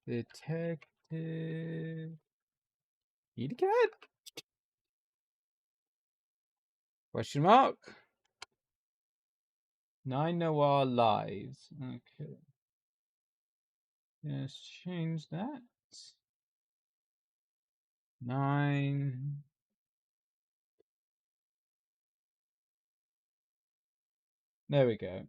Detective. Eat a cat? Question mark. 9 Noir lives. Okay. Let's change that. 9. There we go.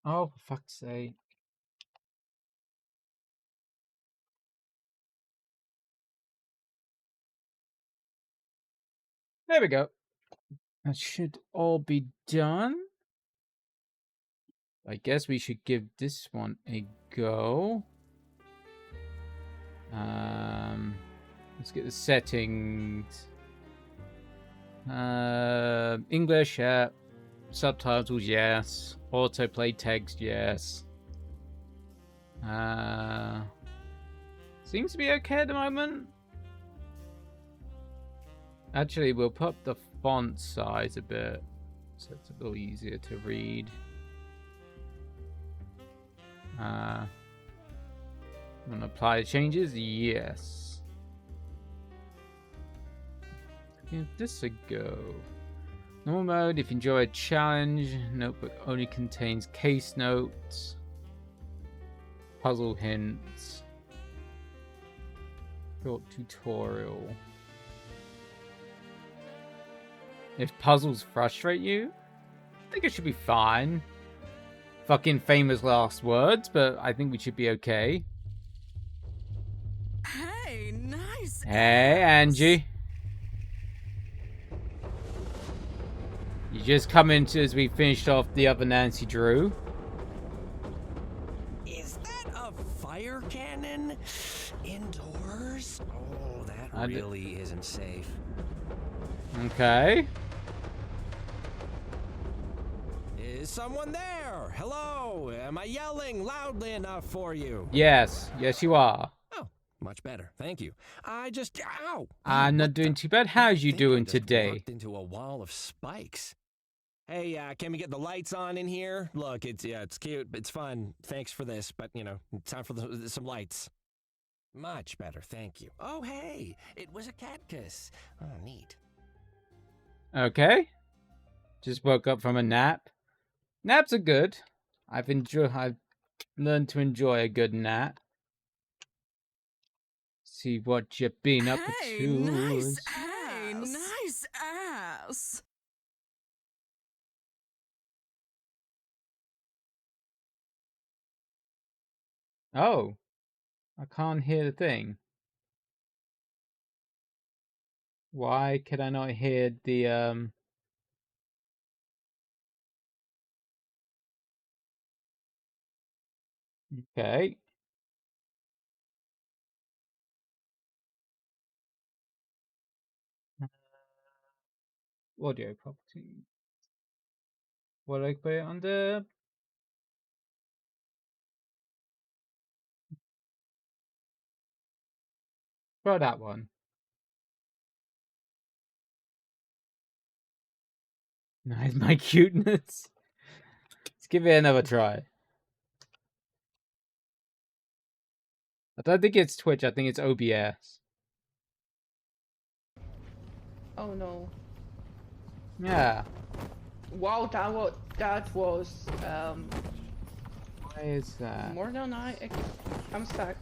Oh, for fuck's sake. There we go. That should all be done. I guess we should give this one a go. Let's get the settings. English, yeah. Subtitles, yes. Autoplay text, yes. Seems to be okay at the moment. Actually, we'll put the font size a bit so it's a little easier to read. Want to apply the changes? Yes. Give this a go. Normal mode, if you enjoy a challenge, notebook only contains case notes, puzzle hints, short tutorial. If puzzles frustrate you, I think it should be fine. Fucking famous last words, but I think we should be okay. Hey, nice. Hey, Angie. You just come in as we finished off the other Nancy Drew. Is that a fire cannon? Indoors? Oh, that really isn't safe. Okay. Is someone there? Hello? Am I yelling loudly enough for you? Yes. Yes, you are. Oh, much better. Thank you. I just... Ow! I'm not doing too bad. How's you doing today? Walked into a wall of spikes. Hey, can we get the lights on in here? Look, it's cute, it's fun. Thanks for this, but, it's time for some lights. Much better, thank you. Oh, hey, it was a cactus. Oh, neat. Okay. Just woke up from a nap. Naps are good. I've learned to enjoy a good nap. See what you've been up to. Nice nice ass. Oh, I can't hear the thing. Why can I not hear the Okay. Audio property. What do I put it under? Try that one. Nice, my cuteness. Let's give it another try. I don't think it's Twitch. I think it's OBS. Oh no. Yeah. Wow, that was Why is that? more than I'm stuck.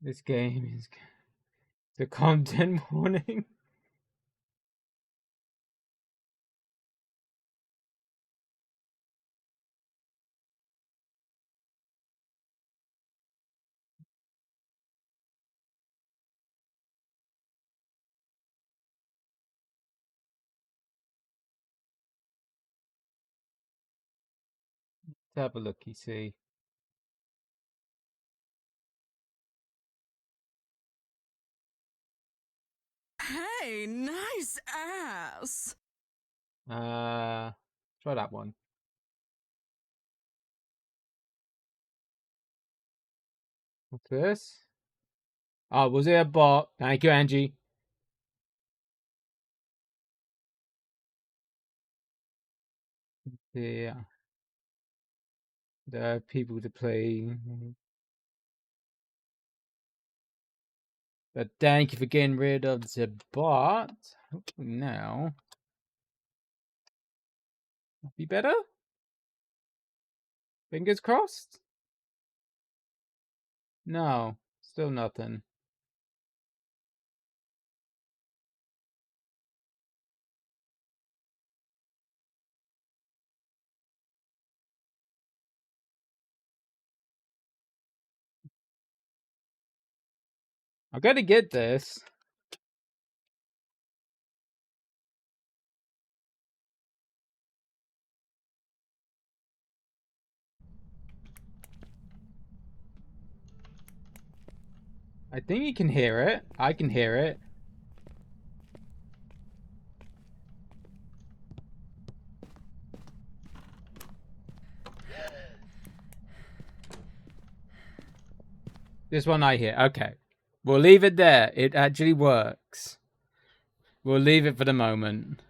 This game is the content warning. Let's have a look, you see. Hey, nice ass. Try that one. What's this? Oh, was it a bot? Thank you, Angie. Yeah. There are people to play. But thank you for getting rid of the bot. Hopefully now be better. Fingers crossed. No, still nothing. I gotta get this. I think you can hear it. I can hear it. This one I hear. Okay. We'll leave it there. It actually works. We'll leave it for the moment.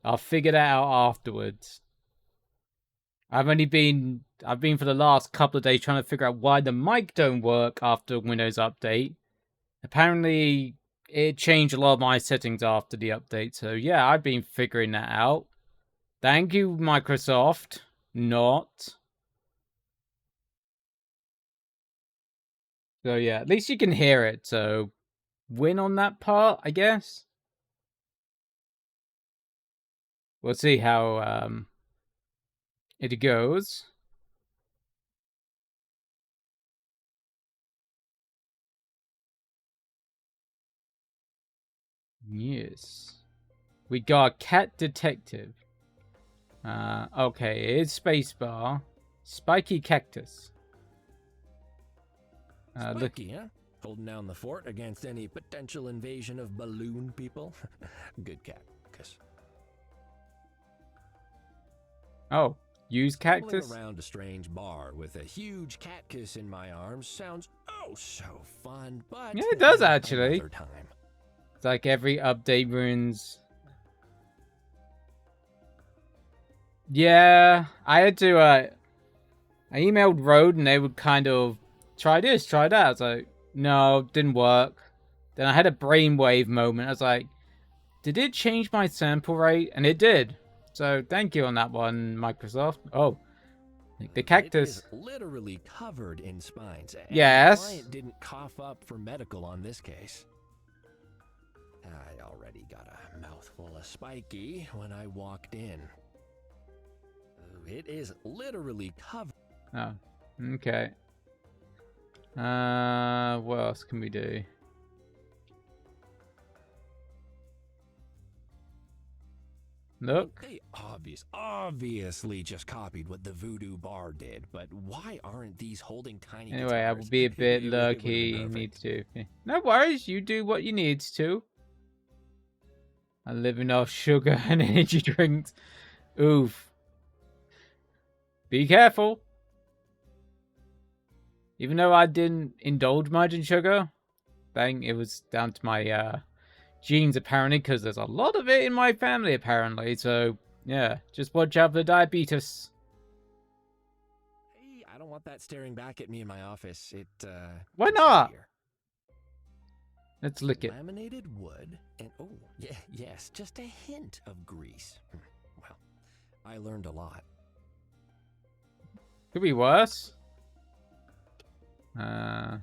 I'll figure that out afterwards. I've been for the last couple of days trying to figure out why the mic don't work after Windows update. Apparently, it changed a lot of my settings after the update. So yeah, I've been figuring that out. Thank you, Microsoft. Not. So yeah, at least you can hear it. So win on that part, I guess. We'll see how it goes. Yes. We got Cat Detective. Okay, it's Spacebar. Spiky Cactus. Look. Spiky, huh? Holding down the fort against any potential invasion of balloon people. Good cat. Kiss. Oh, use cactus? Pulling around a strange bar with a huge cat kiss in my arms sounds oh so fun, but Yeah, it does actually. Another time. It's like every update ruins. Yeah, I had to. I emailed Road and they would kind of try this, try that. I was like, no, didn't work. Then I had a brainwave moment. I was like, did it change my sample rate? And it did. So thank you on that one, Microsoft. Oh, the cactus. It is literally covered in spines. And Yes. the client didn't cough up for medical on this case. I already got a mouthful of spiky when I walked in. It is literally covered. Oh, okay. What else can we do? Look. They obviously just copied what the voodoo bar did, but why aren't these holding tiny Anyway, I will guitars? be a bit It lucky. would've been Needs perfect. to. No worries. You do what you need to. I'm living off sugar and energy drinks. Oof. Be careful. Even though I didn't indulge much in sugar, bang, it was down to my genes apparently, because there's a lot of it in my family apparently. So yeah, just watch out for the diabetes. Hey, I don't want that staring back at me in my office. Why can stay not? here. Let's lick it. Laminated wood and yes, just a hint of grease. Well, I learned a lot. Could be worse. Whatever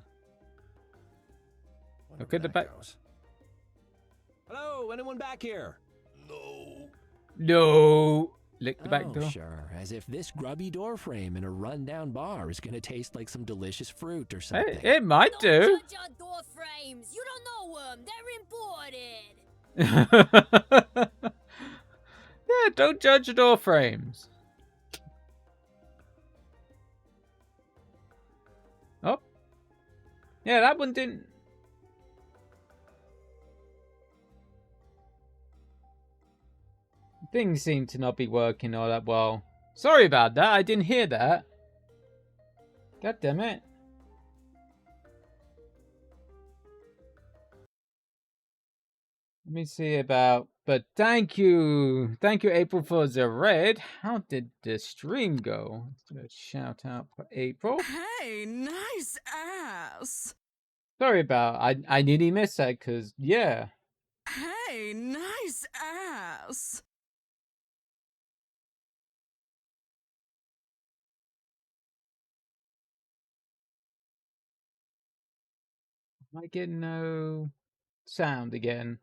Look at the that back. goes. Hello, anyone back here? No. Lick the back Oh, door. sure. As if this grubby door frame in a rundown bar is gonna taste like some delicious fruit or something. It might do. Don't judge our door frames. You don't know them. They're imported. Yeah, don't judge the door frames. Oh. Yeah, that one didn't... Things seem to not be working all that well. Sorry about that, I didn't hear that. God damn it. Let me see about... But thank you. Thank you, April, for the red. How did the stream go? Let's shout out for April. Hey, nice ass. Sorry about... I nearly missed that, because, yeah. Hey, nice ass. I get no sound again.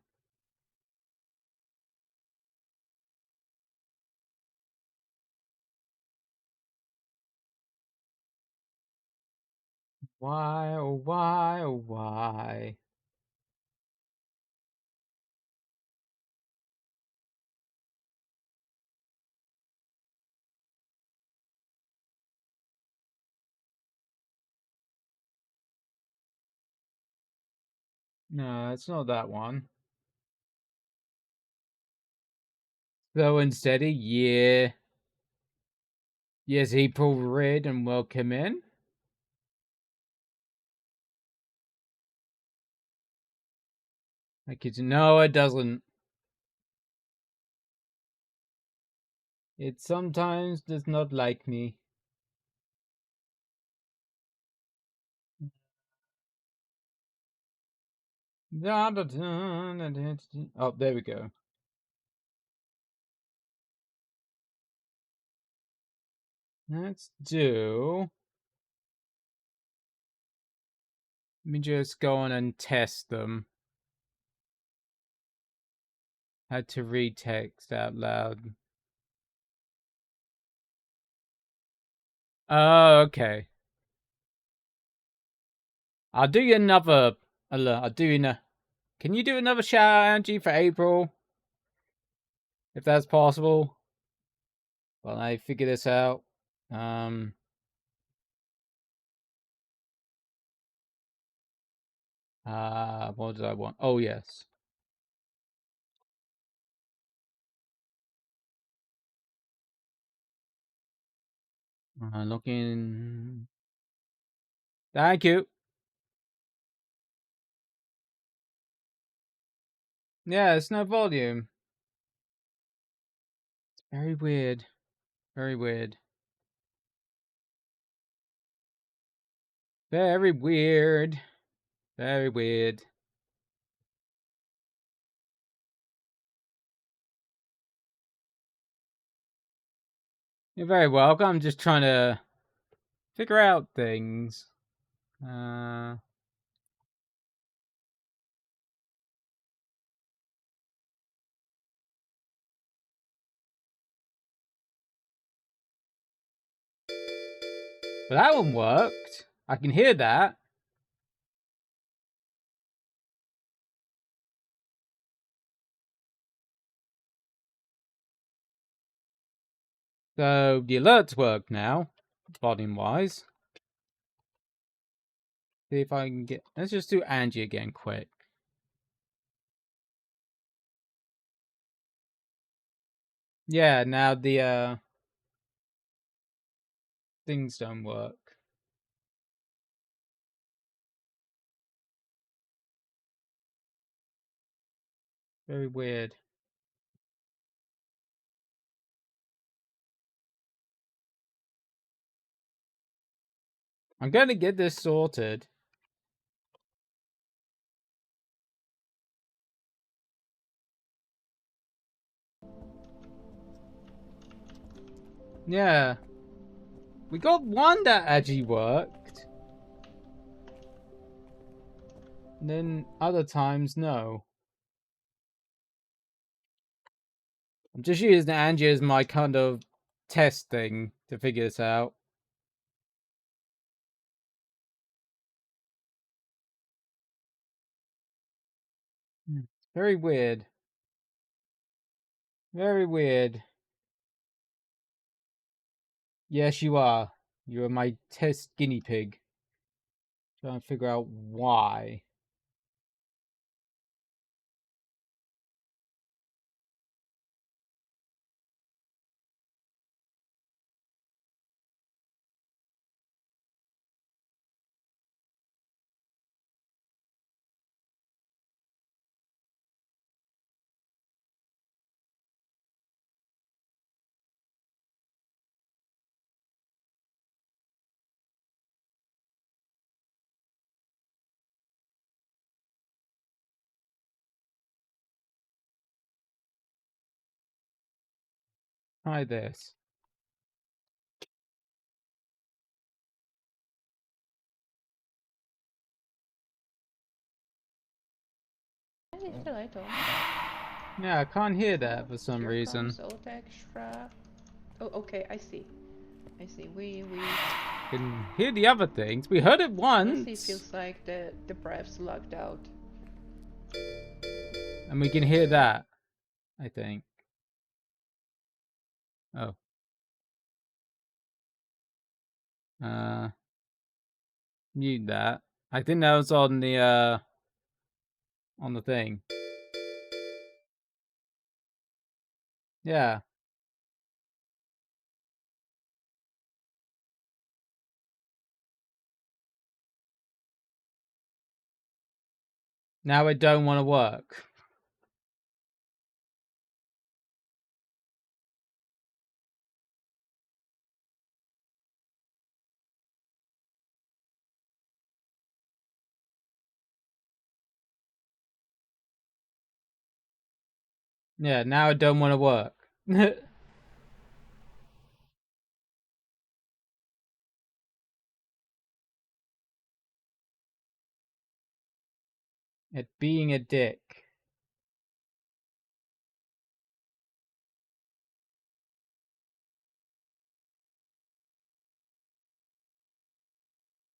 Why, oh why, oh why? No, it's not that one. Slow and steady, yeah. Yes, April red and welcome in. Like it's... No, it doesn't. It sometimes does not like me. Oh, there we go. Let's do... Let me just go on and test them. Had to read text out loud. Oh, okay. I'll do you another... I'll do you another... Can you do another shout out, Angie, for April? If that's possible. While I figure this out. What did I want? Oh, yes. Looking... Thank you. Yeah, it's no volume. It's very weird. Very weird. Very weird. Very weird. You're very welcome. I'm just trying to figure out things. But that one worked. I can hear that. So the alerts work now, volume wise. See if I can get... Let's just do Angie again quick. Yeah, now the things don't work. Very weird. I'm gonna get this sorted. Yeah. We got one that actually worked. And then other times, no. I'm just using Angie as my kind of test thing to figure this out. Very weird. Very weird. Yes, you are. You are my test guinea pig. Trying to figure out why. Try this. It's still item. Yeah, I can't hear that for some Here reason. comes old extra. Oh, okay, I see. I see. We Can hear the other things. We heard it honestly once, feels like the prep's locked out. and we can hear that. I think. Oh. Mute that. I think that was on the thing. Yeah. Now it don't want to work. Yeah, now it don't want to work. It being a dick.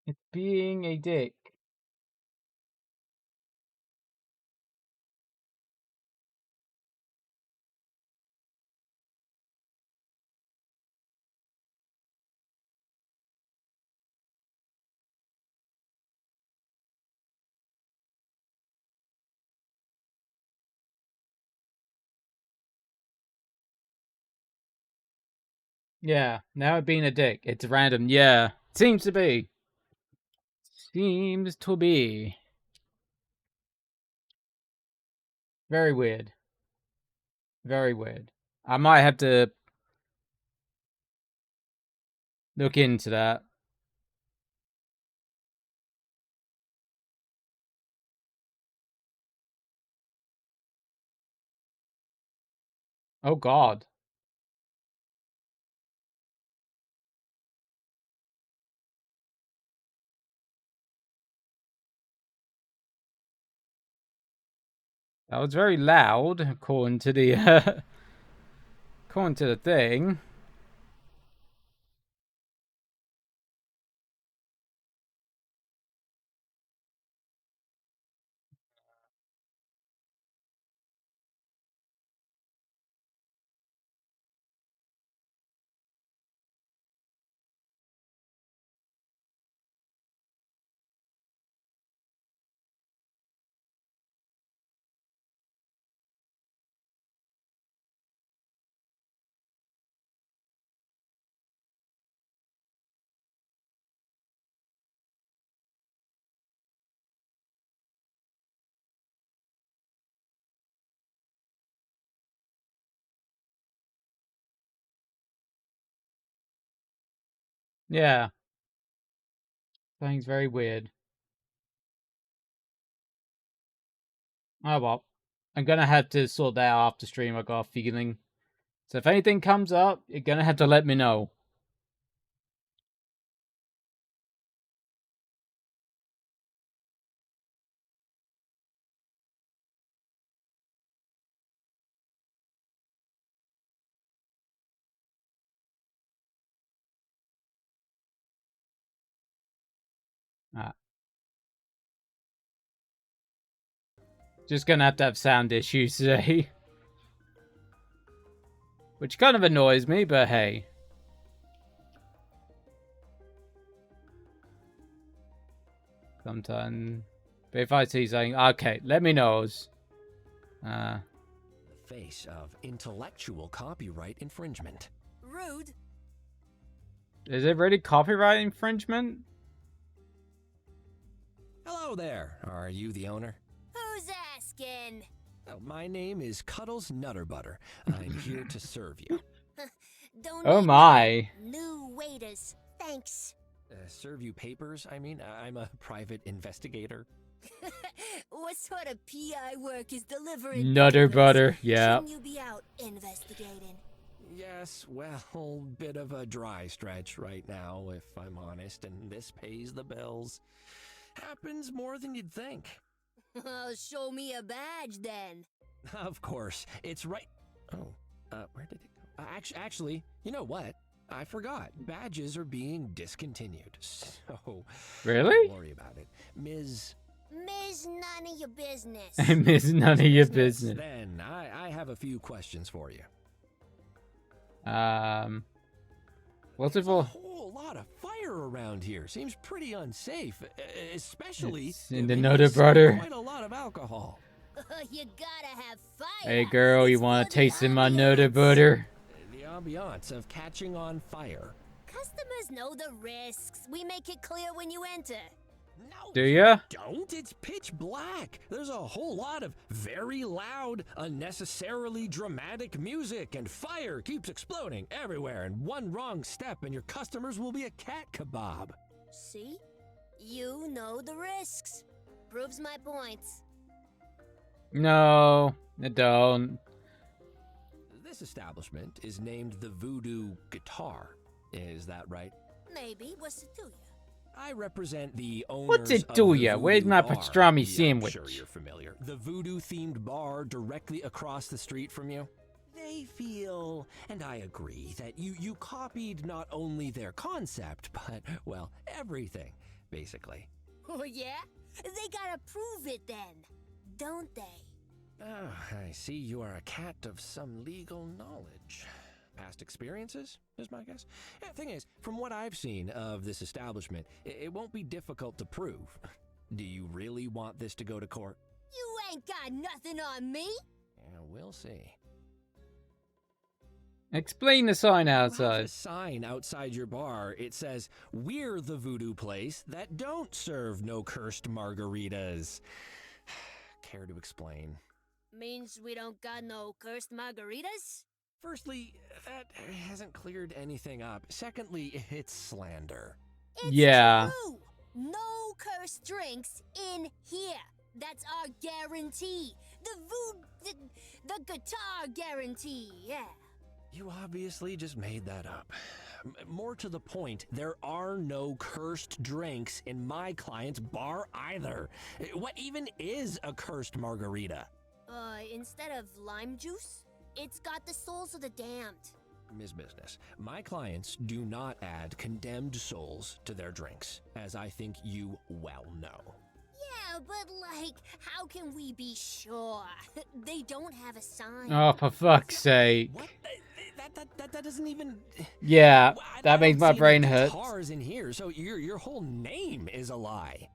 It being a dick. Yeah, now it being a dick. It's random. Yeah, seems to be. Seems to be. Very weird. Very weird. I might have to look into that. Oh God. That was very loud, according to the according to the thing. Yeah, thing's very weird. Oh well, I'm gonna have to sort that out after stream. I got a feeling. So if anything comes up, you're gonna have to let me know. Ah, just gonna have to have sound issues today. Which kind of annoys me, but hey. Sometimes. But if I see something, okay, let me know. Face of intellectual copyright infringement. Rude. Is it really copyright infringement? Hello there. Are you the owner? Who's asking? Well, my name is Cuddles Nutterbutter. I'm here to serve you. Don't Oh need my. new waiters. Thanks. Serve you papers? I mean, I'm a private investigator. What sort of PI work is delivering? Nutter papers? butter, yeah. Shouldn't you be out investigating? Yes, well, bit of a dry stretch right now, if I'm honest, and this pays the bills. Happens more than you'd think. Oh, show me a badge then. Of course, it's right. Oh, where did it go? Actually, you know what? I forgot. Badges are being discontinued. So, Really? don't worry about it. Ms. None of your business. It's none of your business. Then, I have a few questions for you. What's it There's a for? whole lot of fire around here. Seems pretty unsafe, especially It's in the if Nutter it's butter. quite a lot of alcohol. You gotta have fire. Hey girl, you It's wanna for the taste in my nutter ambiance. butter? The ambiance of catching on fire. Customers know the risks. We make it clear when you enter. No, Do ya? don't. It's pitch black. There's a whole lot of very loud, unnecessarily dramatic music, and fire keeps exploding everywhere. And one wrong step, and your customers will be a cat kebab. See? You know the risks. Proves my points. No, I don't. This establishment is named the Voodoo Guitar. Is that right? Maybe. What's it to you? I represent the owners What's it of do the ya? Where's Voodoo my Bar. pastrami Yeah, sandwich? I'm sure you're familiar. The voodoo-themed bar directly across the street from you. They feel, and I agree, that you copied not only their concept, but, well, everything, basically. Oh, yeah? They gotta prove it then, don't they? Oh, I see you are a cat of some legal knowledge. Past experiences, is my guess. Yeah, thing is, from what I've seen of this establishment, it won't be difficult to prove. Do you really want this to go to court? You ain't got nothing on me. Yeah, we'll see. Explain the sign You have outside. a sign outside your bar. It says, "We're the voodoo place that don't serve no cursed margaritas." Care to explain? Means we don't got no cursed margaritas? Firstly, that hasn't cleared anything up. Secondly, it's slander. It's Yeah. true. No cursed drinks in here. That's our guarantee. The guitar guarantee, yeah. You obviously just made that up. More to the point, there are no cursed drinks in my client's bar either. What even is a cursed margarita? Instead of lime juice, it's got the souls of the damned. Ms. Business, my clients do not add condemned souls to their drinks, as I think you well know. Yeah, but like, how can we be sure? They don't have a sign. Oh, for fuck's sake. What? That doesn't even... Yeah, I that makes don't my see brain the hurt. guitars in here, so your whole name is a lie.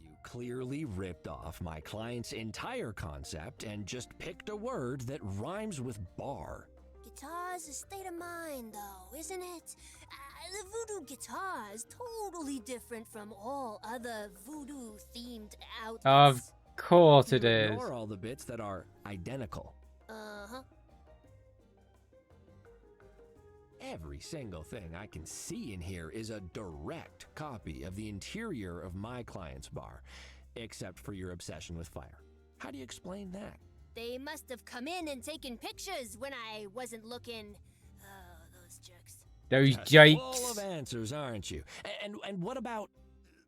You clearly ripped off my client's entire concept and just picked a word that rhymes with bar. Guitar's a state of mind, though, isn't it? The voodoo guitar is totally different from all other voodoo-themed outlets. Of course it You is. ignore all the bits that are identical. Uh-huh. Every single thing I can see in here is a direct copy of the interior of my client's bar, except for your obsession with fire. How do you explain that? They must have come in and taken pictures when I wasn't looking. Oh, those jerks. Those Just full of jakes. answers, aren't you? And what about...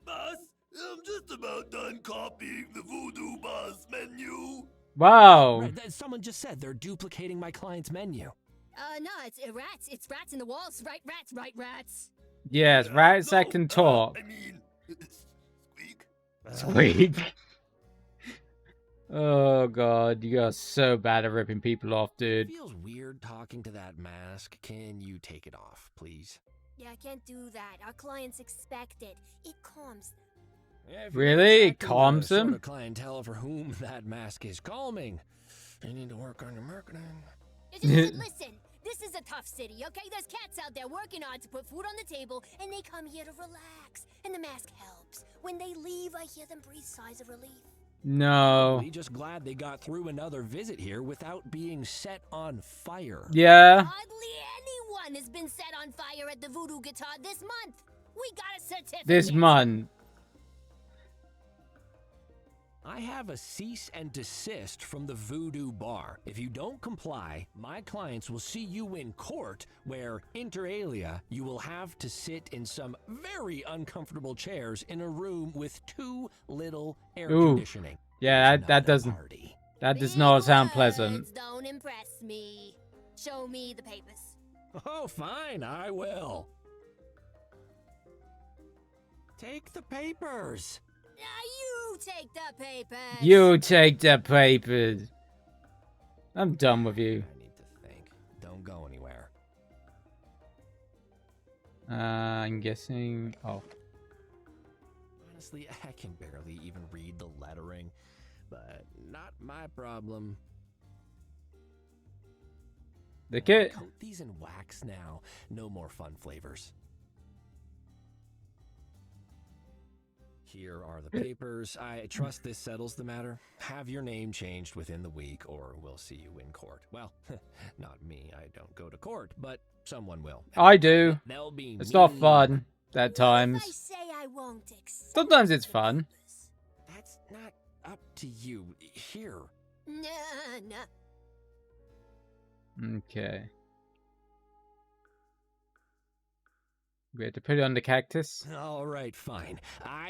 Boss, I'm just about done copying the Voodoo Boss menu. Wow. Right, someone just said they're duplicating my client's menu. No, it's rats. It's rats in the walls. Right, rats. Yes, rats that can talk. I mean, squeak. Squeak. Oh god, you are so bad at ripping people off, dude. Feels weird talking to that mask. Can you take it off, please? Yeah, I can't do that. Our clients expect it. It calms them. If you Really? know It exactly calms the sort them? of clientele for whom that mask is calming. You need to work on your marketing. Listen, this is a tough city, okay? There's cats out there working hard to put food on the table, and they come here to relax. And the mask helps. When they leave, I hear them breathe sighs of relief. No. Probably just glad they got through another visit here without being set on fire. Yeah. Hardly anyone has been set on fire at the Voodoo Guitar this month. We got a certificate. This month. I have a cease and desist from the Voodoo Bar. If you don't comply, my clients will see you in court, where, inter alia, you will have to sit in some very uncomfortable chairs in a room with too little air Ooh. conditioning. Yeah, It's that not a doesn't party. that does Big not sound words pleasant. Don't impress me. Show me the papers. Oh, fine, I will. Take the papers. You take the papers. You take the papers. I'm done with you. I need to think. Don't go anywhere. I'm guessing. Oh. Honestly, I can barely even read the lettering, but not my problem. The kid. Coat these in wax now. No more fun flavors. Here are the papers. I trust this settles the matter. Have your name changed within the week, or we'll see you in court. Well, not me. I don't go to court, but someone will. I do. They'll be It's not me. fun at What if I times. say I won't accept Sometimes it's the fun. papers? That's not up to you. Here. Nah. Okay. We have to put it on the cactus. All right, fine.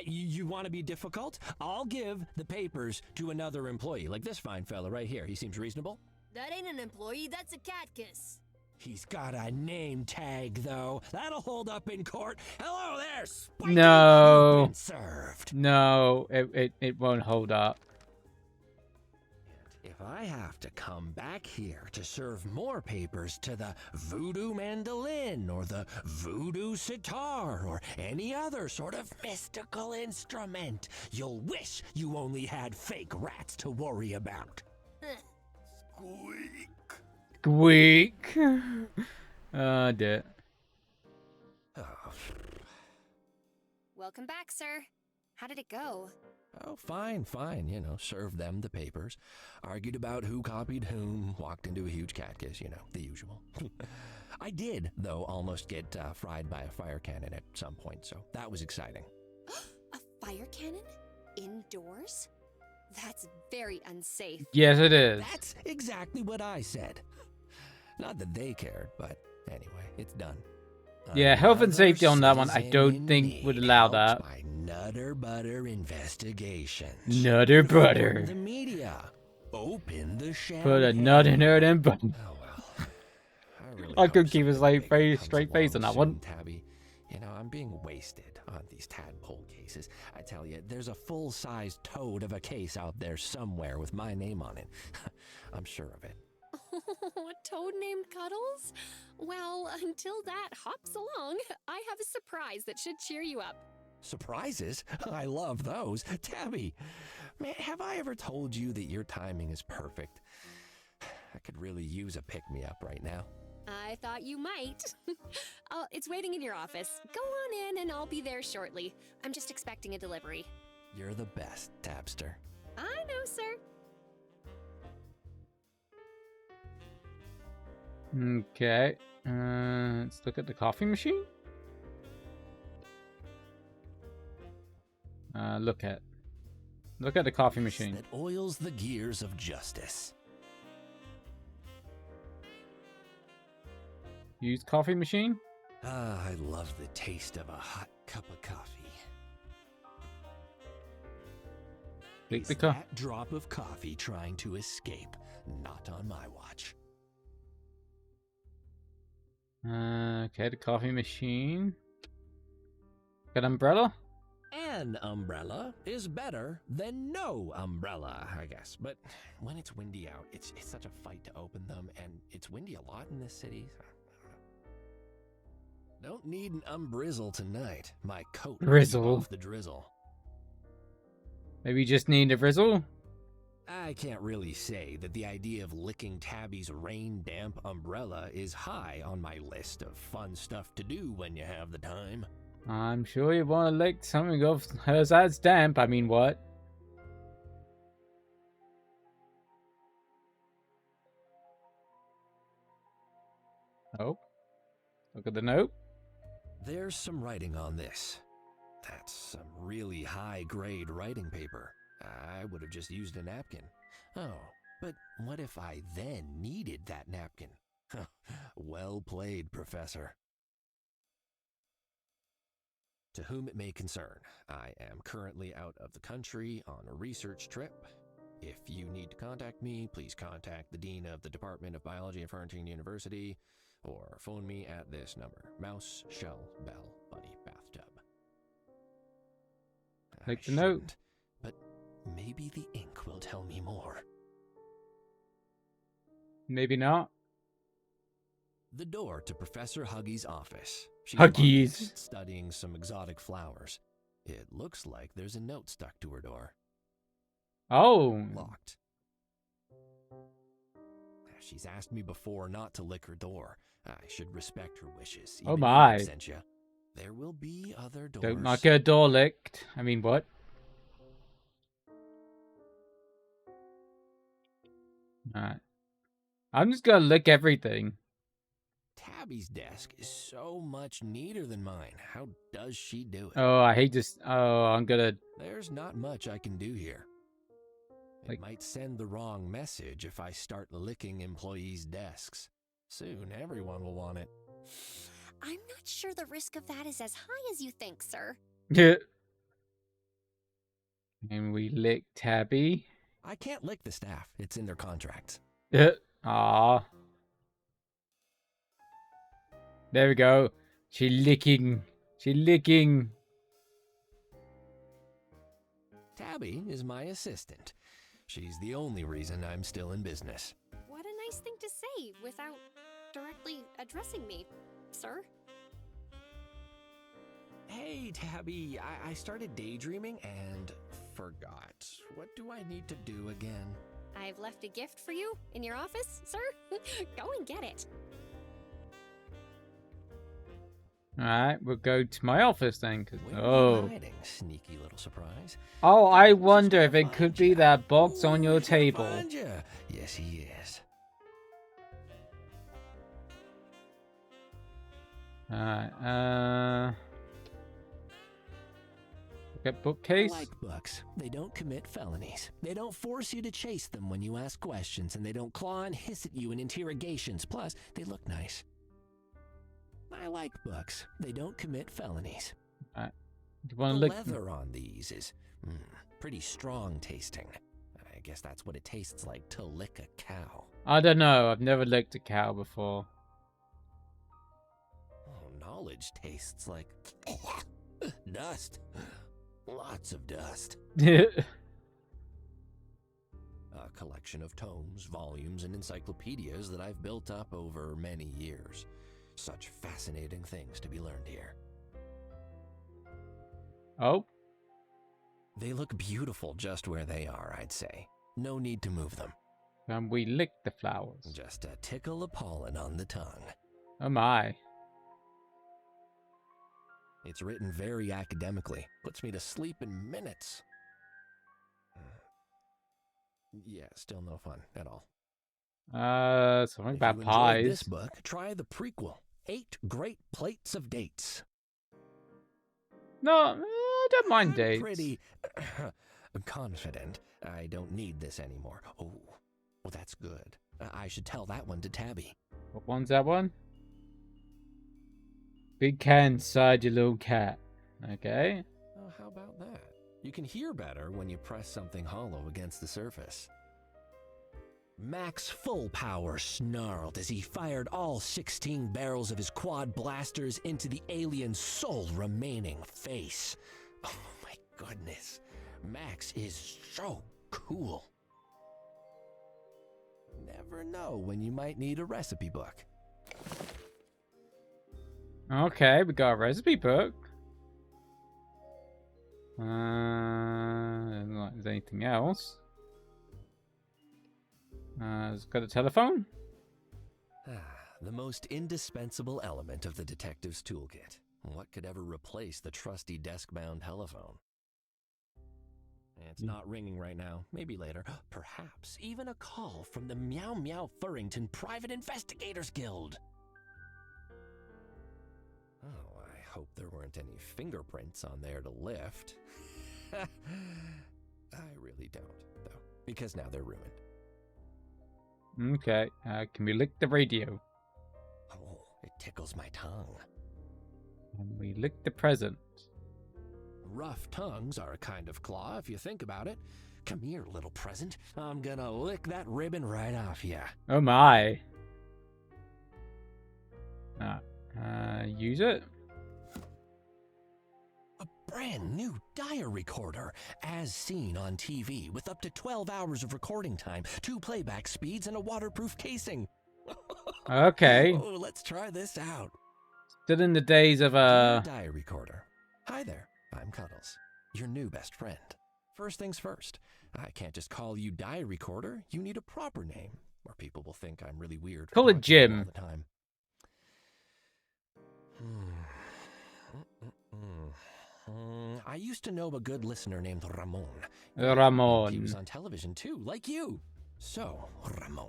You want to be difficult? I'll give the papers to another employee, like this fine fella right here. He seems reasonable. That ain't an employee, that's a catkiss. He's got a name tag, though. That'll hold up in court. Hello there, Spiky. No. You've been served. No, it won't hold up. If I have to come back here to serve more papers to the voodoo mandolin or the voodoo sitar or any other sort of mystical instrument, you'll wish you only had fake rats to worry about. Squeak. Squeak. Dear. Oh, Welcome back, sir. How did it go? oh, fine. You know, served them the papers, argued about who copied whom, walked into a huge catkiss, you know, the usual. I did, though, almost get fried by a fire cannon at some point, so that was exciting. A fire cannon? Indoors? That's very unsafe. Yes, it is. That's exactly what I said. Not that they cared, but anyway, it's done. Yeah, health and Another safety on that one, I citizen don't in think would need allow helped that. by Nutter Butter Investigations. Nutter butter. The media. Open the champagne. Put a nut in her and butter. Oh well. Really I could hope keep a something big straight comes face on along that one. soon, Tabby. You know, I'm being wasted on these tadpole cases. I tell you, there's a full-sized toad of a case out there somewhere with my name on it. I'm sure of it. A toad named Cuddles? Well, until that hops along, I have a surprise that should cheer you up. Surprises? I love those. Tabby, man, have I ever told you that your timing is perfect? I could really use a pick-me-up right now. I thought you might. Oh, it's waiting in your office. Go on in and I'll be there shortly. I'm just expecting a delivery. You're the best, Tabster. I know, sir. Okay. Let's look at the coffee machine. Look at the coffee machine. That oils the gears of justice. Use coffee machine. Ah, I love the taste of a hot cup of coffee. Click Is the co- that drop of coffee trying to escape? Not on my watch. Okay, the coffee machine. Got umbrella. An umbrella is better than no umbrella, I guess. But when it's windy out, it's such a fight to open them, and it's windy a lot in this city. Don't need an umbrizzle tonight. My coat will keep Brizzle. off the drizzle. Maybe you just need a frizzle? I can't really say that the idea of licking Tabby's rain-damp umbrella is high on my list of fun stuff to do when you have the time. I'm sure you want to lick something of hers that's damp. I mean, what? Oh. Look at the note. There's some writing on this. That's some really high-grade writing paper. I would have just used a napkin. Oh, but what if I then needed that napkin? Well played, Professor. To whom it may concern, I am currently out of the country on a research trip. If you need to contact me, please contact the Dean of the Department of Biology at Fernandina University, or phone me at this number. Mouse, shell, bell, bunny, bathtub. Take I the note. shouldn't, but maybe the ink will tell me more. Maybe not. The door to Professor Huggy's office. She's Huggies. locked, studying some exotic flowers. It looks like there's a note stuck to her door. Oh. Locked. She's asked me before not to lick her door. I should respect her wishes. Oh even if my. I sent you. There will be other doors. Don't like her door licked. I mean, what? Alright. I'm just gonna lick everything. Tabby's desk is so much neater than mine. How does she do it? Oh, I hate this. Oh, I'm gonna. There's not much I can do here. It Like- might send the wrong message if I start licking employees' desks. Soon, everyone will want it. I'm not sure the risk of that is as high as you think, sir. And we lick Tabby. I can't lick the staff. It's in their contracts. Ah. There we go. She licking. She licking. Tabby is my assistant. She's the only reason I'm still in business. What a nice thing to say without directly addressing me, sir. Hey, Tabby, I started daydreaming and forgot. What do I need to do again? I've left a gift for you in your office, sir. Go and get it. Alright, we'll go to my office then. Where are Oh. you hiding, sneaky little surprise? Oh, I This is wonder gonna if it find could be ya. that box on Ooh, your he's gonna table. find ya. Yes, he is. Alright, Get I bookcase. like books. They don't commit felonies. They don't force you to chase them when you ask questions, and they don't claw and hiss at you in interrogations. Plus, they look nice. I like books. They don't commit felonies. Do you want The to lick? leather on these is pretty strong tasting. I guess that's what it tastes like to lick a cow. I don't know. I've never licked a cow before. Oh, knowledge tastes like dust. Lots of dust. A collection of tomes, volumes, and encyclopedias that I've built up over many years. Such fascinating things to be learned here. Oh, They look beautiful just where they are, I'd say. No need to move them. and we lick the flowers. Just a tickle of pollen on the tongue. Oh my. It's written very academically. Puts me to sleep in minutes. Yeah, still no fun at all. Something If about you enjoyed pies. this book, try the prequel, 8 Great Plates of Dates. No, I don't mind I'm dates. pretty confident I don't need this anymore. Oh, well, that's good. I should tell that one to Tabby. What one's that one? Big cat inside your little cat. Okay. Oh, how about that? You can hear better when you press something hollow against the surface. Max full power snarled as he fired all 16 barrels of his quad blasters into the alien's sole remaining face. Oh my goodness. Max is so cool. Never know when you might need a recipe book. Okay, we got a recipe book. Anything else? It's got a telephone. The most indispensable element of the detective's toolkit. What could ever replace the trusty desk-bound telephone? It's not ringing right now. Maybe later. Perhaps even a call from the Meow Meow Furrington Private Investigators Guild. Oh, I hope there weren't any fingerprints on there to lift. I really don't, though, because now they're ruined. Okay. Can we lick the radio? Oh, it tickles my tongue. Can we lick the present? Rough tongues are a kind of claw, if you think about it. Come here, little present. I'm gonna lick that ribbon right off ya. Oh my. Use it? A brand new diary recorder, as seen on TV, with up to 12 hours of recording time, 2 playback speeds, and a waterproof casing. Okay. Oh, let's try this out. Still in the days of Dear diary recorder. Hi there, I'm Cuddles, your new best friend. First things first, I can't just call you diary recorder. You need a proper name, or people will think I'm really weird. for Call it talking to you Jim. all the time. I used to know a good listener named Ramon. He was Ramon. on television too, like you. So, Ramon,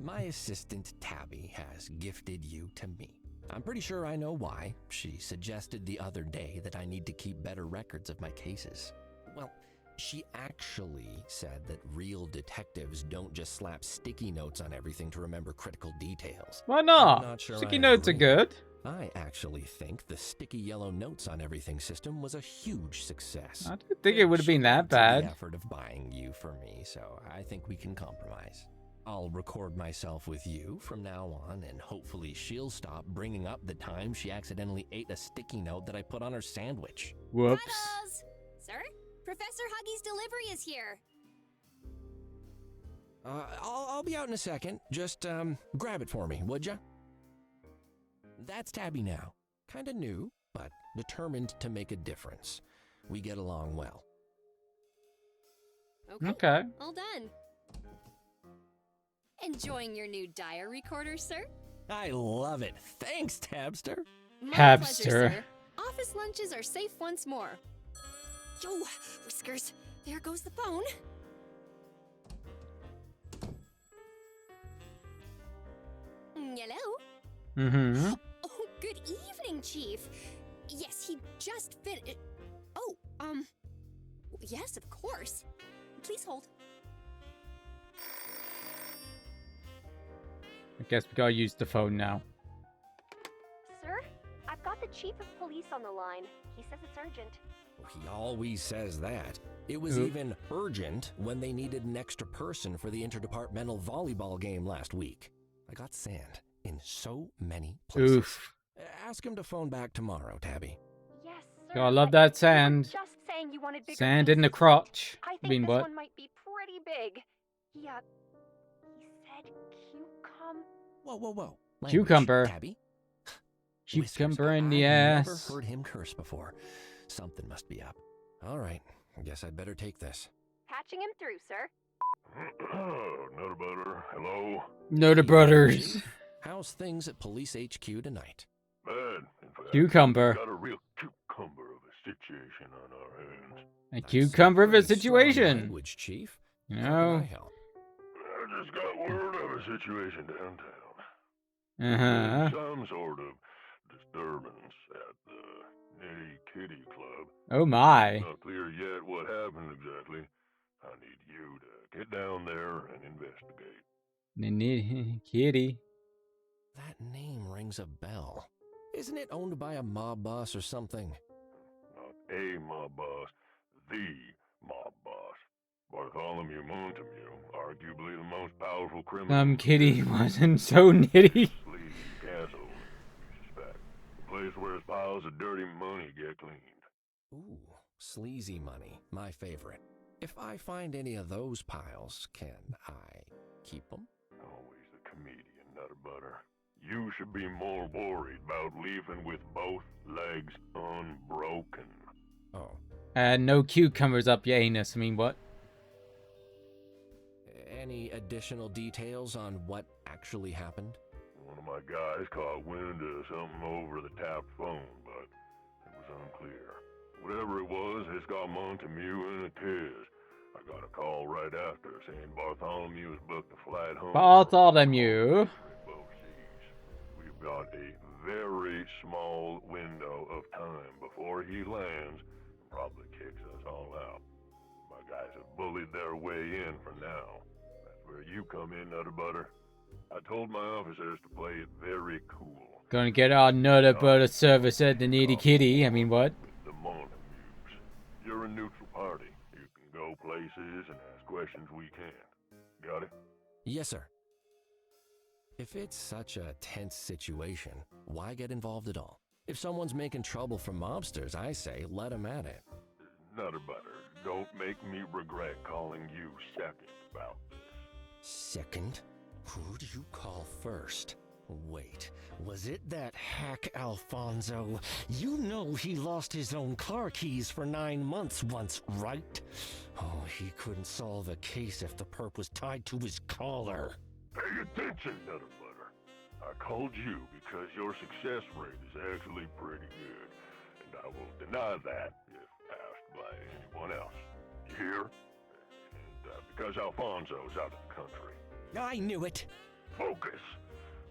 my assistant Tabby has gifted you to me. I'm pretty sure I know why. She suggested the other day that I need to keep better records of my cases. Well, she actually said that real detectives don't just slap sticky notes on everything to remember critical details. Why I'm not? not sure Sticky I notes are agree. good. I actually think the sticky yellow notes on everything system was a huge success. I didn't think it would have been that Which led to bad. the effort of buying you for me, so I think we can compromise. I'll record myself with you from now on, and hopefully she'll stop bringing up the time she accidentally ate a sticky note that I put on her sandwich. Whoops. Cuddles! Sir? Professor Huggy's delivery is here. I'll be out in a second. Just grab it for me, would ya? That's Tabby now. Kinda new, but determined to make a difference. We get along well. Okay. All done. Enjoying your new diary recorder, sir? I love it. Thanks, Tabster. My Tabster. pleasure, sir. Office lunches are safe once more. Yo, Whiskers, there goes the phone. Hello? Mm-hmm. Oh, good evening, Chief. Yes, he just fit. Oh, yes, of course. Please hold. I guess we gotta use the phone now. Sir, I've got the chief of police on the line. He says it's urgent. He always says that. It was Oop. even urgent when they needed an extra person for the interdepartmental volleyball game last week. I got sand in so many places. Oof. Ask him to phone back tomorrow, Tabby. Yes, sir. Oh, I love but that you were sand. Just saying you wanted bigger Sand in the pieces. crotch. I I think mean, this what? one might be pretty big. He said cucumber. Whoa. Language, Cucumber. Tabby. Cucumber Whiskers, in the I've never ass. heard him curse before. Something must be up. All right, I guess I'd better take this. Patching him through, sir. Nutter butter. Hello? No, the brothers. Chief, how's things at Police HQ tonight? Bad. In fact, Cucumber. got a real cucumber of a situation on our hands. A That's cucumber of a pretty strong situation. Language, Chief. You How can know? I help? I just got word of a situation downtown. Uh-huh. Some sort of disturbance at the Nitty Kitty Club. Oh my. Not clear yet what happened exactly. I need you to get down there and investigate. Kitty. That name rings a bell. Isn't it owned by a mob boss or something? Not a mob boss, the mob boss. Bartholomew Montague, arguably the most powerful criminal. Kitty wasn't so nitty. Sleazy Castle, you suspect. A place where his piles of dirty money get cleaned. Ooh, sleazy money, my favorite. If I find any of those piles, can I keep them? Always the comedian, Nutter Butter. You should be more worried about leaving with both legs unbroken. Oh, No cucumbers up your anus. I mean, what? additional details on what actually happened? One of my guys caught wind of something over the tapped phone, but it was unclear. Whatever it was, it's got Montemute in a tiz. I got a call right after saying Bartholomew has booked a flight home. Bartholomew. Both seas. We've got a very small window of time before he lands and probably kicks us all out. My guys have bullied their way in for now. That's where you come in, Nutter Butter. I told my officers to play it very cool. Gonna get our Nutter Butter service at the Nitty Kitty. I mean, what? The Montagues. You're a neutral party. You can go places and ask questions we can. Got it? Yes, sir. If it's such a tense situation, why get involved at all? If someone's making trouble for mobsters, I say let them at it. Nutter Butter, don't make me regret calling you second about this. Second? Who do you call first? Wait, was it that hack Alfonso? You know he lost his own car keys for 9 months once, right? Oh, he couldn't solve a case if the perp was tied to his collar. Pay attention, Nutter Butter. I called you because your success rate is actually pretty good, and I won't deny that if asked by anyone else. You hear? And because Alfonso's out of the country. I knew it. Focus.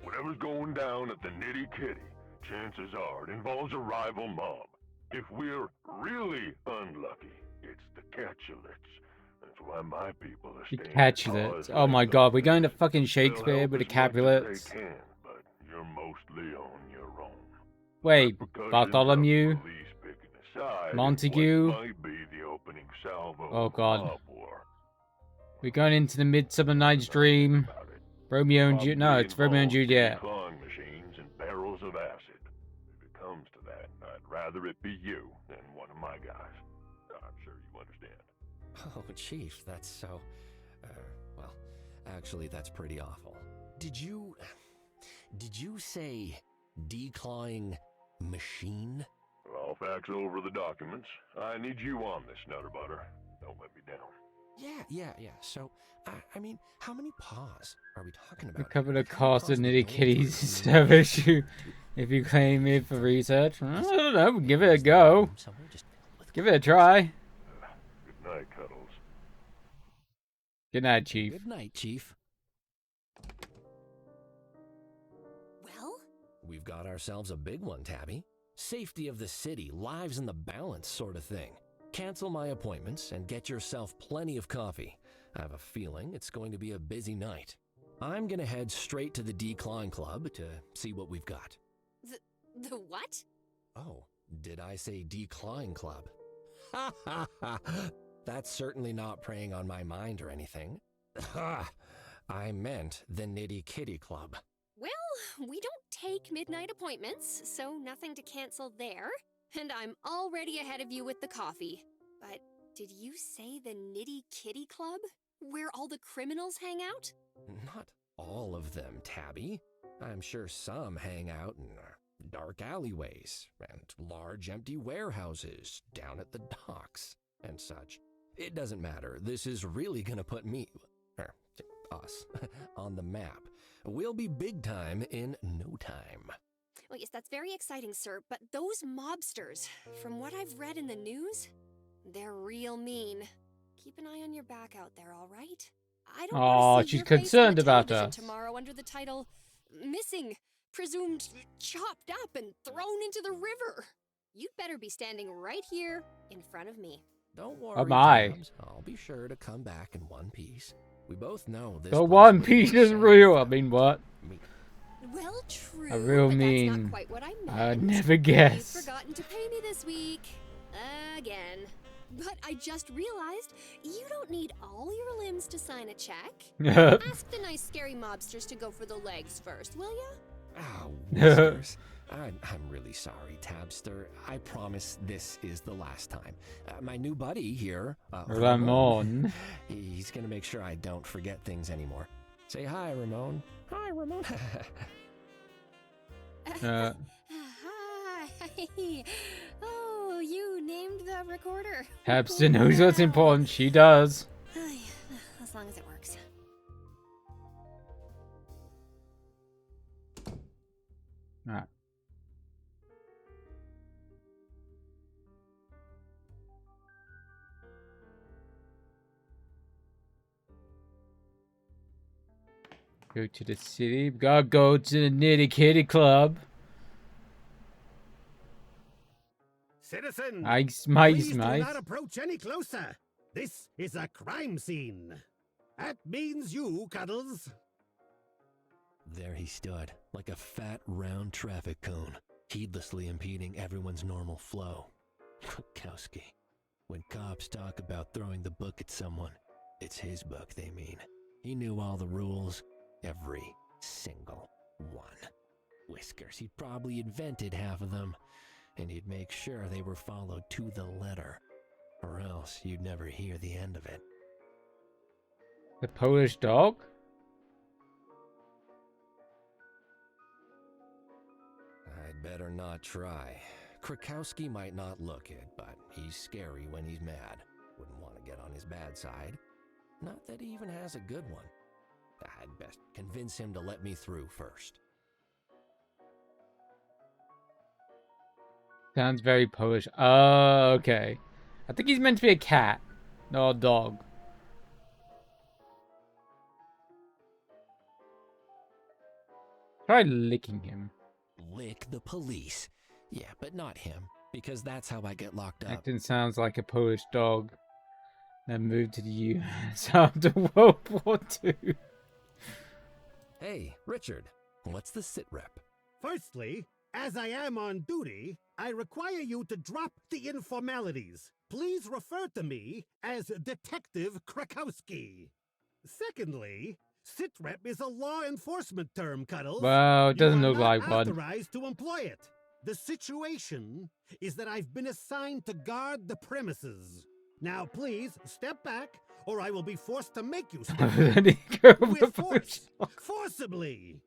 Whatever's going down at the Nitty Kitty, chances are it involves a rival mob. If we're really unlucky, it's the Catulets. That's why my people are The staying. Catulets. Oh my god, we're going to fucking Shakespeare with the Capulets. They can, but you're mostly on your own. Wait, Repercussions of Bartholomew? police picking a side Montague? is what might be the opening salvo Oh of god. mob war. We're going into the Midsummer Night's Dream. About it. Romeo and Juliet. No, it's Romeo and Juliet. Clawing machines and barrels of acid. If it comes to that, I'd rather it be you than one of my guys. I'm sure you understand. Oh, Chief, that's so... well, actually, that's pretty awful. Did you say declawing machine? I'll fax over the documents. I need you on this, Nutter Butter. Don't let me down. Yeah. So, I mean, how many paws are we talking about? Cover the How many cost paws of do Nitty they Kitty's need for service if you claim it for research. I don't know, give it a go. Somewhere just with Give it a try. Good night, Cuddles. Good night, Chief. Good night, Chief. Well, We've got ourselves a big one, Tabby. Safety of the city, lives in the balance sort of thing. Cancel my appointments and get yourself plenty of coffee. I have a feeling it's going to be a busy night. I'm gonna head straight to the Decline Club to see what we've got. the what? Oh, did I say Decline Club? Ha ha ha! That's certainly not preying on my mind or anything. Ha! I meant the Nitty Kitty Club. Well, we don't take midnight appointments, so nothing to cancel there. And I'm already ahead of you with the coffee. But did you say the Nitty Kitty Club? Where all the criminals hang out? Not all of them, Tabby. I'm sure some hang out in dark alleyways and large empty warehouses down at the docks and such. It doesn't matter. This is really gonna put us, on the map. We'll be big time in no time. Well, yes, that's very exciting, sir, but those mobsters, from what I've read in the news, they're real mean. Keep an eye on your back out there, all right? I don't want to see she's your face on concerned the about television us. tomorrow under the title Missing, Presumed Chopped Up and Thrown into the River. You'd better be standing right here in front of me. Don't worry, Oh my. Tabs. I'll be sure to come back in one piece. We both know this. The place One would Piece be is safe. real. I mean, what? Well, true. A real but mean. That's not quite what I meant. I'd never You've guess. forgotten to pay me this week. Again. But I just realized you don't need all your limbs to sign a check. Ask the nice scary mobsters to go for the legs first, will ya? Oh, whiskers. I'm really sorry, Tabster. I promise this is the last time. My new buddy here, Ramon. he's gonna make sure I don't forget things anymore. Say hi, Ramon. Hi, Ramon. Uh, Hi. Oh, you named the recorder. Hapster knows what's important. She does. As long as it works. Alright. Go to the city. Gotta go to the Nitty Kitty Club. Citizen, Please please do not approach any closer. This is a crime scene. That means you, Cuddles. There he stood, like a fat, round traffic cone, heedlessly impeding everyone's normal flow. Krukowski. When cops talk about throwing the book at someone, it's his book they mean. He knew all the rules, every single one. Whiskers, he'd probably invented half of them, and he'd make sure they were followed to the letter, or else you'd never hear the end of it. The Polish dog? I'd better not try. Krukowski might not look it, but he's scary when he's mad. Wouldn't want to get on his bad side. Not that he even has a good one. I'd best convince him to let me through first. Sounds very Polish. Oh, okay. I think he's meant to be a cat, not a dog. Try licking him. Lick the police. Yeah, but not him, because that's how I get locked up. Acting sounds like a Polish dog. Then moved to the US after World War II. Hey, Richard, what's the sit rep? Firstly, as I am on duty, I require you to drop the informalities. Please refer to me as Detective Krakowski. Secondly, sitrep is a law enforcement term, Cuddles. Well, it doesn't look you are like not one. authorized to employ it. The situation is that I've been assigned to guard the premises. Now, please step back, or I will be forced to make you step Then back. he go With with force, forcibly.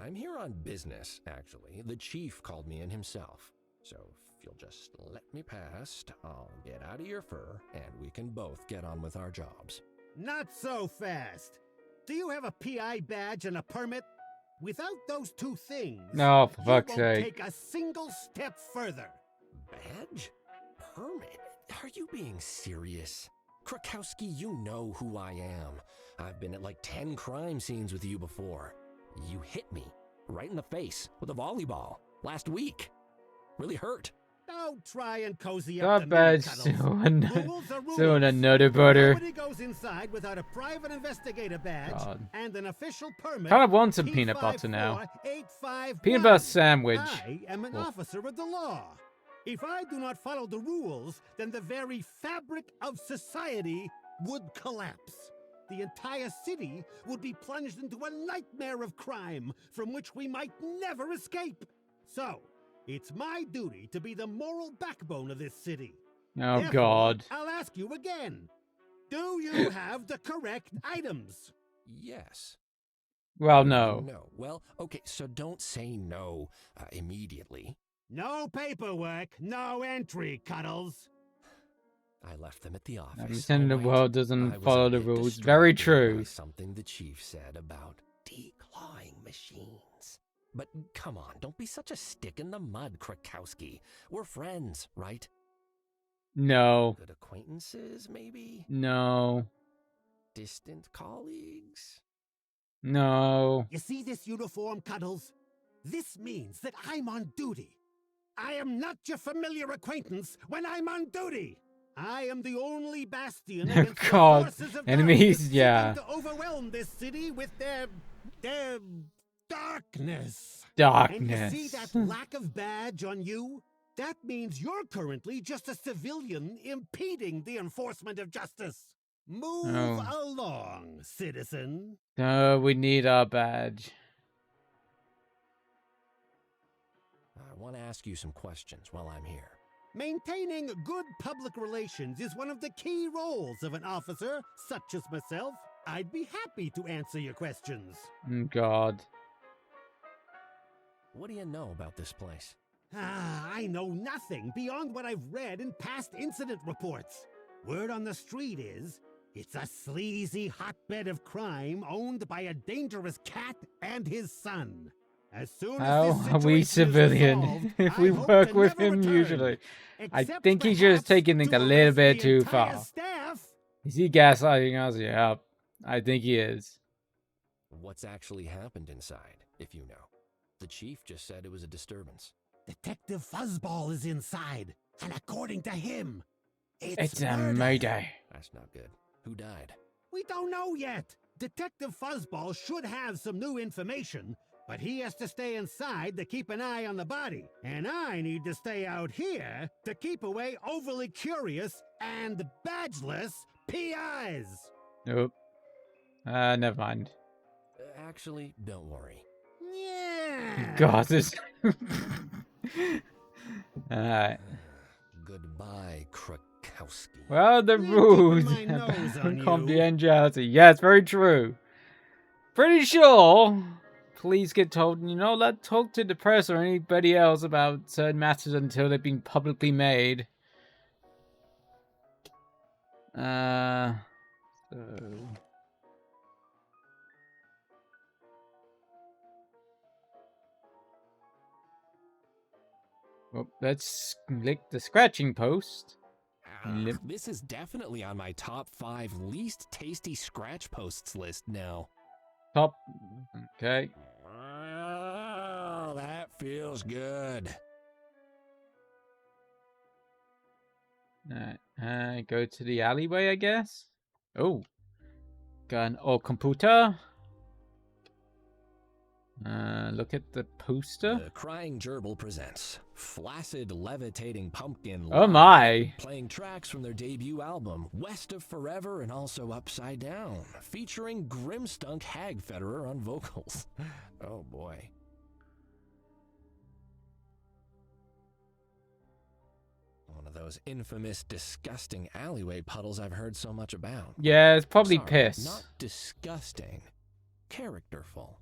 I'm here on business, actually. The chief called me in himself. So if you'll just let me past, I'll get out of your fur, and we can both get on with our jobs. Not so fast. Do you have a PI badge and a permit? Without those two things, No, for you fuck's won't sake. take a single step further. Badge? Permit? Are you being serious? Krakowski, you know who I am. I've been at like 10 crime scenes with you before. You hit me right in the face with a volleyball last week. Really hurt. Don't try and cozy Not up to me, bad, Cuddles. soon. Rules are rules. Soon another butter. Nobody goes inside without a private investigator badge God. and an official permit. Kind of want some peanut butter now. P54851. Peanut butter sandwich. I am an Well- officer of the law. If I do not follow the rules, then the very fabric of society would collapse. The entire city would be plunged into a nightmare of crime from which we might never escape. So, it's my duty to be the moral backbone of this city. Oh, Therefore, God. I'll ask you again. Do you have the correct items? Yes. Well, no. No. Well, okay, so don't say no immediately. No paperwork, no entry, Cuddles. I left them at the office. 90% of the all right. world I doesn't was follow a the bit rules. Very distracted by true. something the chief said about declawing machines. But come on, don't be such a stick in the mud, Krakowski. We're friends, right? No. Good acquaintances, maybe? No. Distant colleagues? No. You see this uniform, Cuddles? This means that I'm on duty. I am not your familiar acquaintance when I'm on duty. I am the only bastion against the God. forces of Enemies, darkness yeah. seeking to overwhelm this city with their darkness. Darkness. And you see that lack of badge on you? That means you're currently just a civilian impeding the enforcement of justice. Move along, citizen. No, we need our badge. I want to ask you some questions while I'm here. Maintaining good public relations is one of the key roles of an officer such as myself. I'd be happy to answer your questions. God. What do you know about this place? I know nothing beyond what I've read in past incident reports. Word on the street is, It's a sleazy hotbed of crime owned by a dangerous cat and his son. As soon as How this are we situation is civilian resolved, if I we hope work to with never him return, usually? I except think he's just perhaps taking it to a little arrest bit the too entire far. staff. Is he gaslighting us? Yeah, I think he is. What's actually happened inside, if you know? The chief just said it was a disturbance. Detective Fuzzball is inside, and according to him, It's a murder. mayday. That's not good. Who died? We don't know yet. Detective Fuzzball should have some new information, but he has to stay inside to keep an eye on the body. And I need to stay out here to keep away overly curious and badgeless PIs. Nope. Never mind. Actually, don't worry. Yeah. God, this. Alright. Goodbye, Krakowski. Well, the Keeping rules my nose on and you. confidentiality. Yeah, it's very true. Pretty sure police get told, you know, not talk to the press or anybody else about certain matters until they've been publicly made. So... Well, let's lick the scratching post. Lip. This is definitely on my top 5 least tasty scratch posts list now. Top. Okay. Oh, that feels good. Alright, go to the alleyway, I guess. Oh. Got an old computer. Look at the poster. The Crying Gerbil presents Flaccid Levitating Pumpkin Oh live, my. playing tracks from their debut album, West of Forever and also Upside Down, featuring Grimstunk Hagfederer on vocals. Oh boy. One of those infamous, disgusting alleyway puddles I've heard so much about. Yeah, it's probably Sorry, piss. Not disgusting. Characterful.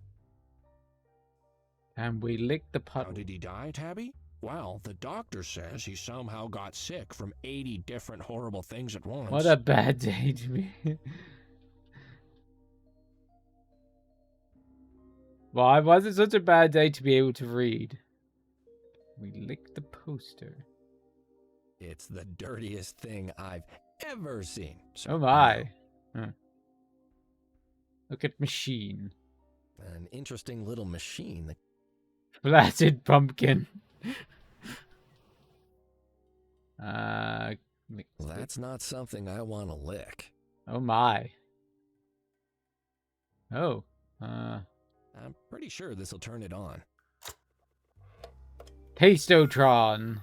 And we lick the How puddle. did he die, Tabby? Well, the doctor says he somehow got sick from 80 different horrible things at once. What a bad day to be. Why was it such a bad day to be able to read? We lick the poster. It's the dirtiest thing I've ever seen. So, Oh my. Huh. Look at machine. An interesting little machine that Flaccid pumpkin. Lick the- That's not something I want to lick. Oh my. Oh. I'm pretty sure this will turn it on. Tastotron.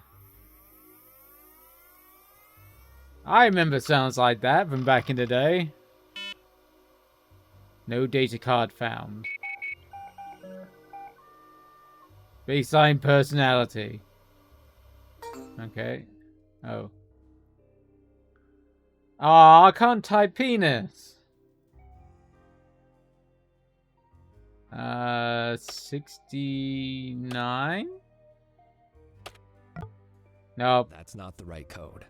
I remember sounds like that from back in the day. No data card found. Baseline personality. Okay. Oh. Ah, I can't type penis. 69? Nope. That's not the right code.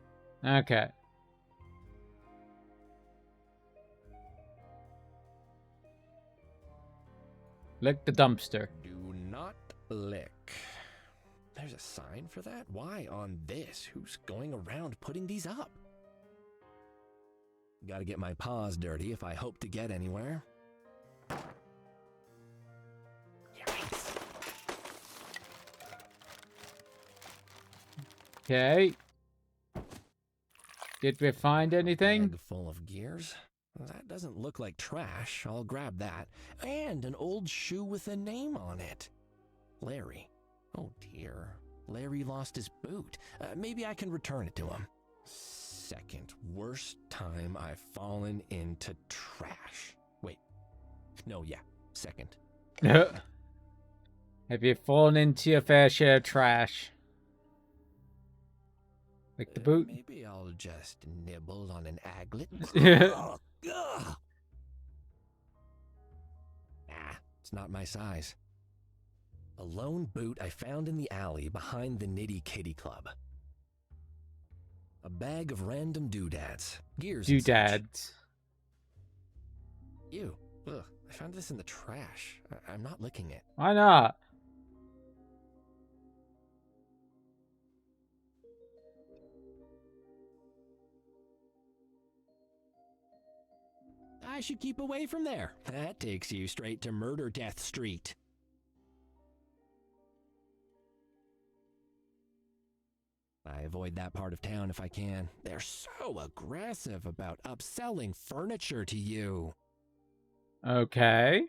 Okay. Lick the dumpster. Do not lick. There's a sign for that? Why on this? Who's going around putting these up? Gotta get my paws dirty if I hope to get anywhere. Yikes. Okay. Did we find anything? Bag full of gears? That doesn't look like trash. I'll grab that. And an old shoe with a name on it. Larry. Oh dear. Larry lost his boot. Maybe I can return it to him. Second worst time I've fallen into trash. Wait. No, yeah. Second. Have you fallen into your fair share of trash? Lick the boot? Maybe I'll just nibble on an aglet. Yeah. Ugh. Nah, it's not my size. A lone boot I found in the alley behind the Nitty Kitty Club. A bag of random doodads, gears and such. Doodads. Ew. Ugh. I found this in the trash. I'm not licking it. Why not? I should keep away from there. That takes you straight to Murder Death Street. I avoid that part of town if I can. They're so aggressive about upselling furniture to you. Okay.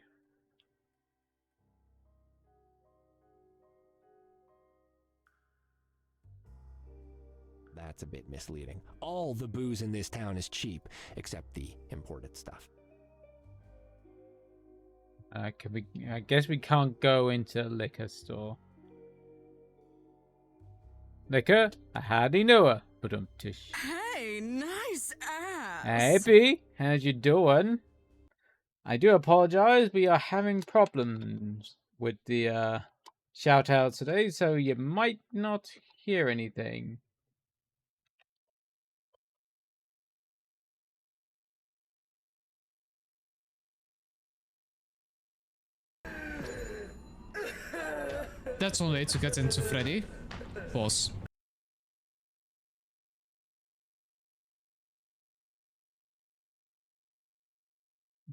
That's a bit misleading. All the booze in this town is cheap, except the imported stuff. I guess we can't go into a liquor store. Liquor? I hardly know her. But tish. Hey, nice ass. Hey B, how's you doing? I do apologize, we are having problems with the shout outs today, so you might not hear anything. That's one way to get into Freddy. Pause.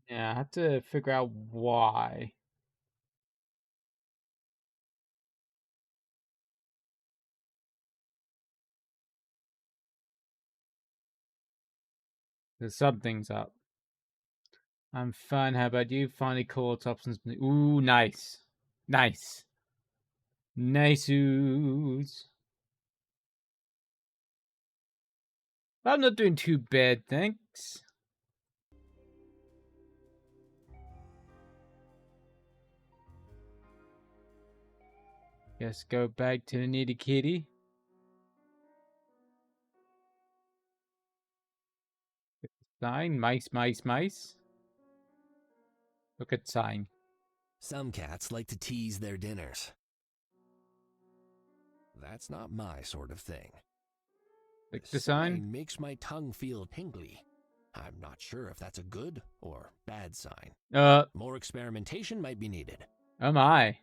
Yeah, I have to figure out why. There's something's up. I'm fine. How about you? Finally caught up since. Ooh, nice. Nice. Nice-oos. I'm not doing too bad, thanks. Guess go back to the nitty kitty. Sign. Mice, mice, mice. Look at sign. Some cats like to tease their dinners. That's not my sort of thing. Click This the sign. makes my tongue feel tingly. I'm not sure if that's a good or bad sign. More experimentation might be needed. Oh my.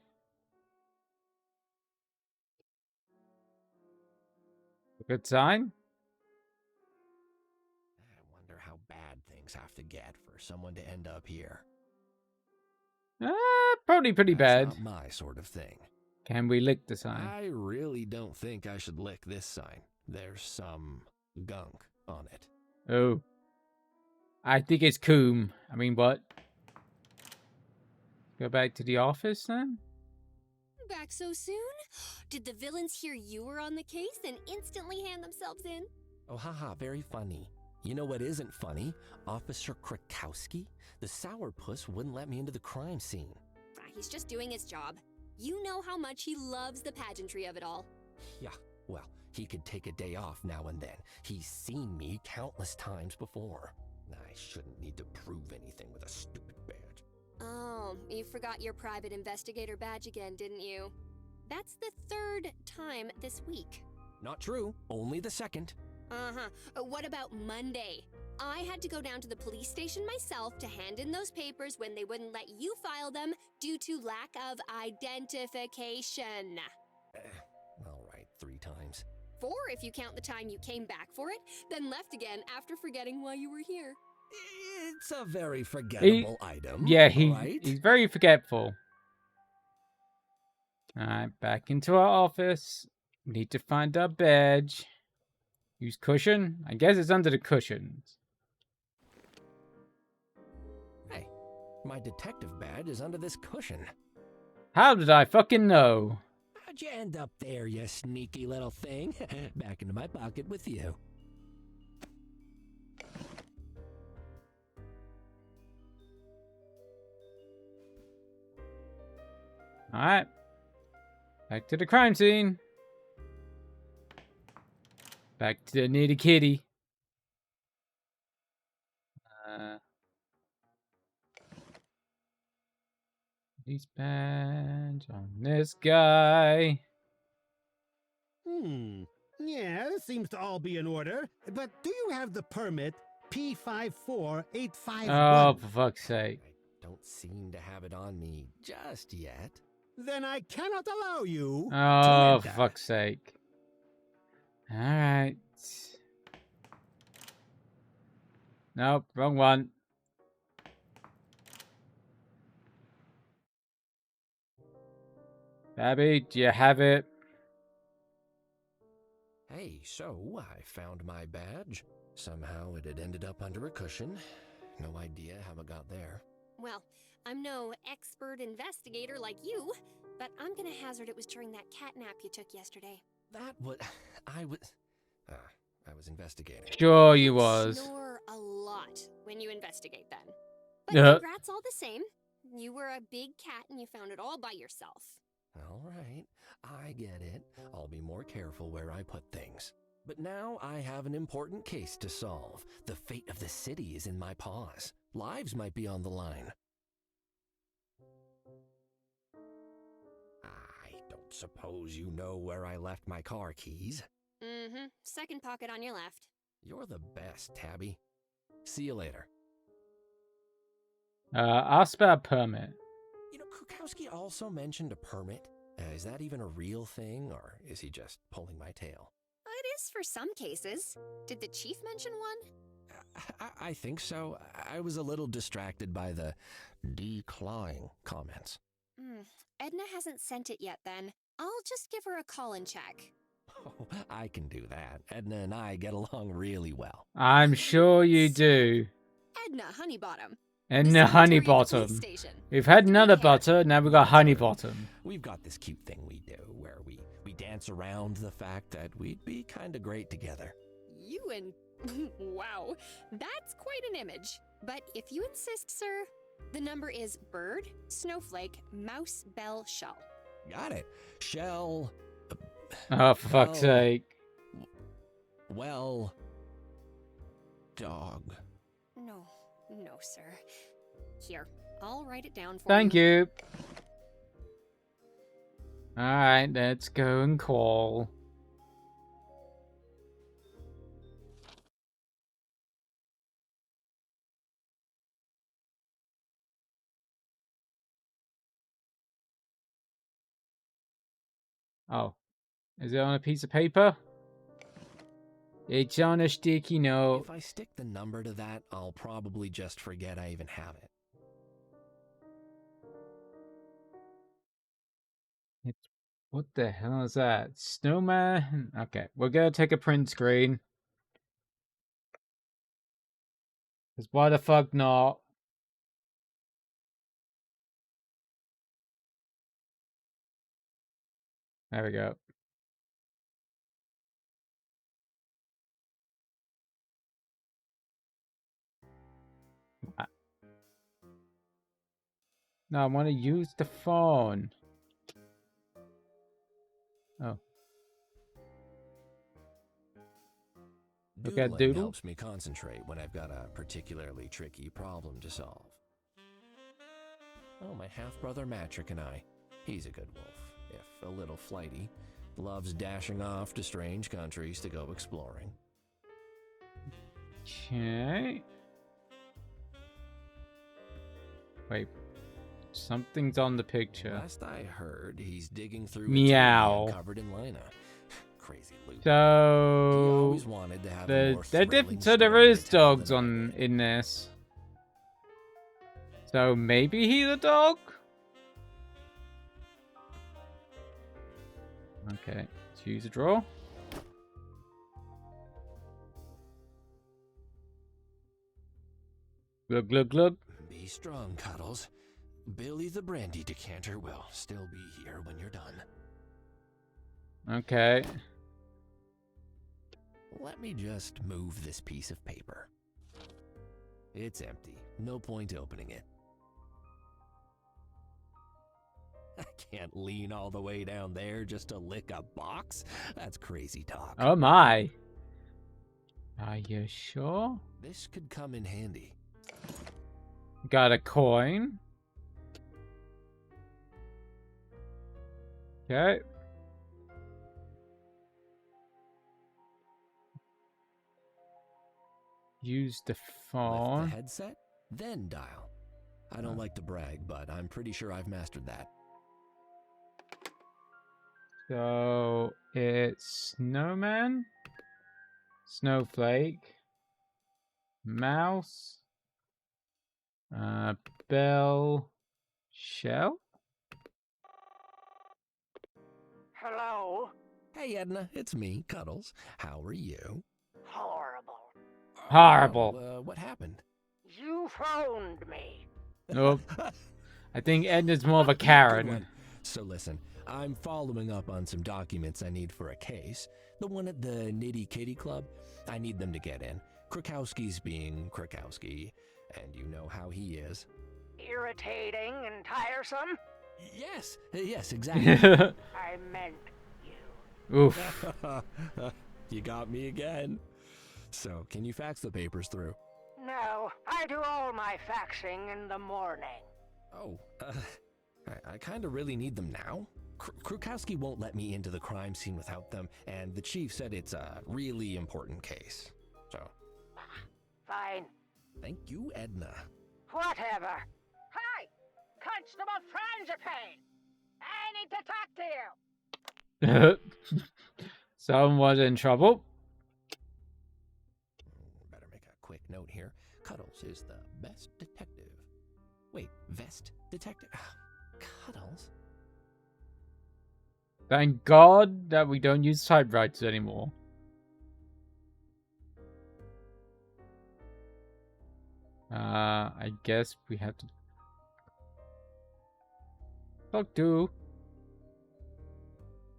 Look at sign. I wonder how bad things have to get for someone to end up here. Probably pretty bad. That's not my sort of thing. Can we lick the sign? I really don't think I should lick this sign. There's some gunk on it. Oh. I think it's Coom. I mean, what? Go back to the office then? Back so soon? Did the villains hear you were on the case and instantly hand themselves in? Oh, haha, very funny. You know what isn't funny? Officer Krakowski? The sourpuss wouldn't let me into the crime scene. He's just doing his job. You know how much he loves the pageantry of it all. Yeah, well, he could take a day off now and then. He's seen me countless times before. I shouldn't need to prove anything with a stupid badge. Oh, you forgot your private investigator badge again, didn't you? That's the third time this week. Not true. Only the second. Uh-huh. What about Monday? I had to go down to the police station myself to hand in those papers when they wouldn't let you file them due to lack of identification. All right, 3 times. 4 if you count the time you came back for it, then left again after forgetting why you were here. It's a very forgettable item. Yeah, right? he's very forgetful. Alright, back into our office. Need to find our badge. Use cushion? I guess it's under the cushions. Hey, my detective badge is under this cushion. How did I fucking know? How'd you end up there, you sneaky little thing? Back into my pocket with you. Alright. Back to the crime scene. Back to the nitty kitty. These badge on this guy. Yeah, this seems to all be in order. But do you have the permit P54851. Oh, for fuck's sake. I don't seem to have it on me just yet. Then I cannot allow you Oh, to for enter. fuck's sake. Alright. Nope, wrong one. Abby, do you have it? Hey, so I found my badge. Somehow it had ended up under a cushion. No idea how it got there. Well, I'm no expert investigator like you, but I'm gonna hazard it was during that cat nap you took yesterday. That was... I was... I was investigating. Sure you was. Snore a lot when you investigate then. But Yeah. congrats all the same. You were a big cat and you found it all by yourself. All right, I get it. I'll be more careful where I put things. But now I have an important case to solve. The fate of the city is in my paws. Lives might be on the line. I don't suppose you know where I left my car keys? Mm-hmm. Second pocket on your left. You're the best, Tabby. See you later. Ask about a permit. You know, Krukowski also mentioned a permit. Is that even a real thing, or is he just pulling my tail? It is for some cases. Did the chief mention one? I think so. I was a little distracted by the declawing comments. Edna hasn't sent it yet then. I'll just give her a call and check. Oh, I can do that. Edna and I get along really well. I'm sure you do. Edna Honeybottom. And The the honey secretary of the police bottom. station. We've had With another green hair. butter, now we've got honey bottom. We've got this cute thing we do where we dance around the fact that we'd be kind of great together. You and... wow, that's quite an image. But if you insist, sir, the number is bird, snowflake, mouse, bell, shell. Got it. Shell. Oh, for fuck's Oh. sake. Well. Dog. No, sir. Here, I'll write it down for Thank you. you. Alright, let's go and call. Oh. Is it on a piece of paper? It's on a sticky note. If I stick the number to that, I'll probably just forget I even have it. What the hell is that? Snowman? Okay, we're gonna take a print screen. Cause why the fuck not? There we go. No, I want to use the phone. Oh. Look at Doodling Doodle. helps me concentrate when I've got a particularly tricky problem to solve. Oh, my half-brother Matrick and I. He's a good wolf, if a little flighty. Loves dashing off to strange countries to go exploring. Okay. Wait. Something's on the picture. Last I heard, he's digging through Meow. a TV covered in lina. Crazy loot. He So always wanted to have a more there thrilling so there story is to tell dogs than I on did. in this. So maybe he's a dog? Okay, choose a draw. Glug glug glug. Be strong, Cuddles. Billy the brandy decanter will still be here when you're done. Okay. Let me just move this piece of paper. It's empty. No point opening it. I can't lean all the way down there just to lick a box. That's crazy talk. Oh my. Are you sure? This could come in handy. Got a coin. Okay. use the Lift the phone. headset, then dial. I don't like to brag, but I'm pretty sure I've mastered that. So it's snowman, snowflake, mouse, bell, shell. Hello? Hey, Edna, it's me, Cuddles. How are you? Horrible. Horrible. What happened? You phoned me. Nope. I think Edna's more of a Good Karen. one. So listen, I'm following up on some documents I need for a case. The one at the Nitty Kitty Club. I need them to get in. Krakowski's being Krakowski, and you know how he is. Irritating and tiresome? Yes, exactly. I meant you. Oof. You got me again. So, can you fax the papers through? No, I do all my faxing in the morning. Oh, I kind of really need them now. Krukowski won't let me into the crime scene without them, and the chief said it's a really important case. So, Fine. thank you, Edna. Whatever. Hi! Constable Frangipane! I need to talk to you! Someone's in trouble. Better make a quick note here. Cuddles is the best detective. Wait, vest detective? Cuddles? Thank God that we don't use typewriters anymore. I guess we have to talk to.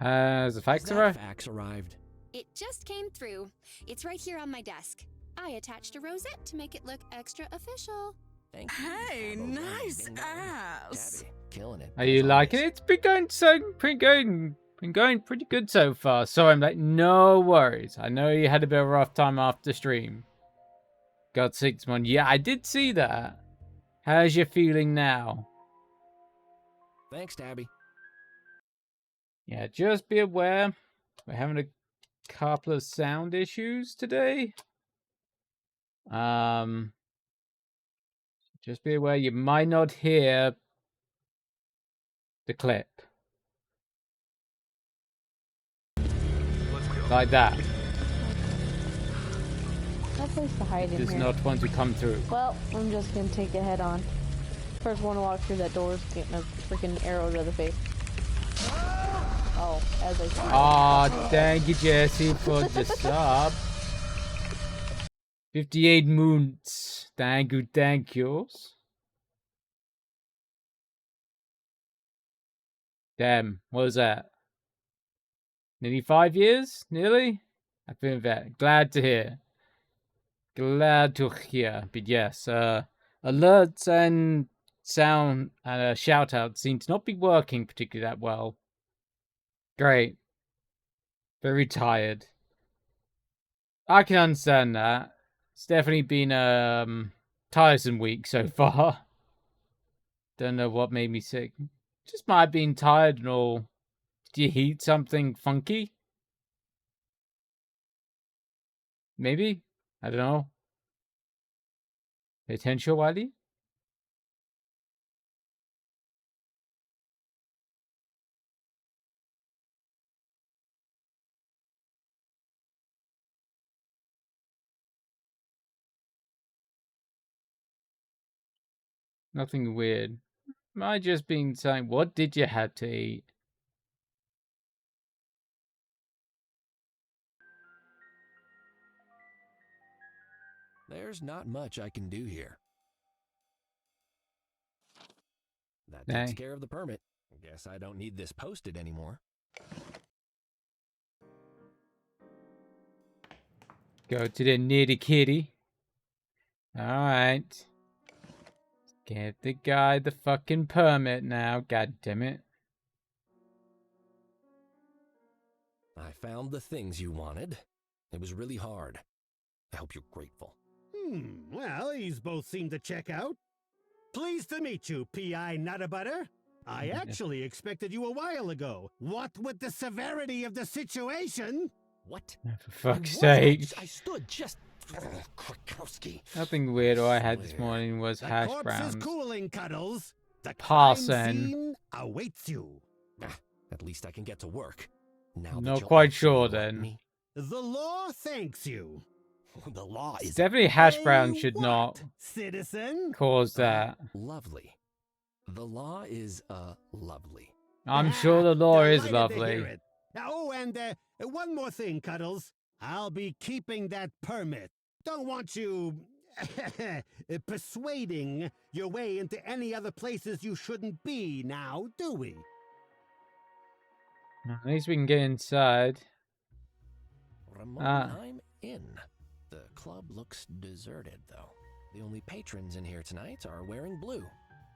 Has the fax arrived? Fax arrived. It just came through. It's right here on my desk. I attached a rosette to make it look extra official. Thank you. Hey, Bravo, nice bingo. ass. Gabby, killing it. Are you as liking always. it? It's been going pretty good so far. So I'm like, no worries. I know you had a bit of a rough time after stream. Got 6 months. Yeah, I did see that. How's you feeling now? Thanks, Tabby. Yeah, just be aware. We're having a couple of sound issues today. Just be aware you might not hear the clip. Like that. No place to hide in Does here. not want to come through. Well, I'm just gonna take it head on. First one to walk through that door is getting a freaking arrow to the face. Oh, as I see. Aw, thank you, Jesse, for the sub. 58 moons. Thank you, thank you. Damn, what was that? Nearly 5 years? Nearly? I feel that. Glad to hear. Glad to hear. But yes, alerts and sound and shout outs seem to not be working particularly that well. Great. Very tired. I can understand that. It's definitely been a tiresome week so far. Don't know what made me sick. Just might have been tired and all. Did you eat something funky? Maybe? I don't know. Pay attention, Wiley? Nothing weird. Might just been saying, what did you have to eat? There's not much I can do here. That Nay. takes care of the permit. Guess I don't need this posted anymore. Go to the nitty kitty. Alright. Give the guy the fucking permit now, god damn it. I found the things you wanted. It was really hard. I hope you're grateful. Well, these both seem to check out. Pleased to meet you, P.I. Nuttabutter. I actually expected you a while ago. What with the severity of the situation? What? For fuck's I sake. I stood just Krakowski. Nothing weird I had this morning was The hash corpse browns. is cooling, Cuddles. The Parson. crime scene awaits you. At least I can get to work. Now that Not you'll quite actually sure let then. me. The law thanks you. The law It's is definitely hash Hey, brown should what, not citizen? cause that. lovely. The law is lovely. I'm sure the law is Delighted to hear lovely. it. Oh, and one more thing, Cuddles. I'll be keeping that permit. Don't want you persuading your way into any other places you shouldn't be now, do we? At least we can get inside. Remote I'm in. The club looks deserted, though. The only patrons in here tonight are wearing blue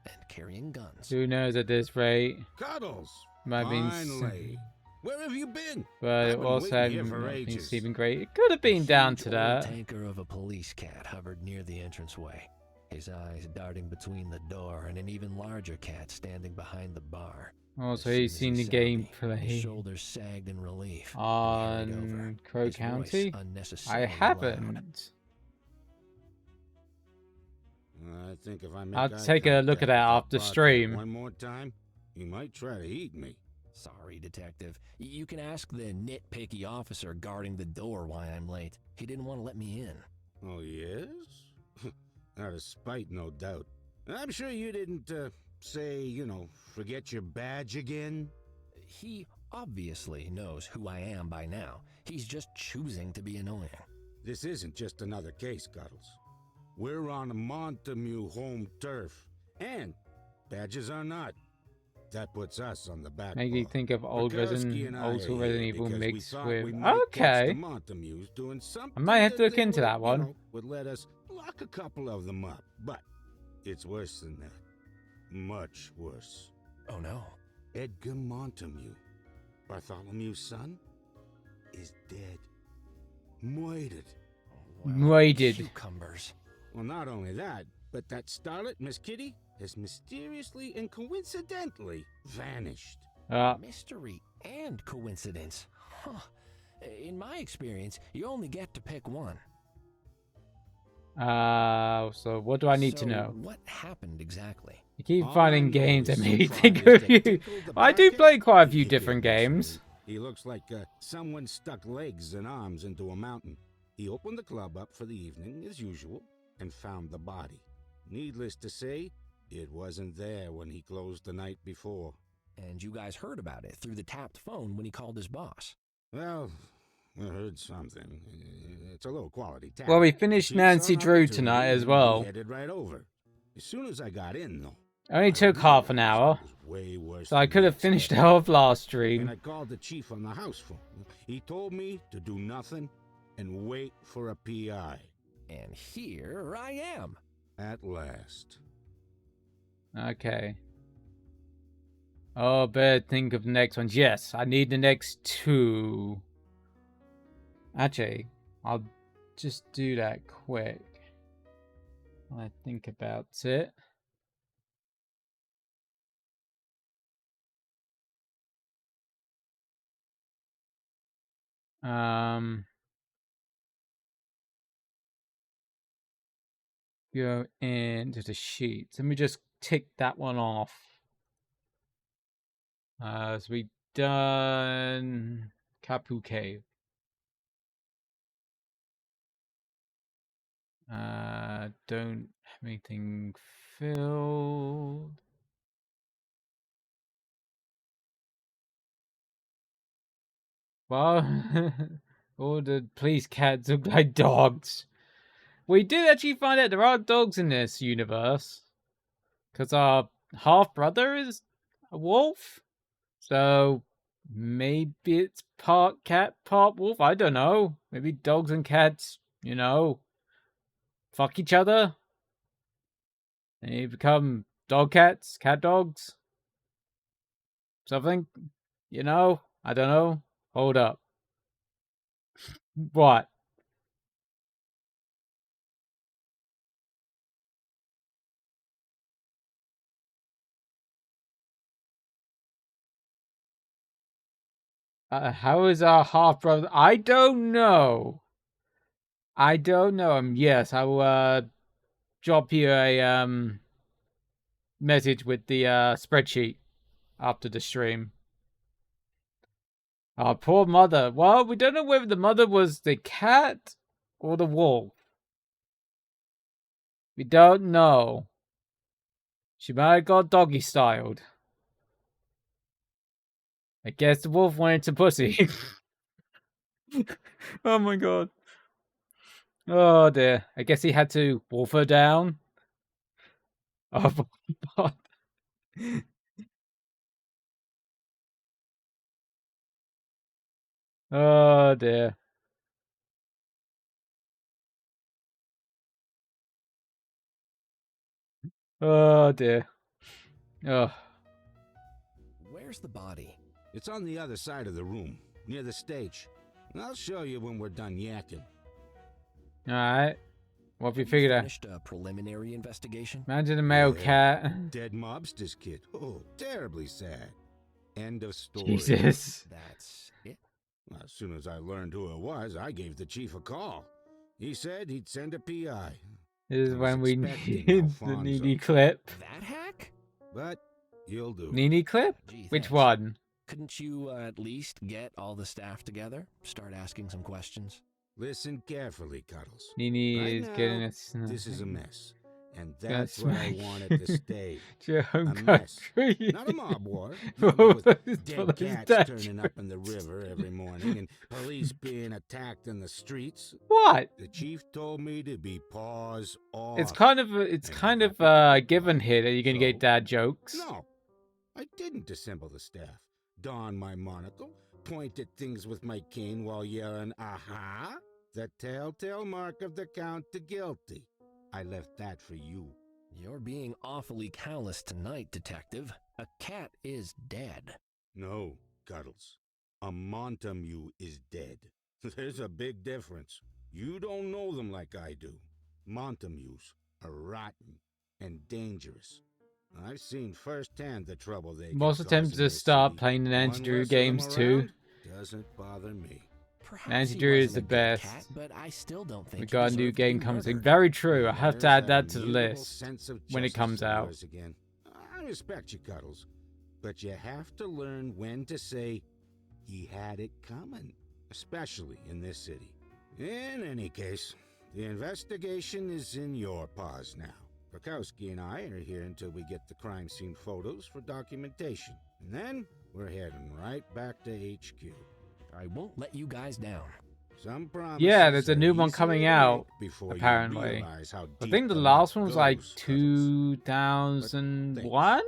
and carrying guns. Who knows at this rate? Cuddles, Might be finally. Where have you been? But it I've been also waiting here hadn't for not been ages. sleeping great. It could have been down to Huge that. old tanker of a police cat hovered near the entranceway, his eyes darting between the door and an even larger cat standing behind the bar. Also, As he's soon seen as the he saw me, his gameplay shoulders sagged in relief. and he hurried over, on Crow his voice County. I unnecessarily haven't. I think if I make I'll eye take a look contact at that with after bartender stream. one more time, he might try to eat me. Sorry, detective. You can ask the nitpicky officer guarding the door why I'm late. He didn't want to let me in. Oh, yes? Out of spite, no doubt. I'm sure you didn't, say, forget your badge again? He obviously knows who I am by now. He's just choosing to be annoying. This isn't just another case, Cuddles. We're on Montague home turf, and badges are not. That puts us on the back. Make you bar. think of old Bukowski and I Old are School here Resident Evil because we mixed thought with. we might catch Okay. the Montagues doing something I might have to that look they into would, that one. Would let us lock a couple of them up, but it's worse than that. Much worse. Oh no. Edgar Montague, Bartholomew's son, is dead. Murdered. Murdered. Cucumbers. Well, not only that, but that starlet, Miss Kitty, has mysteriously and coincidentally vanished. Mystery and coincidence. Huh. In my experience, you only get to pick one. So what do I need to know? What happened exactly? You keep All finding I know games that is make me so far think is of that you. Tickle the I do Barcat, play quite a few he different did this to games. me. He looks like someone stuck legs and arms into a mountain. He opened the club up for the evening, as usual, and found the body. Needless to say, it wasn't there when he closed the night before. And you guys heard about it through the tapped phone when he called his boss. Well, I heard something. It's a low quality tap. Well, we finished She Nancy saw an Drew opportunity tonight as and well. we headed right over. As soon as I got in, though, Only took half an hour. way worse So I than could have finished it off last stream. And I called the chief on the house phone. He told me to do nothing and wait for a PI. And here I am. At last. Okay. Oh, better think of the next ones. Yes, I need the next two. Actually, I'll just do that quick. While I think about it. Go into the sheets. Let me just tick that one off. So we done Kapu Cave. Don't have anything filled. Well, all the police cats look like dogs. We did actually find out there are dogs in this universe. Because our half-brother is a wolf. So maybe it's part cat, part wolf. I don't know. Maybe dogs and cats, fuck each other. And you become dog cats, cat dogs. Something. I don't know. Hold up. What? How is our half brother? I don't know. I don't know him. Yes, I will drop you a message with the spreadsheet after the stream. Our poor mother. Well, we don't know whether the mother was the cat or the wolf. We don't know. She might have got doggy styled. I guess the wolf wanted some pussy. Oh my god. Oh dear. I guess he had to wolf her down. Oh my god. Oh dear. Oh dear. Oh. Where's the body? It's on the other side of the room, near the stage. I'll show you when we're done yakking. Alright. What have you figured out? Finished a preliminary investigation? Imagine a male cat. Dead mobster's kid. Oh, terribly sad. End of story. Jesus. That's it? As soon as I learned who it was, I gave the chief a call. He said he'd send a PI. This is I was when we expecting need the Alfonso. Nini clip. That hack? But you'll do. Nini clip? Gee, Which thanks. one? Couldn't you at least get all the staff together? Start asking some questions? Listen carefully, Cuddles. Nini Right is now, getting us. This is a mess. And Gonna that's what I smack wanted to stay. your home A mess. country. Not a mob war. For Not with those dead cats dead turning up in the river every morning and police being attacked in the streets. What? The chief told me to be paws off. It's kind of given here that you're gonna get dad jokes. No, I didn't dissemble the staff. Don my monocle, point at things with my cane while yelling, aha! The telltale mark of the count to guilty. I left that for you. You're being awfully callous tonight, Detective. A cat is dead. No, Cuddles. A Montague is dead. There's a big difference. You don't know them like I do. Montagues are rotten and dangerous. I've seen firsthand the trouble they can Most cause attempts in to this start city. playing the Nancy One Drew less of games them too. around doesn't bother me. Perhaps Nancy he Drew is wasn't the a good best. cat, but I still don't think We he got a new deserved to be game coming soon. murdered. Very true. I have to There's add that to the immutable list sense of when it justice comes of out. yours again. I respect you, Cuddles, but you have to learn when to say he had it coming, especially in this city. In any case, the investigation is in your paws now. Bukowski and I are here until we get the crime scene photos for documentation. And then we're heading right back to HQ. I won't let you guys down. Some promises Yeah, there's a are new one easier coming to out, make before you apparently. realize how I deep think the the last muck one was like goes, Cuddles. 2001?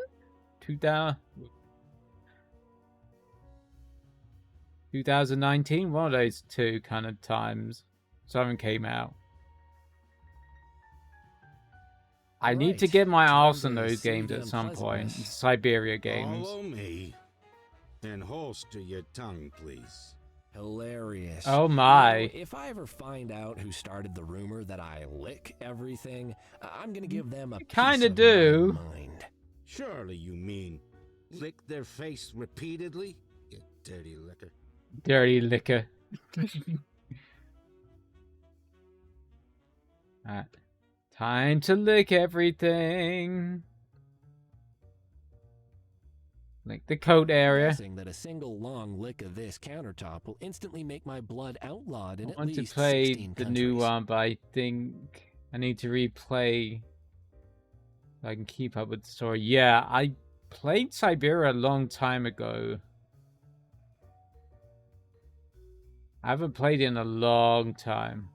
2019? One of those two kind of times. Something came out. I need to Right. get my Time arse on to those see games the at some point. unpleasantness. Siberia games. Follow me and holster your tongue, please. Hilarious. Oh my. You know, if I ever find out who started the rumor that I lick everything, I'm gonna give them a Kinda piece do. of my mind. Surely you mean lick their face repeatedly, you dirty licker. Dirty liquor. Alright. Time to lick everything. Lick the coat area. Guessing that a single long lick of this countertop will instantly make my blood outlawed in I at want to least play 16 the countries. new one, but I think I need to replay so I can keep up with the story. Yeah, I played Siberia a long time ago. I haven't played it in a long time.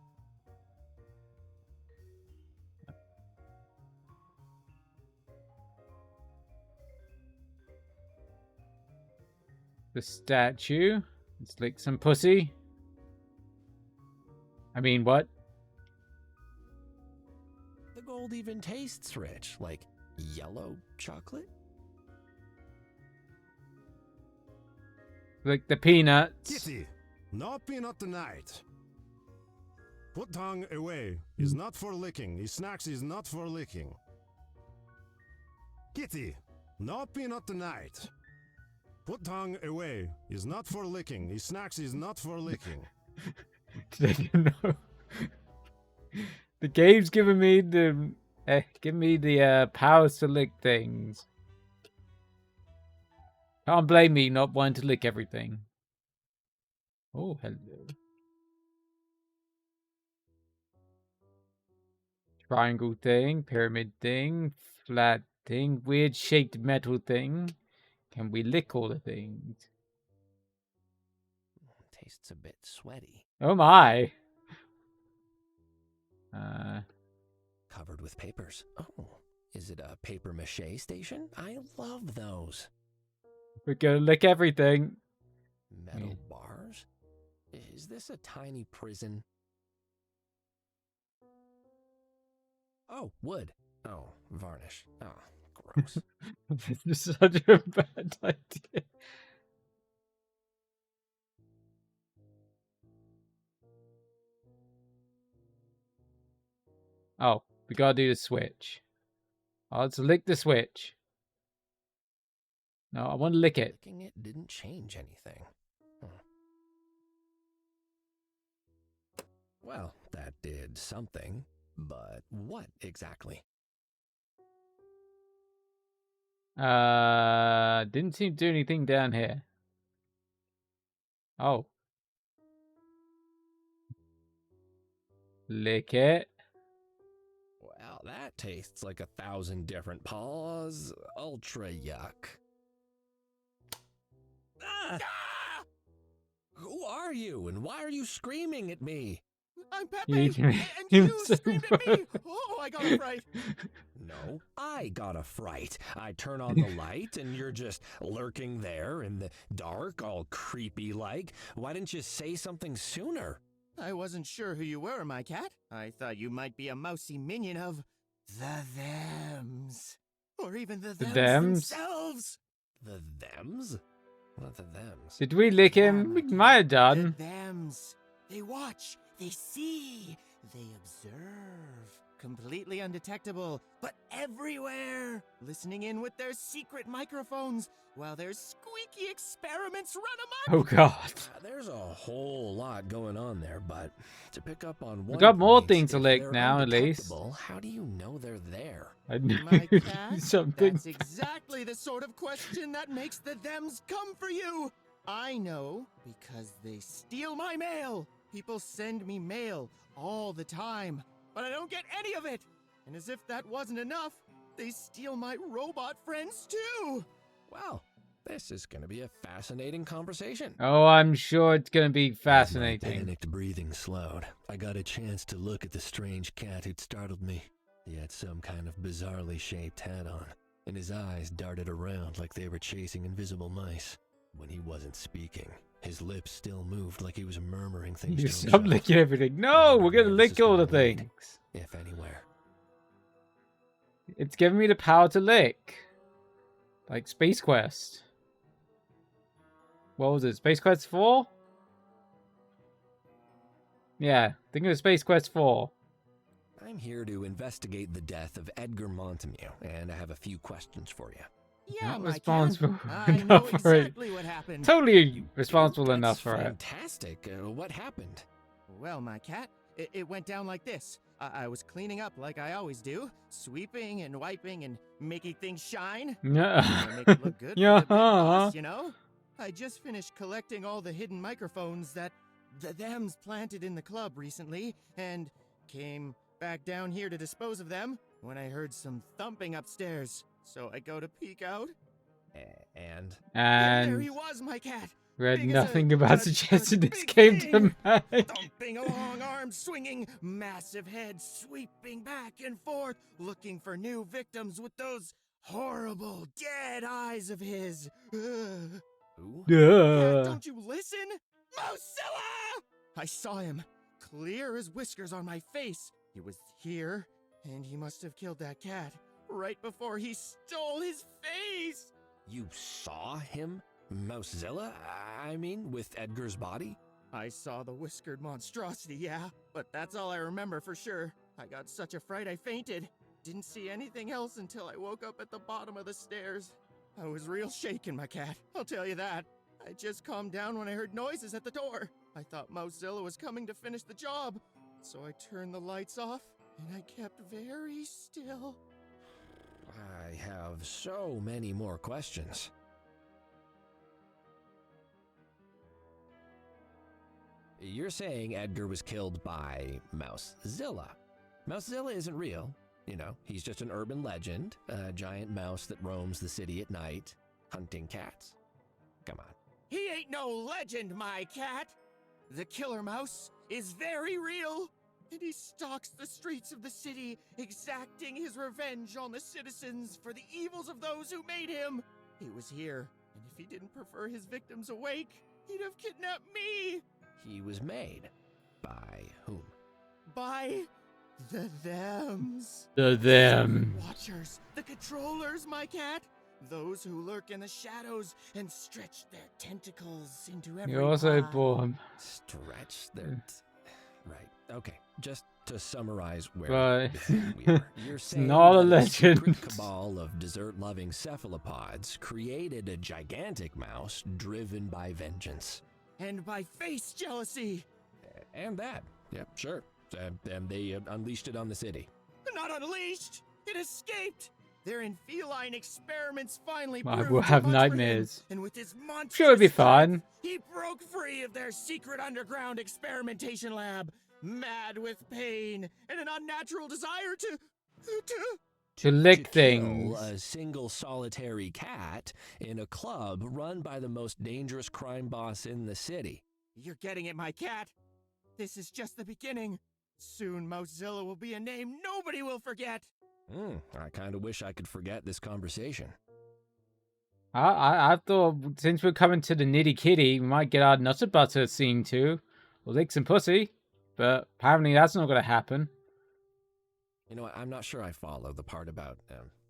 The statue. Let's lick some pussy. I mean, what? The gold even tastes rich, like yellow chocolate. Lick the peanuts. Kitty, no peanut tonight. Put tongue away. Is not for licking. His snacks is not for licking. Kitty, no peanut tonight. Put tongue away. Is not for licking. His snacks is not for licking. Did you know? The game's giving me the powers to lick things. Can't blame me not wanting to lick everything. Oh, hello. Triangle thing, pyramid thing, flat thing, weird shaped metal thing. Can we lick all the things? Tastes a bit sweaty. Oh my. Covered with papers. Oh, is it a paper mache station? I love those. We're gonna lick everything. Metal bars? Is this a tiny prison? Oh, wood. Oh, varnish. Oh, gross. This is such a bad idea. Oh, we gotta do the switch. Oh, let's lick the switch. No, I want to lick it. Licking it didn't change anything. Well, that did something, but what exactly? Didn't seem to do anything down here. Oh. Lick it. Well, that tastes like 1,000 different paws. Ultra yuck. Ah! Who are you, and why are you screaming at me? I'm Pepe, and you screamed at me. Oh, I got a fright. No, I got a fright. I turn on the light, and you're just lurking there in the dark, all creepy-like. Why didn't you say something sooner? I wasn't sure who you were, my cat. I thought you might be a mousy minion of the Thems. Or even the Thems themselves. The Thems? What the Thems? Did we lick him? We might have done. The Thems. They watch, they see, they observe. Completely undetectable, but everywhere. Listening in with their secret microphones while their squeaky experiments run amok. Oh god. There's a whole lot going on there, but to pick up on one, We got more point, things to if lick they're now, at least. undetectable, how do you know they're there? I knew My cat, something. that's exactly the sort of question that makes the Thems come for you. I know because they steal my mail. People send me mail all the time, but I don't get any of it. And as if that wasn't enough, they steal my robot friends too. Well, this is going to be a fascinating conversation. Oh, I'm sure it's gonna be My fascinating. panicked breathing slowed. I got a chance to look at the strange cat who'd startled me. He had some kind of bizarrely shaped hat on, and his eyes darted around like they were chasing invisible mice. When he wasn't speaking, his lips still moved like he was murmuring things You to stop himself. licking everything. No, we're gonna Where this lick is all the gonna lead, things. if anywhere. It's giving me the power to lick. Like Space Quest. What was it? Space Quest 4? Yeah, think of Space Quest 4. I'm here to investigate the death of Edgar Montemute, and I have a few questions for you. Yeah, Not my responsible cat. I know enough for it. exactly what happened. Totally responsible That's enough for it. fantastic. What happened? Well, my cat, it went down like this. I was cleaning up like I always do, sweeping and wiping and making things shine. Yeah. Make it look good for Yeah. the big boss, you know? I just finished collecting all the hidden microphones that the Thems planted in the club recently, and came back down here to dispose of them when I heard some thumping upstairs. So I go to peek out. And There he And was, my cat. read Big as nothing about a suggesting this big game thing. to mind. Thumping along, arms swinging, massive head sweeping back and forth, looking for new victims with those horrible dead eyes of his. who? Cat, don't you listen? Mozilla! I saw him, clear as whiskers on my face. He was here, and he must have killed that cat right before he stole his face. You saw him? Mousezilla? I mean, with Edgar's body? I saw the whiskered monstrosity, yeah, but that's all I remember for sure. I got such a fright I fainted. Didn't see anything else until I woke up at the bottom of the stairs. I was real shaken, my cat, I'll tell you that. I just calmed down when I heard noises at the door. I thought Mozilla was coming to finish the job, so I turned the lights off and I kept very still. I have so many more questions. You're saying Edgar was killed by Mousezilla. Mousezilla isn't real. You know, he's just an urban legend, a giant mouse that roams the city at night, hunting cats. Come on. He ain't no legend, my cat. The killer mouse is very real, and he stalks the streets of the city, exacting his revenge on the citizens for the evils of those who made him. He was here, and if he didn't prefer his victims awake, he'd have kidnapped me. He was made by whom? By the thems. The them. Watchers, the controllers, my cat. Those who lurk in the shadows and stretch their tentacles into every You're also pie. born. Stretch their... Right, okay. Just to summarize where Right. we are. You're It's saying not a that secret legend. cabal of dessert-loving cephalopods created a gigantic mouse driven by vengeance. And by face jealousy. And that. Yep, sure. And they unleashed it on the city. Not unleashed. It escaped. Their in feline experiments finally I proved will too have much for him, nightmares. and with his monstrous Sure, it'll be strength, fine. he broke free of their secret underground experimentation lab, mad with pain and an unnatural desire To lick to things. kill a single solitary cat in a club run by the most dangerous crime boss in the city. You're getting it, my cat. This is just the beginning. Soon Mousezilla will be a name nobody will forget. I kind of wish I could forget this conversation. I thought since we're coming to the nitty kitty, we might get our nutter butter scene too. Or lick some pussy. But apparently that's not going to happen. You know what? I'm not sure I follow the part about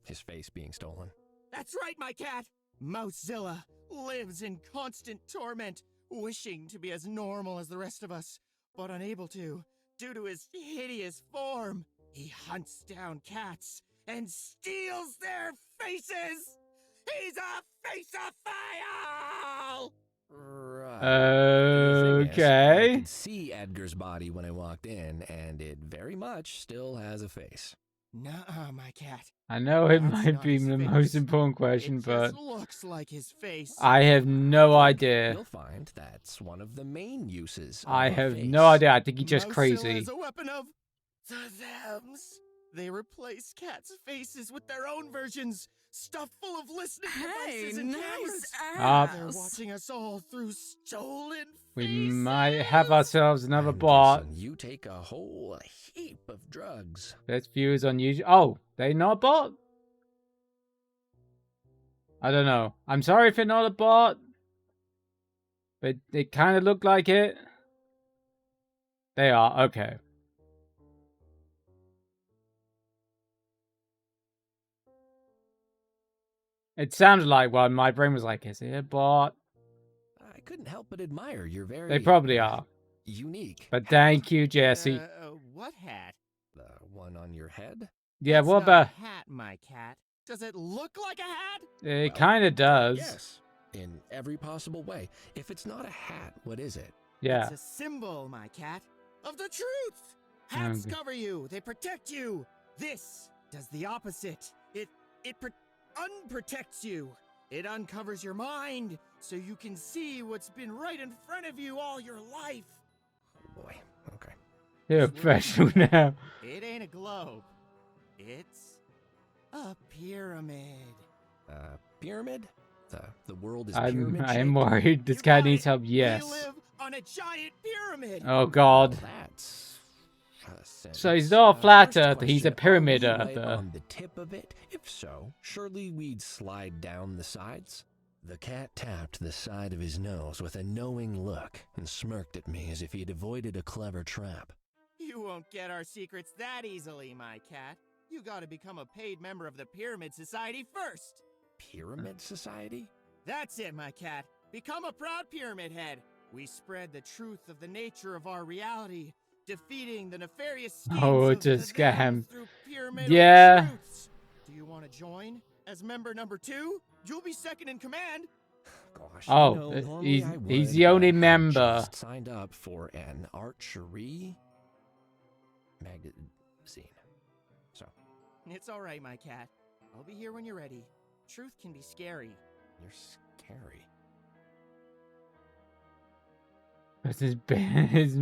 his face being stolen. That's right, my cat. Mousezilla lives in constant torment, wishing to be as normal as the rest of us, but unable to, due to his hideous form. He hunts down cats and steals their faces! He's a faceophile! Right. Okay. I could see Edgar's body when I walked in, and it very much still has a face. Nuh-uh, my cat. I know it That's might not be his the face. most important question, It but just looks like his face. I have no idea. You'll find that's one of the main uses of I a have face. no idea. I think he's just Mousezilla crazy. is a weapon of the thems. They replace cats' faces with their own versions, stuffed full of listening devices and cameras. They're watching us all through stolen We might have ourselves another bot. Guessing you take a whole heap of drugs. Best viewers on YouTube. Oh, they not a bot? I don't know. I'm sorry if they're not a bot. But it kind of looked like it. They are. Okay. It sounded like one. My brain was like, is it a bot? I couldn't help but admire your very... They probably are. Unique. But thank you, Jesse. What hat? The one on your head? Yeah, That's what not about... a hat, my cat. Does it look like a hat? It kind of does. Yes. In every possible way. If it's not a hat, what is it? Yeah. It's a symbol, my cat, of the truth. Hats Okay. cover you. They protect you. This does the opposite. It unprotects you. It uncovers your mind so you can see what's been right in front of you all your life. Oh boy. Okay. You're a professional now. It ain't a globe. It's a pyramid. Pyramid? The world is I pyramid am worried. This guy needs help. Yes. We live on a giant pyramid. Oh, God. That's So he's not a flat First earther. He's a question, pyramid are we right earther. on the tip of it? If so, surely we'd slide down the sides. The cat tapped the side of his nose with a knowing look and smirked at me as if he'd avoided a clever trap. You won't get our secrets that easily, my cat. You gotta become a paid member of the Pyramid Society first. Pyramid Society? That's it, my cat. Become a proud pyramid head. We spread the truth of the nature of our reality, defeating the nefarious schemes Oh, of it's a the scam. them through pyramidal Yeah. truths. Do you want to join as member number 2? You'll be second in command. Gosh, Oh, you know, normally he's I would, the only but I member. just signed up for an archery scene. So, It's all right, my cat. I'll be here when you're ready. Truth can be scary. you're scary. This is his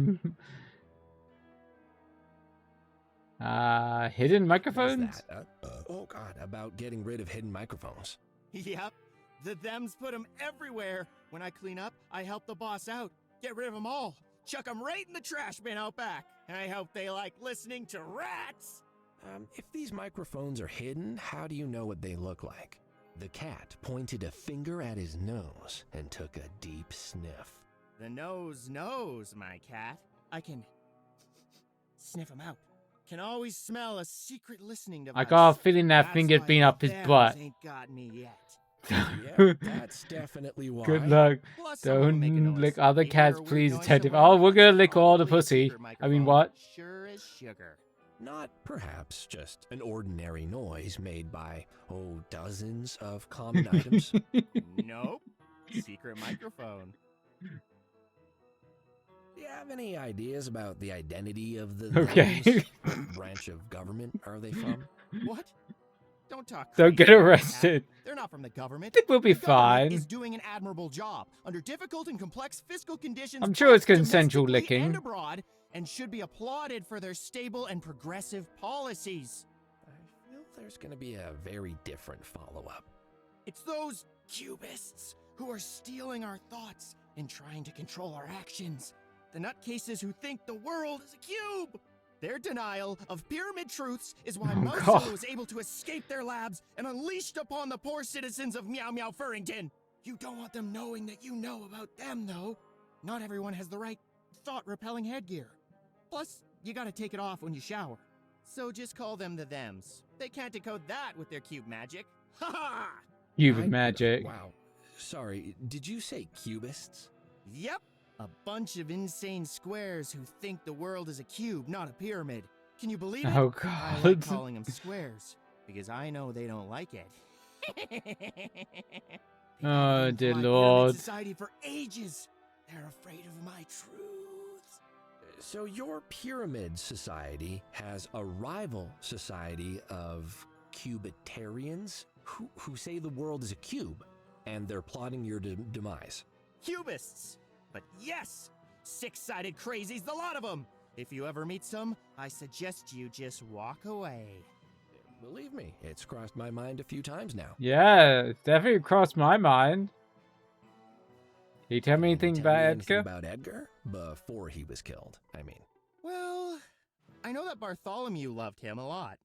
hidden microphones. That? Oh God, about getting rid of hidden microphones. Yep. The thems put them everywhere. When I clean up, I help the boss out. Get rid of them all. Chuck them right in the trash bin out back. I hope they like listening to rats. If these microphones are hidden, how do you know what they look like? The cat pointed a finger at his nose and took a deep sniff. The nose knows, my cat. I can sniff them out. Can always smell a secret listening device. I got a feeling that That's finger's why been the up his thems butt. Ain't got me yet. Yeah, that's definitely why. Good luck. Plus, someone will make a Don't noise. lick other They hear cats, a weird please, noise detective. somewhere. Oh, we're gonna lick all the Probably a pussy. secret I mean, microphone. what? Sure as sugar. Not perhaps just an ordinary noise made by, dozens of common items. Nope. Secret microphone. Do you have any ideas about the identity of the Okay. thems? What branch of government are they from? What? Don't talk Don't get crazy, my cat. arrested. They're not from the government. I think we'll be The government fine. is doing an admirable job under difficult and complex fiscal conditions. I'm sure it's both consensual domestically licking. and abroad, and should be applauded for their stable and progressive policies. I feel there's going to be a very different follow-up. It's those cubists who are stealing our thoughts and trying to control our actions. The nutcases who think the world is a cube. Their denial of pyramid truths is why Oh, Mouse God. was able to escape their labs and unleashed upon the poor citizens of Meow Meow Furrington. You don't want them knowing that you know about them, though. Not everyone has the right thought-repelling headgear. Plus, you gotta take it off when you shower. So just call them the thems. They can't decode that with their cube magic. Ha ha! Cube magic. Wow. Sorry, did you say cubists? Yep. A bunch of insane squares who think the world is a cube, not a pyramid. Can you believe it? Oh, I God. like calling them squares, because I know they don't like it. Oh, dear My Lord. pyramid society for ages. They're afraid of my truths. So your pyramid society has a rival society of cubitarians who say the world is a cube, and they're plotting your demise. Cubists. But yes, six-sided crazies, the lot of them. If you ever meet some, I suggest you just walk away. Believe me, it's crossed my mind a few times now. Yeah, it's definitely crossed my mind. Can you tell me anything Tell about me anything Edgar? about Edgar? Before he was killed, I mean. Well, I know that Bartholomew loved him a lot.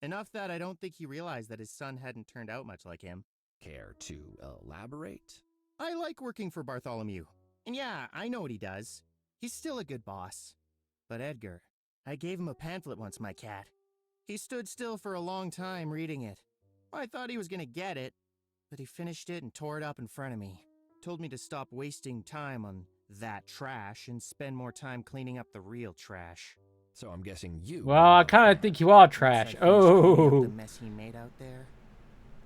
Enough that I don't think he realized that his son hadn't turned out much like him. Care to elaborate? I like working for Bartholomew. And yeah, I know what he does. He's still a good boss. But Edgar, I gave him a pamphlet once, my cat. He stood still for a long time reading it. I thought he was gonna get it, but he finished it and tore it up in front of me. Told me to stop wasting time on that trash and spend more time cleaning up the real trash. So I'm guessing you. Well, I kind of think you are Once I trash. finished cleaning up Oh. the mess he made out there,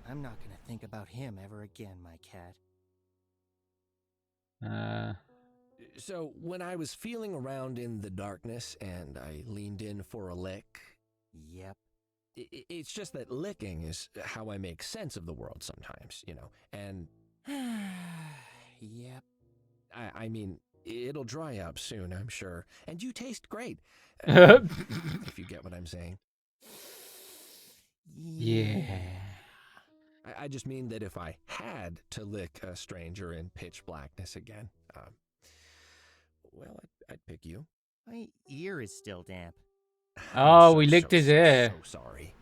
I'm not gonna think about him ever again, my cat. So when I was feeling around in the darkness and I leaned in for a lick. Yep. It's just that licking is how I make sense of the world sometimes, you know, and. Yep. I mean, it'll dry up soon, I'm sure. And you taste great. If you get what I'm saying. Yeah. I just mean that if I had to lick a stranger in pitch blackness again, well, I'd pick you. My ear is still damp. Oh, we licked his ear. So sorry.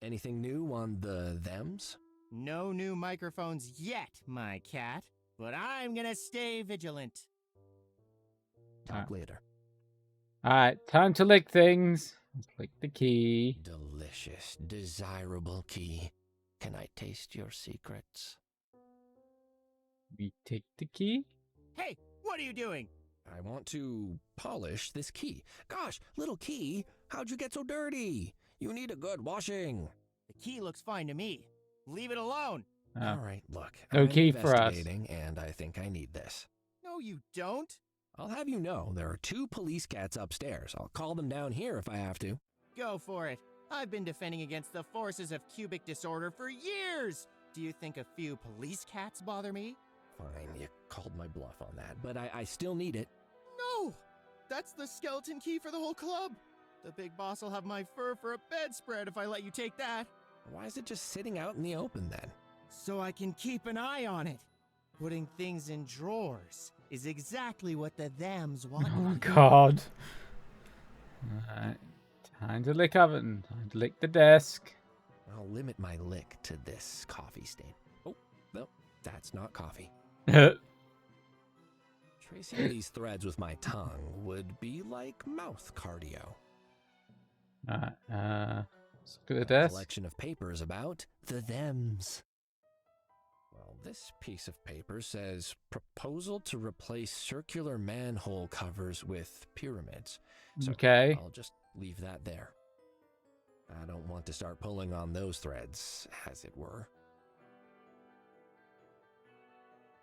Anything new on the thems? No new microphones yet, my cat. But I'm gonna stay vigilant. Talk later. Alright, time to lick things. Let's lick the key. Delicious, desirable key. Can I taste your secrets? We take the key. Hey, what are you doing? I want to polish this key. Gosh, little key, how'd you get so dirty? You need a good washing. The key looks fine to me. Leave it alone. Oh. All right, look. No I'm key for us. investigating, and I think I need this. No, you don't. I'll have you know there are 2 police cats upstairs. I'll call them down here if I have to. Go for it. I've been defending against the forces of cubic disorder for years. Do you think a few police cats bother me? Fine, you called my bluff on that, but I still need it. No! That's the skeleton key for the whole club. The big boss will have my fur for a bedspread if I let you take that. Why is it just sitting out in the open then? So I can keep an eye on it. Putting things in drawers is exactly what the thems want. Oh God. Alright. Time to lick oven. Time to lick the desk. I'll limit my lick to this coffee stain. Oh, no, that's not coffee. Tracing these threads with my tongue would be like mouth cardio. Let's look at the desk. Collection of papers about the thems. Well, this piece of paper says proposal to replace circular manhole covers with pyramids. So Okay. I'll just leave that there. I don't want to start pulling on those threads, as it were.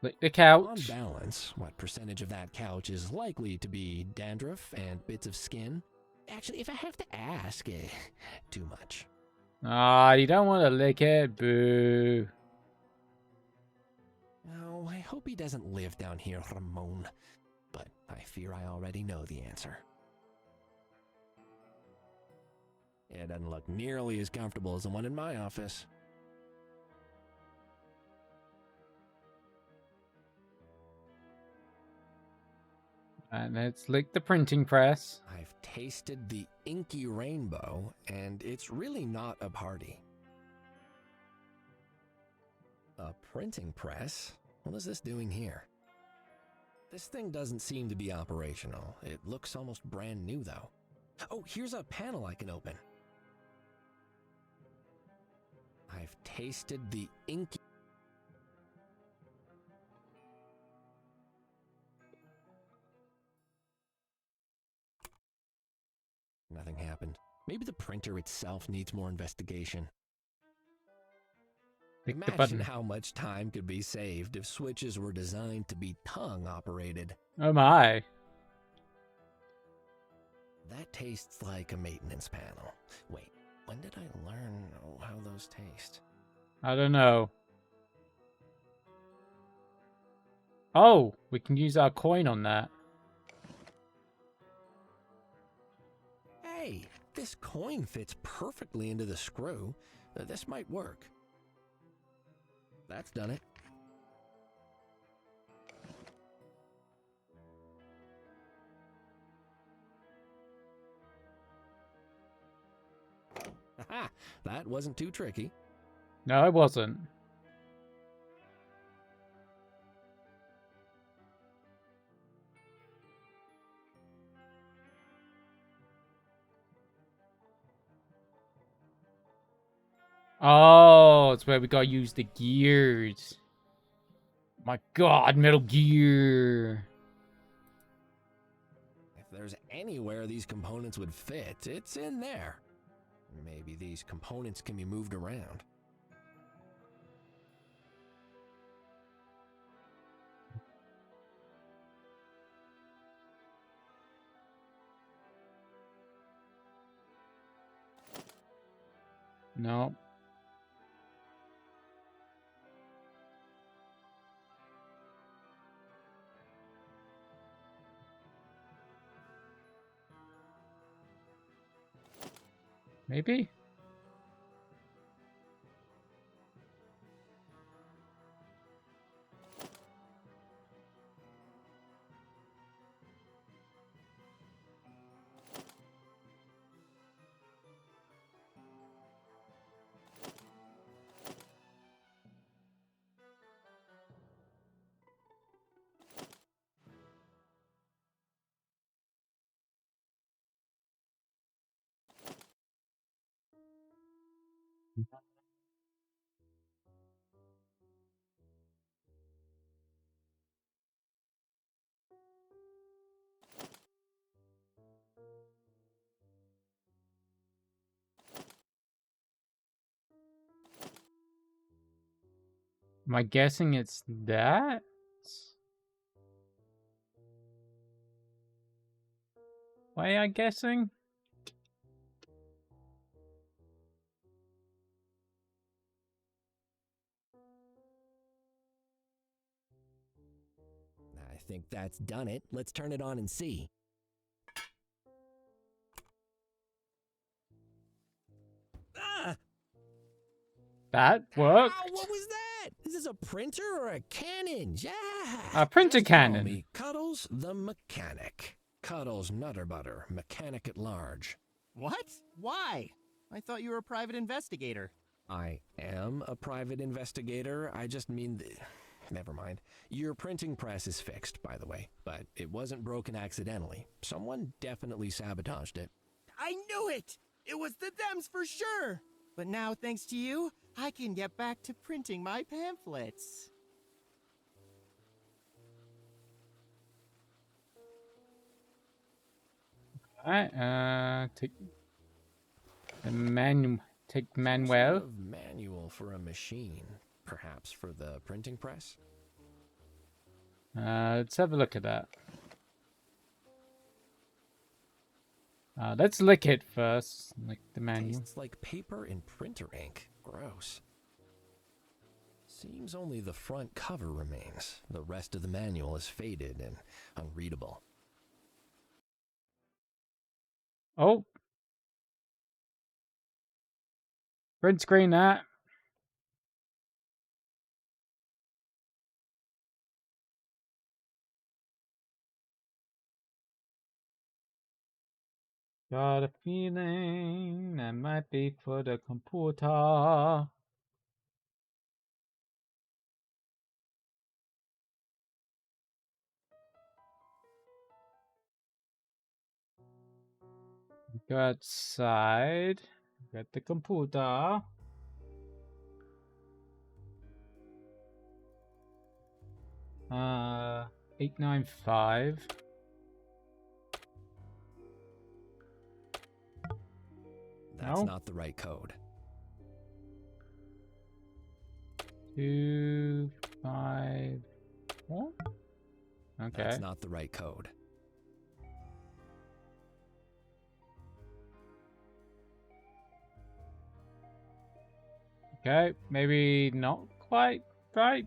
Lick the couch. On balance, what percentage of that couch is likely to be dandruff and bits of skin? Actually, if I have to ask, too much. Ah, you don't want to lick it. Boo. Oh, I hope he doesn't live down here, Ramon. But I fear I already know the answer. It doesn't look nearly as comfortable as the one in my office. And let's lick the printing press. I've tasted the inky rainbow, and it's really not a party. A printing press? What is this doing here? This thing doesn't seem to be operational. It looks almost brand new, though. Oh, here's a panel I can open. I've tasted the inky... Nothing happened. Maybe the printer itself needs more investigation. Click the Imagine button. how much time could be saved if switches were designed to be tongue-operated. Oh my. That tastes like a maintenance panel. Wait, when did I learn how those taste? I don't know. Oh, we can use our coin on that. Hey, this coin fits perfectly into the screw. This might work. That's done it. Haha, that wasn't too tricky. No, it wasn't. Oh, it's where we gotta use the gears. My God, Metal Gear. If there's anywhere these components would fit, it's in there. Maybe these components can be moved around. No. Maybe? Am I guessing it's that? way, I'm guessing. I think that's done it. Let's turn it on and see. Ah! That worked. Ow, what was that? Is this a printer or a cannon? Yeah. A printer Just call cannon. me Cuddles the Mechanic. Cuddles Nutter Butter, mechanic at large. What? Why? I thought you were a private investigator. I am a private investigator. I just mean... Never mind. Your printing press is fixed, by the way, but it wasn't broken accidentally. Someone definitely sabotaged it. I knew it! It was the Thems for sure! But now, thanks to you, I can get back to printing my pamphlets. Alright, take the manual. Take manual. Sort of manual for a machine, perhaps for the printing press. Let's have a look at that. Let's lick it first, like the manual. Tastes like paper and printer ink. Gross. Seems only the front cover remains. The rest of the manual is faded and unreadable. Oh. Print screen that. Got a feeling that might be for the computer. Go outside. Get the computer. Uh, 895. That's No. not the right code. 254. Okay. That's not the right code. Okay, maybe not quite right.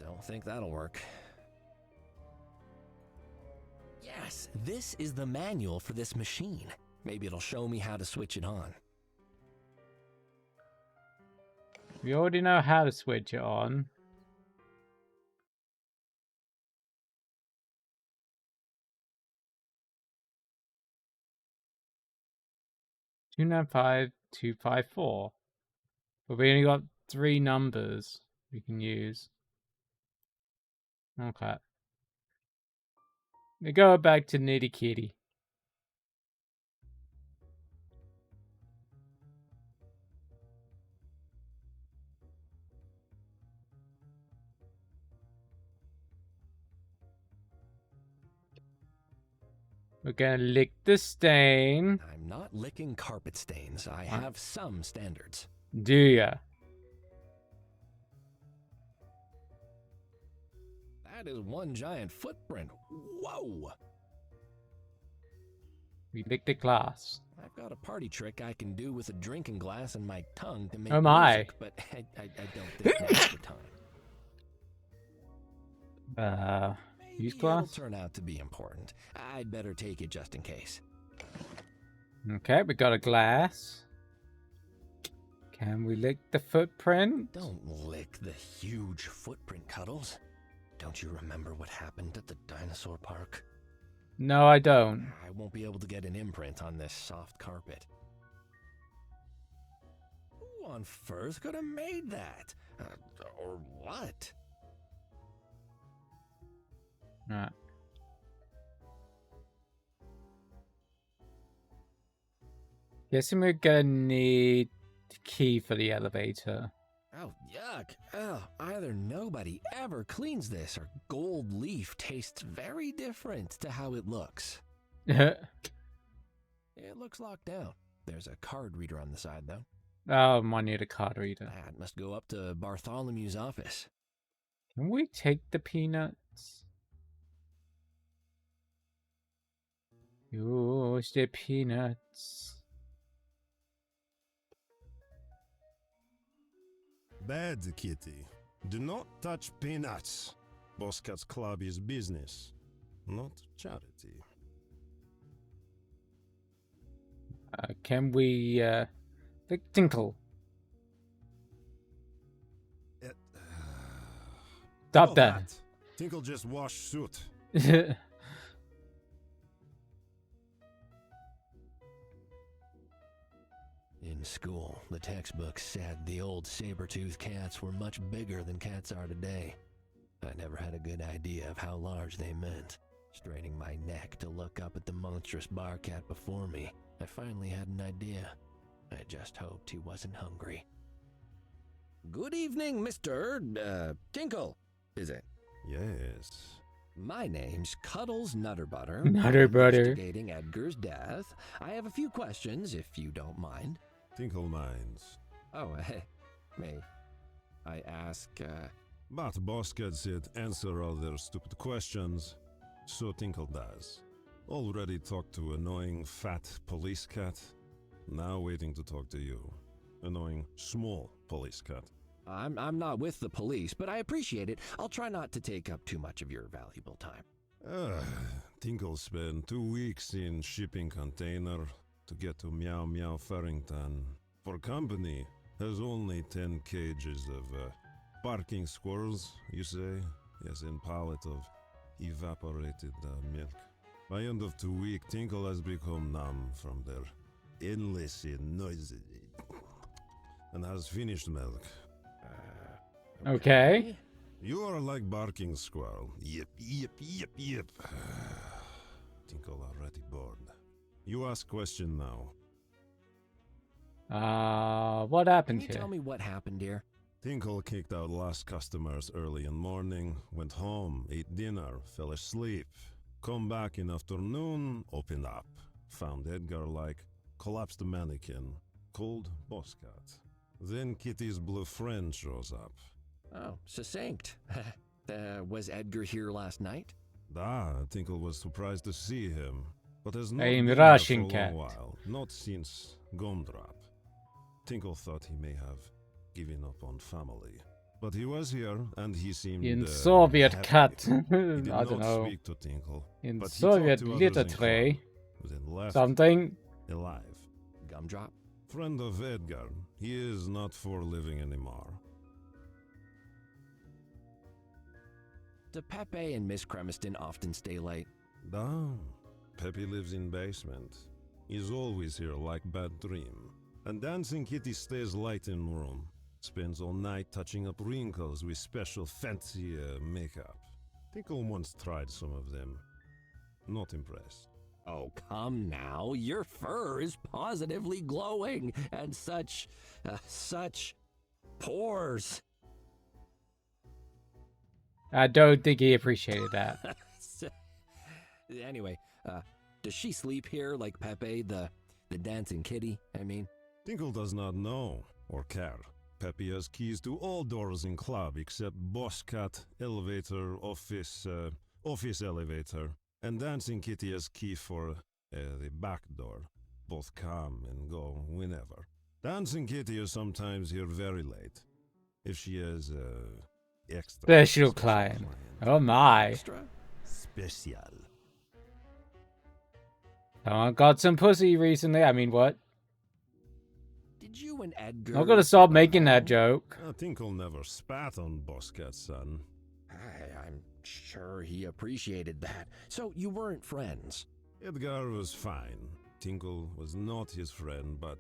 Don't think that'll work. Yes, this is the manual for this machine. Maybe it'll show me how to switch it on. We already know how to switch it on. Two nine five 254. But we only got 3 numbers we can use. Okay. We go back to Nitty Kitty. We're gonna lick the stain. I'm not licking carpet stains. I have some standards. Do ya? That is one giant footprint. Whoa! We lick the glass. I've got a party trick I can do with a drinking glass and my tongue to make Oh my. music, but I don't think now's the time. Use Maybe glass? It'll turn out to be important. I'd better take it just in case. Okay, we got a glass. Can we lick the footprint? Don't lick the huge footprint, Cuddles. Don't you remember what happened at the dinosaur park? No, I don't. I won't be able to get an imprint on this soft carpet. Who on earth could have made that? Or what? Alright. Guessing we're gonna need the key for the elevator. Oh, yuck. Ugh, either nobody ever cleans this or gold leaf tastes very different to how it looks. It looks locked down. There's a card reader on the side, though. Oh, might need a card reader. That must go up to Bartholomew's office. Can we take the peanut? Use the peanuts. Bad kitty. Do not touch peanuts. Boss Cat's Club is business, not charity. Can we, Tinkle? Stop Oh, that. Tinkle just washed suit. In school, the textbooks said the old saber-toothed cats were much bigger than cats are today. I never had a good idea of how large they meant. Straining my neck to look up at the monstrous bar cat before me, I finally had an idea. I just hoped he wasn't hungry. Good evening, Mr. Tinkle, is it? Yes. My name's Cuddles Nutterbutter. Nutterbutter. I'm investigating Edgar's death. I have a few questions, if you don't mind. Tinkle minds. Oh, may I ask, But Boss Cat said answer all their stupid questions, so Tinkle does. Already talked to annoying fat police cat, now waiting to talk to you. Annoying small police cat. I'm not with the police, but I appreciate it. I'll try not to take up too much of your valuable time. Tinkle spent 2 weeks in shipping container to get to Meow Meow Farrington. For company, has only 10 cages of barking squirrels, you say? Yes, and pallet of evaporated milk. By end of 2 weeks, Tinkle has become numb from their endless noises and has finished milk. Okay. You are like barking squirrel. Yip, yip, yip, yip. Tinkle already bored. You ask question now. What happened Can you here? tell me what happened here? Tinkle kicked out last customers early in morning, went home, ate dinner, fell asleep. Come back in afternoon, opened up. Found Edgar like collapsed mannequin, cold boss cat. Then Kitty's blue friend shows up. Oh, succinct. Was Edgar here last night? Tinkle was surprised to see him, but has not I'm been Russian there for a cat. long while, not since Gumdrop. Tinkle thought he may have given up on family, but he was here and he seemed In Soviet happy. cat. He did I not don't know. speak to Tinkle, In but he talked Soviet to others in literature. club, then left Something. alive. Gumdrop? Friend of Edgar, he is not for living anymore. Do Pepe and Miss Cremiston often stay late? Peppy lives in basement. He's always here like bad dream. And Dancing Kitty stays late in room. Spends all night touching up wrinkles with special fancy makeup. Tinkle once tried some of them. Not impressed. Oh, come now. Your fur is positively glowing. And such pores. I don't think he appreciated that. Anyway, does she sleep here like Pepe, the dancing kitty, I mean? Tinkle does not know or care. Peppy has keys to all doors in club except Boss Cat, elevator, office elevator. And Dancing Kitty has key for the back door. Both come and go whenever. Dancing Kitty is sometimes here very late. If she has extra Special client. Oh my. Extra special. Someone got some pussy recently. I mean, what? Did you and Edgar... I'm gonna stop making that joke. Tinkle never spat on Boss Cat's son. I'm sure he appreciated that. So you weren't friends? Edgar was fine. Tinkle was not his friend, but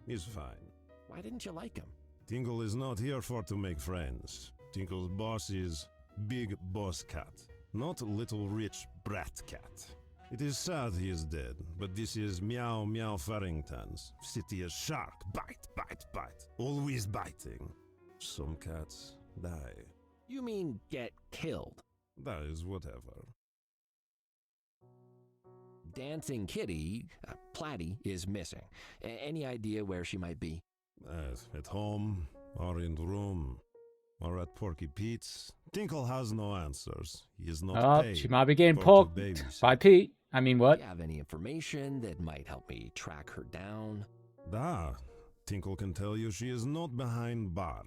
he's fine. Why didn't you like him? Tinkle is not here for to make friends. Tinkle's boss is Big Boss Cat, not little rich brat cat. It is sad he is dead, but this is Meow Meow Farrington's. City is shark, bite, bite, bite, always biting. Some cats die. You mean get killed? That is whatever. Dancing Kitty, Platty, is missing. Any idea where she might be? At home or in the room. or at Porky Pete's. Tinkle has no answers. He is not Oh, paid she might be getting for to poked babysit. by Pete. I mean, what? Do you have any information that might help me track her down? Da, Tinkle can tell you she is not behind bar.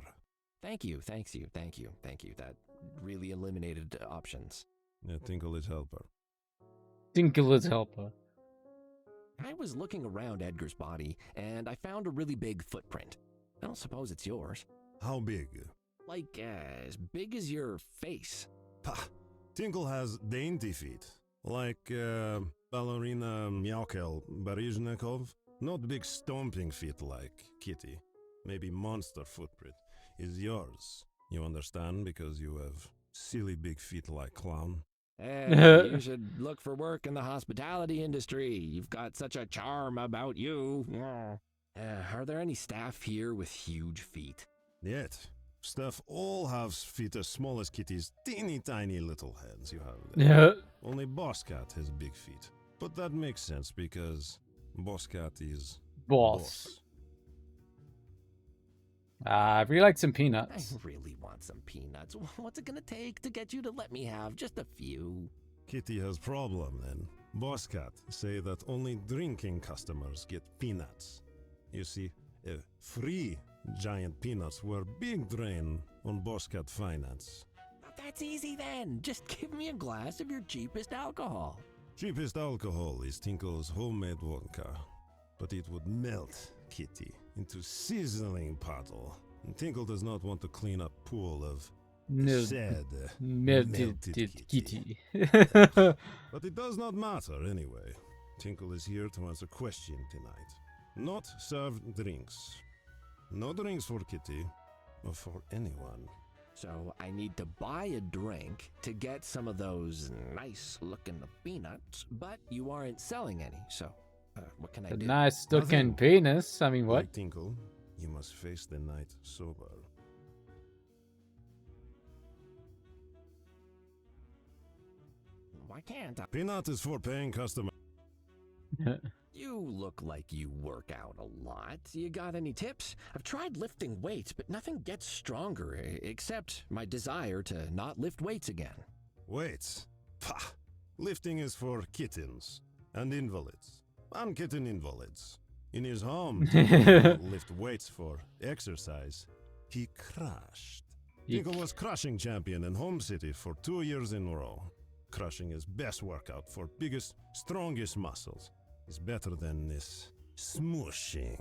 Thank you. That really eliminated options. Yeah, Tinkle is helper. Tinkle is helper. I was looking around Edgar's body, and I found a really big footprint. I don't suppose it's yours. How big? Like, as big as your face. Pah! Tinkle has dainty feet. Like, ballerina Myaukel Baryshnikov. Not big stomping feet like Kitty. Maybe monster footprint is yours. You understand? Because you have silly big feet like clown. Hey, you should look for work in the hospitality industry. You've got such a charm about you. Are there any staff here with huge feet? Yet. Staff all have feet as small as Kitty's teeny tiny little hands you have there. Yeah. Only Boss Cat has big feet. But that makes sense because Boss Cat is Boss. I really like some peanuts. I really want some peanuts. What's it gonna take to get you to let me have just a few? Kitty has problem then. Boss Cat say that only drinking customers get peanuts. You see, free giant peanuts were big drain on Boss Cat finance. That's easy then. Just give me a glass of your cheapest alcohol. Cheapest alcohol is Tinkle's homemade vodka. But it would melt Kitty into sizzling puddle. And Tinkle does not want to clean up pool of sad, melted kitty. But it does not matter anyway. Tinkle is here to answer question tonight. Not serve drinks. No drinks for Kitty, or for anyone. So I need to buy a drink to get some of those nice-looking peanuts, but you aren't selling any, so what can I A do? nice looking penis. I mean, what? Like Tinkle, you must face the night sober. Why can't I? Peanut is for paying customer. You look like you work out a lot. You got any tips? I've tried lifting weights, but nothing gets stronger, except my desire to not lift weights again. Weights? Pah! Lifting is for kittens and invalids. And kitten invalids. In his home, Tinkle lift weights for exercise. He crushed. Tinkle was crushing champion in home city for 2 years in a row. Crushing is best workout for biggest, strongest muscles. It's better than this smooshing,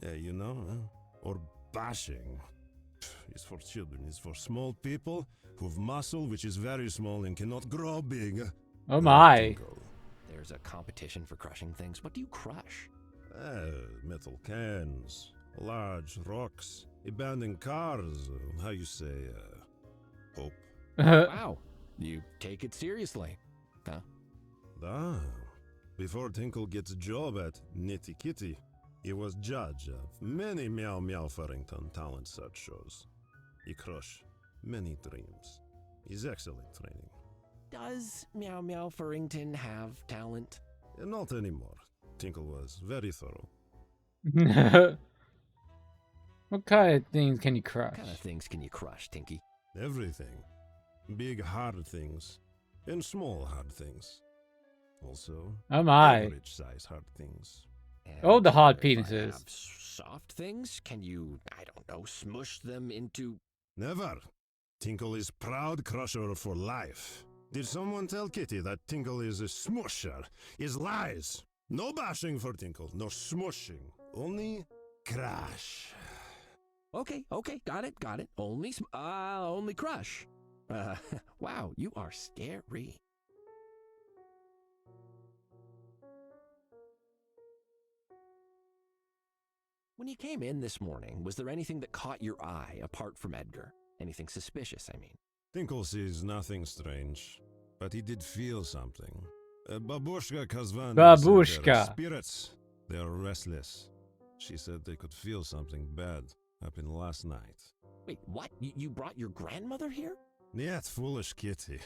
yeah, you know, or bashing. It's for children. It's for small people who've muscle which is very small and cannot grow big. Oh my! Tinkle. There's a competition for crushing things. What do you crush? Metal cans, large rocks, abandoned cars. How you say, hope. Wow, you take it seriously, huh? Before Tinkle gets a job at Nitty Kitty, he was judge of many Meow Meow Farrington talent search shows. He crushed many dreams. He's excellent training. Does Meow Meow Farrington have talent? Not anymore. Tinkle was very thorough. What kind of things can you crush? What kind of things can you crush, Tinky? Everything. Big hard things and small hard things. Also, Oh my! average size hard things. And Oh, the hard if I penises. have soft things? Can you, I don't know, smush them into... Never. Tinkle is proud crusher for life. Did someone tell Kitty that Tinkle is a smusher? Is lies. No bashing for Tinkle, no smushing. Only crash. Okay, got it. Only crush. Wow, you are scary. When you came in this morning, was there anything that caught your eye apart from Edgar? Anything suspicious, I mean? Tinkle sees nothing strange, but he did feel something. Babushka Kazvan said Babushka. there are spirits. They are restless. She said they could feel something bad happen last night. Wait, what? You brought your grandmother here? Yet foolish Kitty.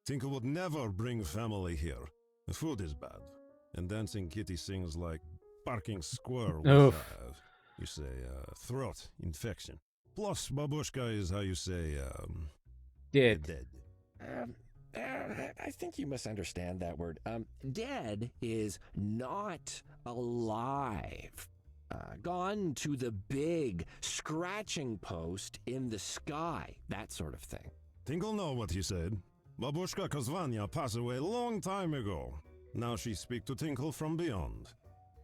Tinkle would never bring family here. The food is bad. And dancing Kitty sings like barking squirrel with, Oof. you say, throat infection. Plus, babushka is how you say, Dead. I think you misunderstand that word. Dead is not alive. Gone to the big scratching post in the sky, that sort of thing. Tinkle know what he said. Babushka Kozvanya passed away a long time ago. Now she speak to Tinkle from beyond.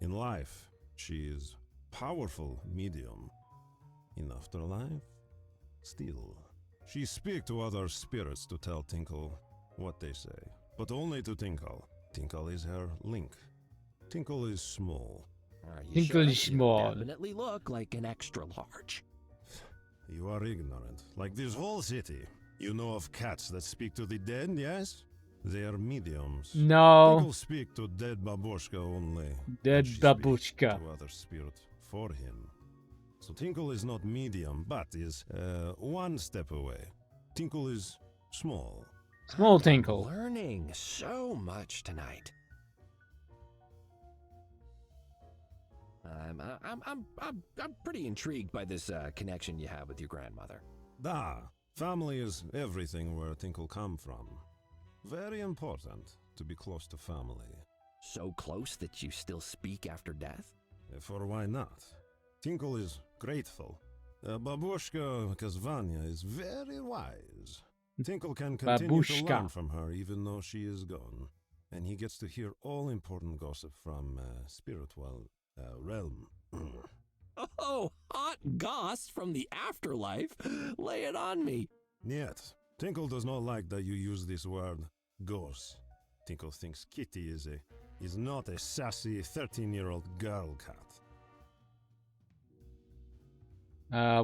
In life, she is powerful medium. In afterlife, still. She speak to other spirits to tell Tinkle what they say, but only to Tinkle. Tinkle is her link. Tinkle is small. Tinkle is small. You definitely look like an extra large. You are ignorant, like this whole city. You know of cats that speak to the dead, yes? They are mediums. No. Tinkle speak to dead babushka only. Dead She speak babushka. to other spirit for him. So Tinkle is not medium, but is one step away. Tinkle is small. Small Tinkle. Learning so much tonight. I'm pretty intrigued by this connection you have with your grandmother. Family is everything where Tinkle come from. Very important to be close to family. So close that you still speak after death? For why not? Tinkle is grateful. Babushka Kazvanya is very wise. Tinkle can continue to learn from her even though she is gone. And he gets to hear all important gossip from spiritual realm. Oh, hot goss from the afterlife? Lay it on me. Yet, Tinkle does not like that you use this word, goss. Tinkle thinks Kitty is not a sassy 13-year-old girl cat.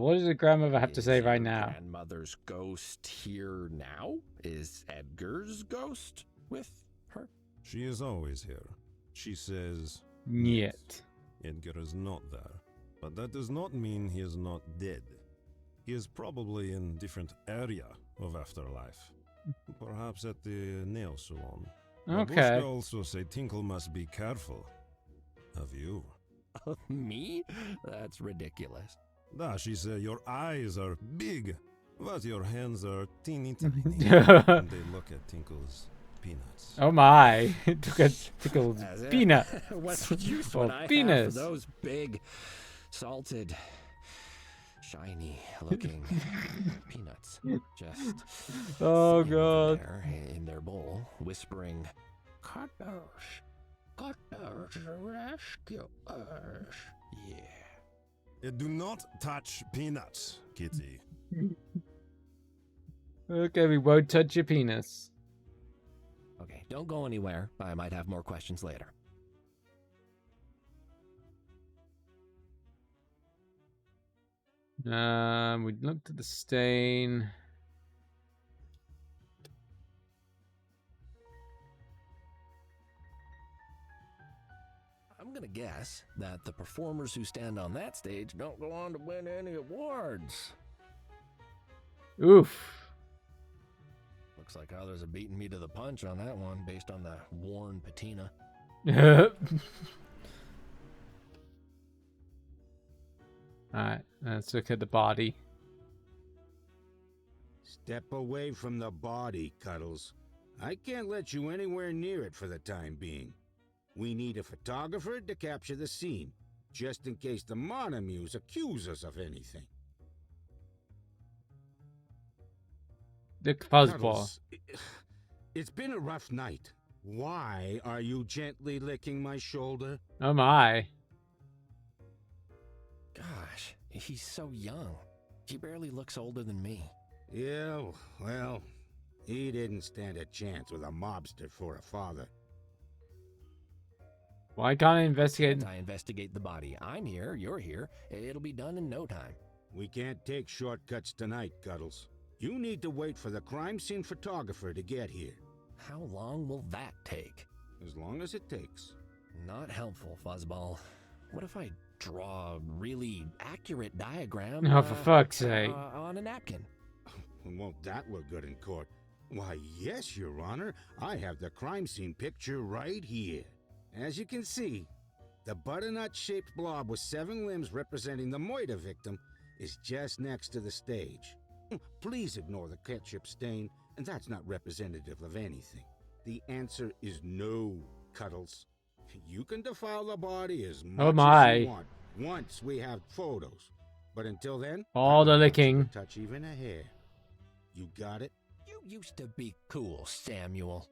What does the grandmother have to say right now? Grandmother's ghost here now? Is Edgar's ghost with her? She is always here. She says... Niet. Edgar is not there. But that does not mean he is not dead. He is probably in different area of afterlife. Perhaps at the nail salon. Okay. Babushka also say Tinkle must be careful. Of you. Of me? That's ridiculous. She said your eyes are big, but your hands are teeny tiny. And they look at Tinkle's peanuts. Oh my! Look at Tinkle's peanut. What's the use when I penis. have those big, salted, shiny looking peanuts just oh sitting god there in their bowl, whispering, "Cutters, cutters, rescue us." Yeah. Do not touch peanuts, Kitty. Okay, we won't touch your penis. Okay, don't go anywhere. I might have more questions later. We looked at the stain. I'm gonna guess that the performers who stand on that stage don't go on to win any awards. Oof. Looks like others are beating me to the punch on that one based on the worn patina. Alright, let's look at the body. Step away from the body, Cuddles. I can't let you anywhere near it for the time being. We need a photographer to capture the scene, just in case the Montamues accuse us of anything. The fuzzball. Cuddles, it's been a rough night. Why are you gently licking my shoulder? Oh my. Gosh, he's so young. He barely looks older than me. Yeah, well, he didn't stand a chance with a mobster for a father. Why can't I investigate? I investigate the body. I'm here, you're here. It'll be done in no time. We can't take shortcuts tonight, Cuddles. You need to wait for the crime scene photographer to get here. How long will that take? As long as it takes. Not helpful, Fuzzball. What if I draw a really accurate diagram Oh, for fuck's sake. on a napkin? Won't that look good in court? Why, yes, Your Honor. I have the crime scene picture right here. As you can see, the butternut-shaped blob with 7 limbs representing the Moida victim is just next to the stage. Please ignore the ketchup stain, and that's not representative of anything. The answer is no, Cuddles. You can defile the body as much as you want once we have photos. But until then, all the I don't want you licking. to touch even a hair. You got it? You used to be cool, Samuel.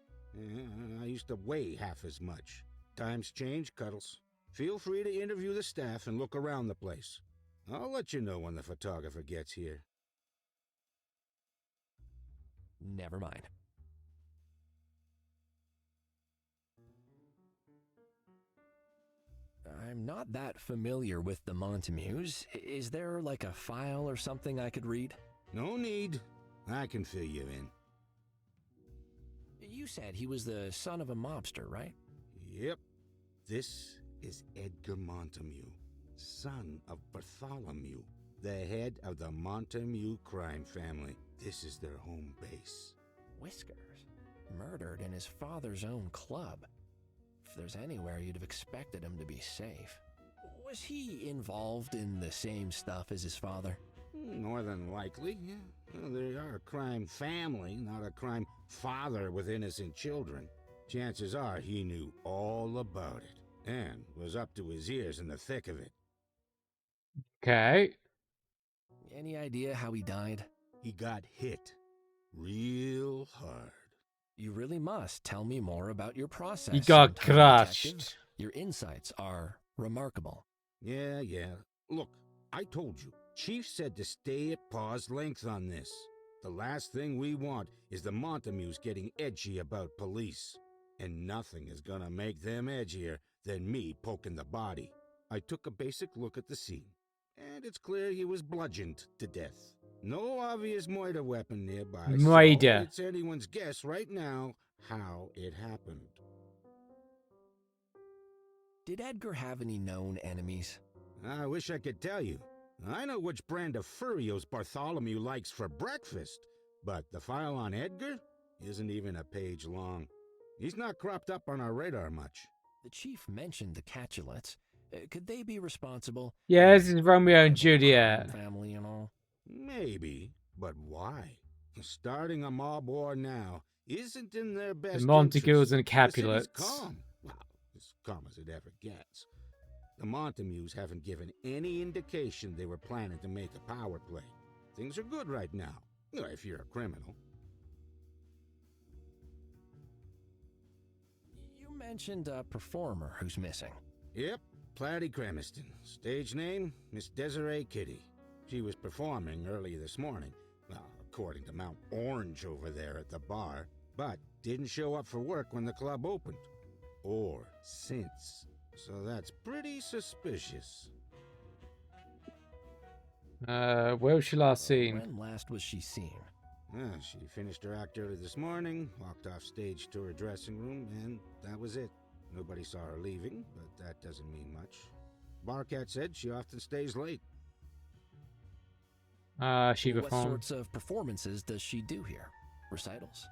I used to weigh half as much. Times change, Cuddles. Feel free to interview the staff and look around the place. I'll let you know when the photographer gets here. Never mind. I'm not that familiar with the Montamues. Is there like a file or something I could read? No need. I can fill you in. You said he was the son of a mobster, right? Yep. This is Edgar Montamu, son of Bartholomew, the head of the Montamu crime family. This is their home base. Whiskers. Murdered in his father's own club. If there's anywhere you'd have expected him to be safe. Was he involved in the same stuff as his father? More than likely, yeah. Well, they are a crime family, not a crime father with innocent children. Chances are he knew all about it, and was up to his ears in the thick of it. Okay. Any idea how he died? He got hit. Real hard. You really must tell me more about your process. He got sometime, crushed. Detective. Your insights are remarkable. Yeah. Look, I told you. Chief said to stay at paw's length on this. The last thing we want is the Montamues getting edgy about police. And nothing is gonna make them edgier than me poking the body. I took a basic look at the scene, and it's clear he was bludgeoned to death. No obvious murder weapon nearby, so it's anyone's guess right now how it happened. Did Edgar have any known enemies? I wish I could tell you. I know which brand of Furios Bartholomew likes for breakfast, but the file on Edgar isn't even a page long. He's not cropped up on our radar much. The chief mentioned the Capulets. Could they be responsible? Yeah, this is Romeo and Juliet. Family and all. Maybe, but why? Starting a mob war now isn't in their best The Montagues and interest. The Capulets. city's calm. Well, as calm as it ever gets. The Montamues haven't given any indication they were planning to make a power play. Things are good right now, if you're a criminal. You mentioned a performer who's missing. Yep, Platy Cremiston. Stage name, Miss Desiree Kitty. She was performing early this morning, well, according to Mount Orange over there at the bar, but didn't show up for work when the club opened. Or since. So that's pretty suspicious. Where was she last seen? When last was she seen? She finished her act early this morning, walked off stage to her dressing room, and that was it. Nobody saw her leaving, but that doesn't mean much. Barcat said she often stays late. She What performed. sorts of performances does she do here? Recitals?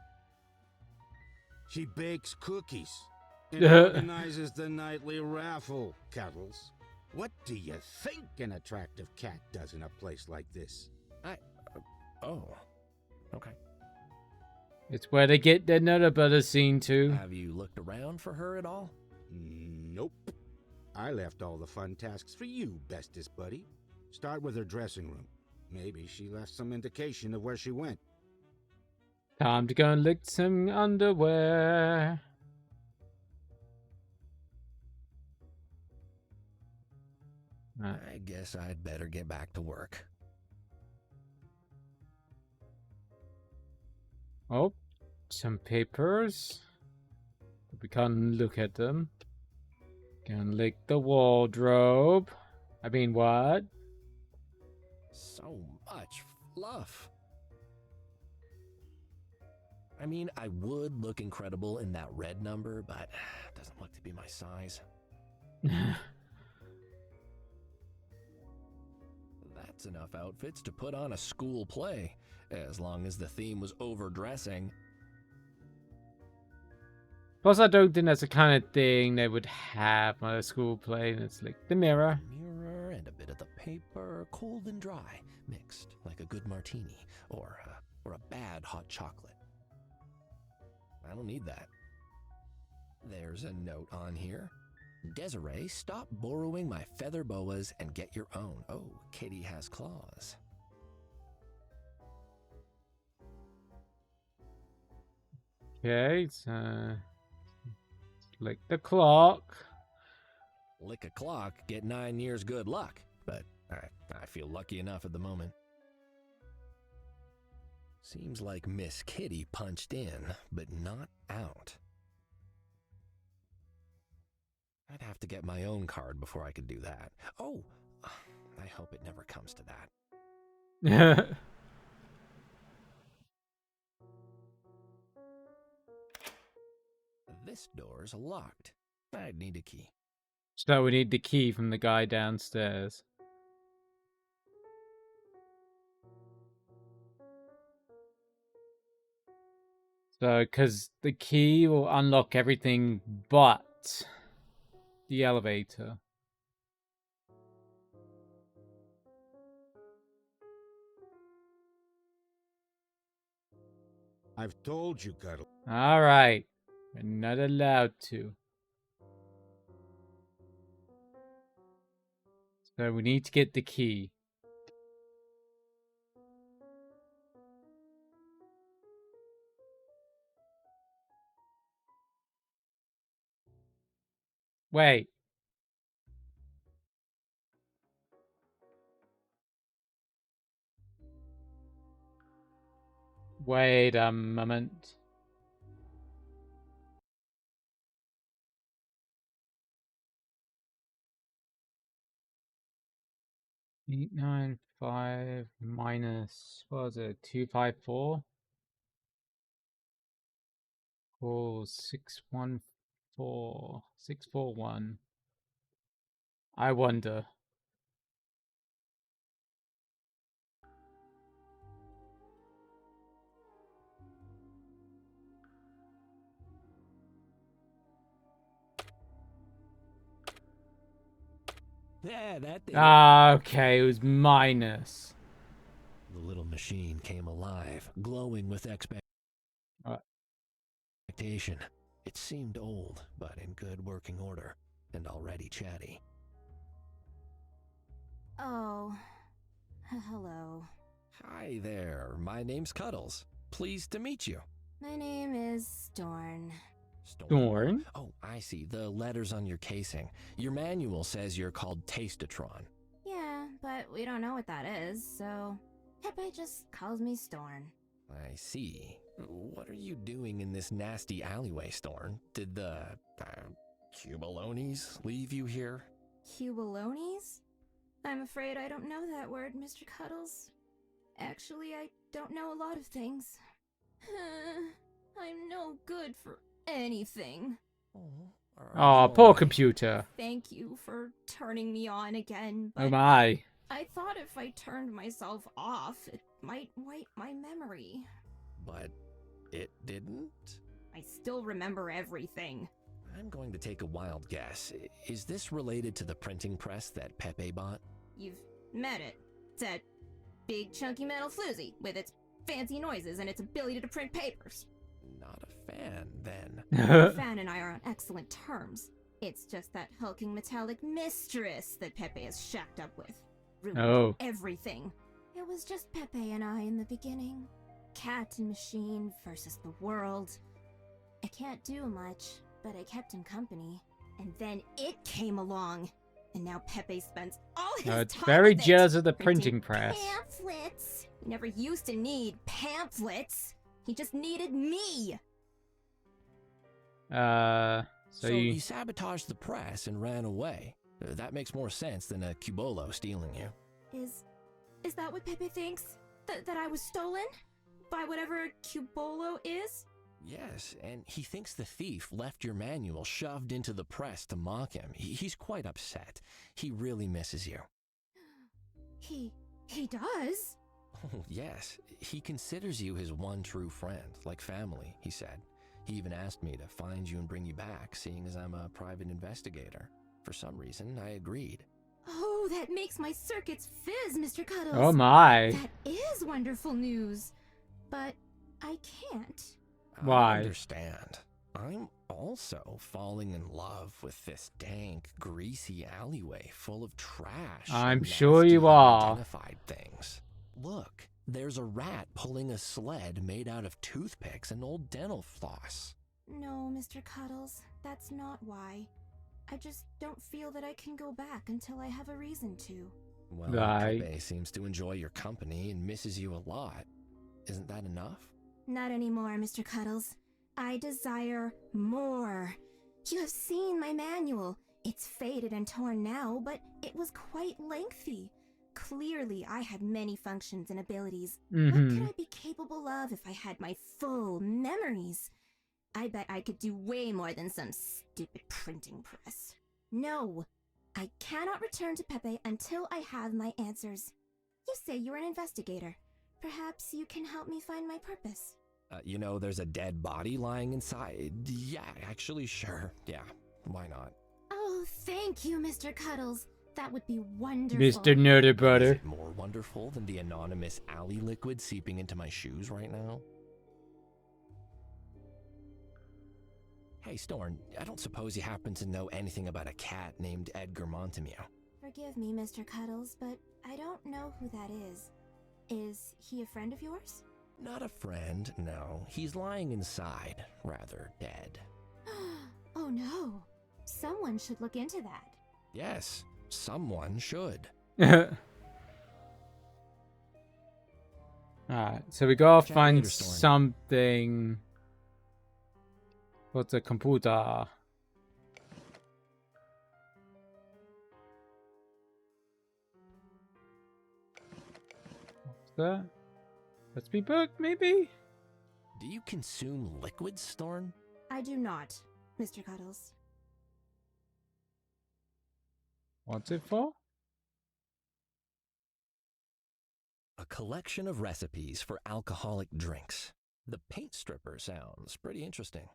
She bakes cookies and organizes the nightly raffle, Cuddles. What do you think an attractive cat does in a place like this? Oh. Okay. It's where they get their Nutter Butter scene too. Have you looked around for her at all? Nope. I left all the fun tasks for you, bestest buddy. Start with her dressing room. Maybe she left some indication of where she went. Time to go and lick some underwear. I guess I'd better get back to work. Oh, some papers. We can't look at them. Can lick the wardrobe. I mean, what? So much fluff. I mean, I would look incredible in that red number, but it doesn't look to be my size. That's enough outfits to put on a school play, as long as the theme was overdressing. Plus, I don't think that's the kind of thing they would have on a school play. And it's like the mirror. Mirror and a bit of the paper, cold and dry, mixed like a good martini or a bad hot chocolate. I don't need that. There's a note on here. Desiree, stop borrowing my feather boas and get your own. Oh, Kitty has claws. Okay, so lick the clock. Lick a clock, get 9 years good luck. But I feel lucky enough at the moment. Seems like Miss Kitty punched in, but not out. I'd have to get my own card before I could do that. Oh, I hope it never comes to that. This door's locked. I'd need a key. So we need the key from the guy downstairs. So, because the key will unlock everything but the elevator. I've told you, Cuddle. All right. We're not allowed to. So we need to get the key. Wait. Wait a moment. Eight, 9, 5 minus, what was it, 254? Oh, 614, 641. I wonder. Yeah, that did it. Ah, okay, it was minus. The little machine came alive, glowing with expectation. It seemed old, but in good working order, and already chatty. Oh, hello. Hi there, my name's Cuddles. Pleased to meet you. My name is Storn. Storn? Oh, I see. The letters on your casing. Your manual says you're called Tastatron. Yeah, but we don't know what that is, so Pepe just calls me Storn. I see. What are you doing in this nasty alleyway, Storn? Did the Cubalones leave you here? Cubalones? I'm afraid I don't know that word, Mr. Cuddles. Actually, I don't know a lot of things. I'm no good for anything. Oh, poor computer. Thank you for turning me on again, but Oh my. I thought if I turned myself off, it might wipe my memory. But it didn't? I still remember everything. I'm going to take a wild guess. Is this related to the printing press that Pepe bought? You've met it. It's a big chunky metal floozy with its fancy noises and its ability to print papers. Not a fan, then. Fan and I are on excellent terms. It's just that hulking metallic mistress that Pepe is shacked up with. Ruined everything. It was just Pepe and I in the beginning. Cat and machine versus the world. I can't do much, but I kept him company. And then it came along. And now Pepe spends all his It's time very with jealous of the printing printing press. pamphlets. He never used to need pamphlets. He just needed me. So you sabotaged the press and ran away. That makes more sense than a Cubolo stealing you. Is that what Pepe thinks? That I was stolen? By whatever Cubolo is? Yes, and he thinks the thief left your manual shoved into the press to mock him. He's quite upset. He really misses you. He does? Oh, yes. He considers you his one true friend, like family, he said. He even asked me to find you and bring you back, seeing as I'm a private investigator. For some reason, I agreed. Oh, that makes my circuits fizz, Mr. Cuddles. Oh my. That is wonderful news. But I can't. Why? I understand. I'm also falling in love with this dank, greasy alleyway full of trash. I'm and sure nasty, you are. unidentified things. Look, there's a rat pulling a sled made out of toothpicks and old dental floss. No, Mr. Cuddles, that's not why. I just don't feel that I can go back until I have a reason to. Well, Right. Pepe seems to enjoy your company and misses you a lot. Isn't that enough? Not anymore, Mr. Cuddles. I desire more. You have seen my manual. It's faded and torn now, but it was quite lengthy. Clearly, I had many functions and abilities. What could I be capable of if I had my full memories? I bet I could do way more than some stupid printing press. No, I cannot return to Pepe until I have my answers. You say you're an investigator. Perhaps you can help me find my purpose. You know, there's a dead body lying inside. Yeah, actually, sure. Yeah, why not? Oh, thank you, Mr. Cuddles. That would be wonderful. Mr. Nerdy Is Brother. it more wonderful than the anonymous alley liquid seeping into my shoes right now? Hey, Storn, I don't suppose you happen to know anything about a cat named Edgar Montemute? Forgive me, Mr. Cuddles, but I don't know who that is. Is he a friend of yours? Not a friend, no. He's lying inside, rather dead. Oh no. Someone should look into that. Yes, someone should. Alright, so we gotta Chat find later, Storm. something for the computer. What's that? Let's be booked, maybe? Do you consume liquids, Storn? I do not, Mr. Cuddles. What's it for? A collection of recipes for alcoholic drinks. The paint stripper sounds pretty interesting.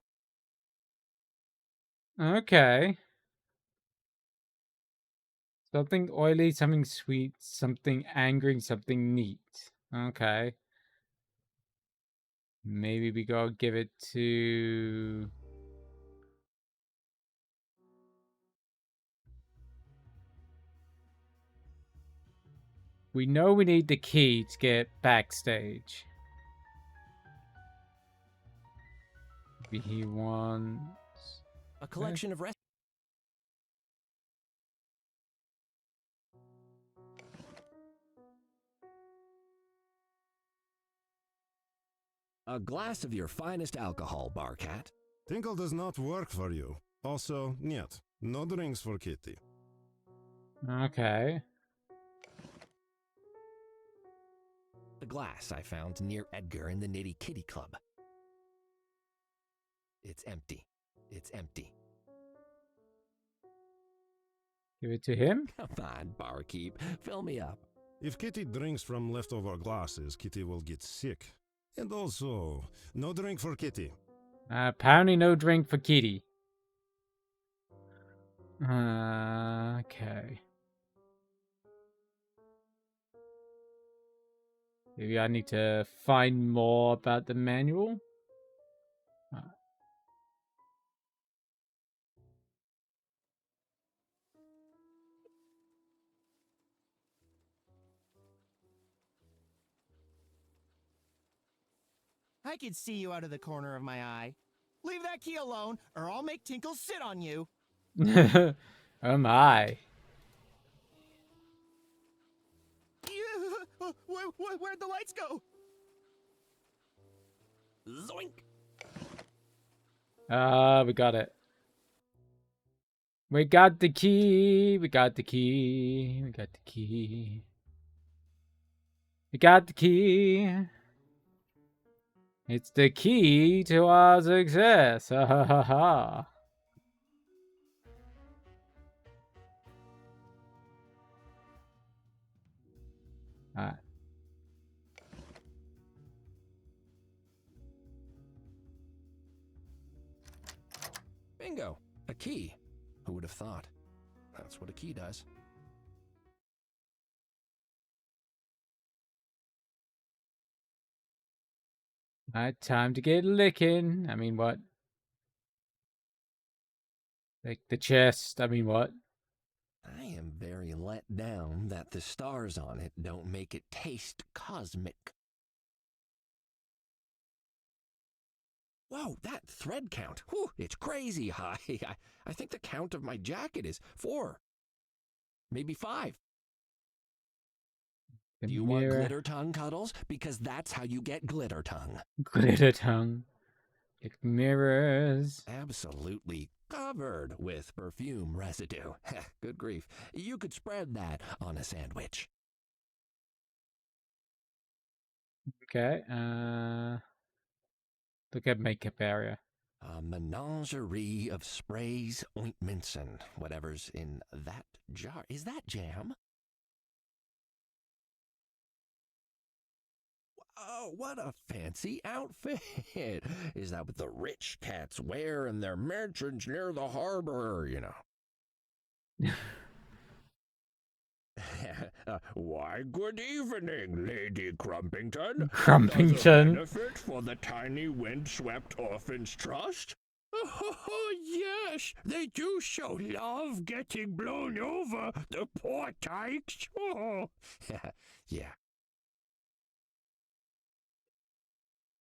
Okay. Something oily, something sweet, something angry, something neat. Okay. Maybe we gotta give it to... We know we need the key to get backstage. Maybe he wants... A collection of recipes. A glass of your finest alcohol, Barcat. Tinkle does not work for you. Also, niet. No drinks for Kitty. Okay. The glass I found near Edgar in the Nitty Kitty Club. It's empty. It's empty. Give it to him? Come on, barkeep. Fill me up. If Kitty drinks from leftover glasses, Kitty will get sick. And also, no drink for Kitty. Apparently no drink for Kitty. Okay. Maybe I need to find more about the manual. I could see you out of the corner of my eye. Leave that key alone, or I'll make Tinkle sit on you. Oh my. Where'd the lights go? Zoink! We got it. We got the key. We got the key. We got the key. We got the key. It's the key to our success. Ha ha ha ha. Alright. Bingo! A key. Who would have thought? That's what a key does. Alright, time to get licking. I mean, what? Like the chest. I mean, what? I am very let down that the stars on it don't make it taste cosmic. Whoa, that thread count. Whew, it's crazy high. I think the count of my jacket is 4. Maybe 5. The Do you want glitter tongue, Cuddles? Because that's how you get glitter tongue. Glitter tongue. Like mirrors. Absolutely covered with perfume residue. Good grief. You could spread that on a sandwich. Okay, look at makeup area. A menagerie of sprays, ointments, and whatever's in that jar. Is that jam? Oh, what a fancy outfit! Is that what the rich cats wear in their mansions near the harbor, you know? Why, good evening, Lady Crumpington. Crumpington. Benefit for the tiny windswept orphans trust? Oh, yes, they do so love getting blown over, the poor tykes. Oh. Yeah.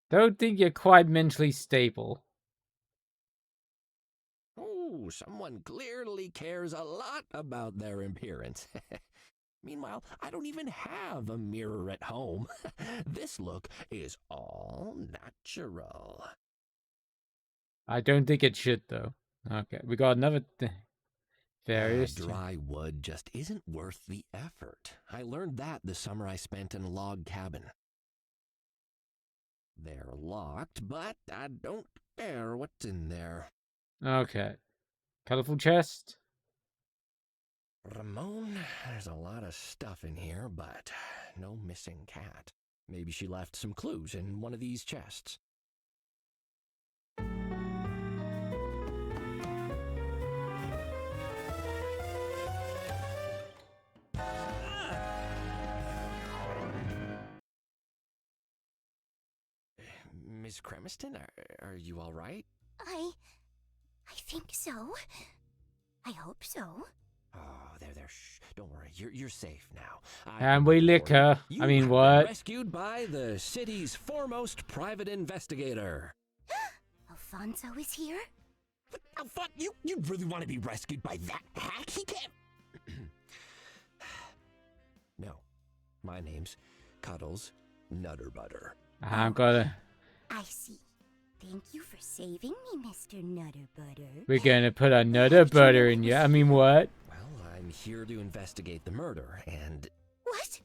Don't think you're quite mentally stable. Oh, someone clearly cares a lot about their appearance. Meanwhile, I don't even have a mirror at home. This look is all natural. I don't think it should, though. Okay, we got another various. Dry wood just isn't worth the effort. I learned that the summer I spent in a log cabin. They're locked, but I don't care what's in there. Okay. Colorful chest. Ramon, there's a lot of stuff in here, but no missing cat. Maybe she left some clues in one of these chests. Miss Cremiston, are you all right? I think so. I hope so. Oh, there. Shh. Don't worry. You're safe now. And we lick her. I mean, what? Rescued by the city's foremost private investigator. Alfonso is here? Alfonso, you really want to be rescued by that hack? He can't. No. My name's Cuddles Nutterbutter. I'm gonna. I see. Thank you for saving me, Mr. Nutterbutter. We're gonna put a Nutterbutter in you. I mean, what? Well, I'm here to investigate the murder, and... What?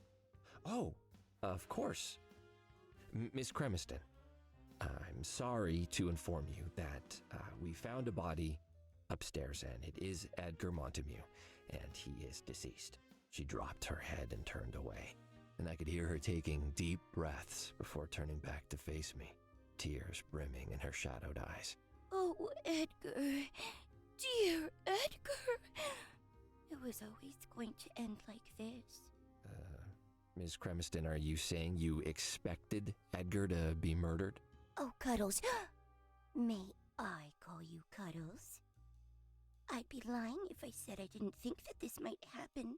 Oh, of course. Miss Cremiston, I'm sorry to inform you that we found a body upstairs, and it is Edgar Montemue, and he is deceased. She dropped her head and turned away, and I could hear her taking deep breaths before turning back to face me, tears brimming in her shadowed eyes. Oh, Edgar. Dear Edgar. It was always going to end like this. Ms. Cremiston, are you saying you expected Edgar to be murdered? Oh, Cuddles. May I call you Cuddles? I'd be lying if I said I didn't think that this might happen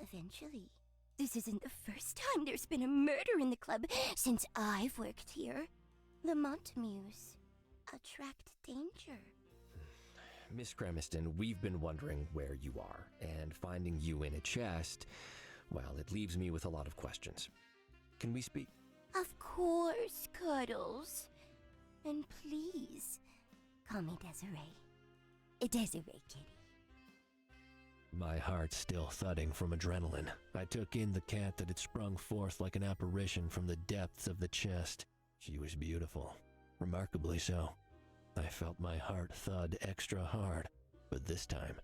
eventually. This isn't the first time there's been a murder in the club since I've worked here. The Montemues attract danger. Miss Cremiston, we've been wondering where you are, and finding you in a chest, well, it leaves me with a lot of questions. Can we speak? Of course, Cuddles. And please, call me Desiree. Desiree, kitty. My heart's still thudding from adrenaline. I took in the cat that had sprung forth like an apparition from the depths of the chest. She was beautiful, remarkably so. I felt my heart thud extra hard, but this time,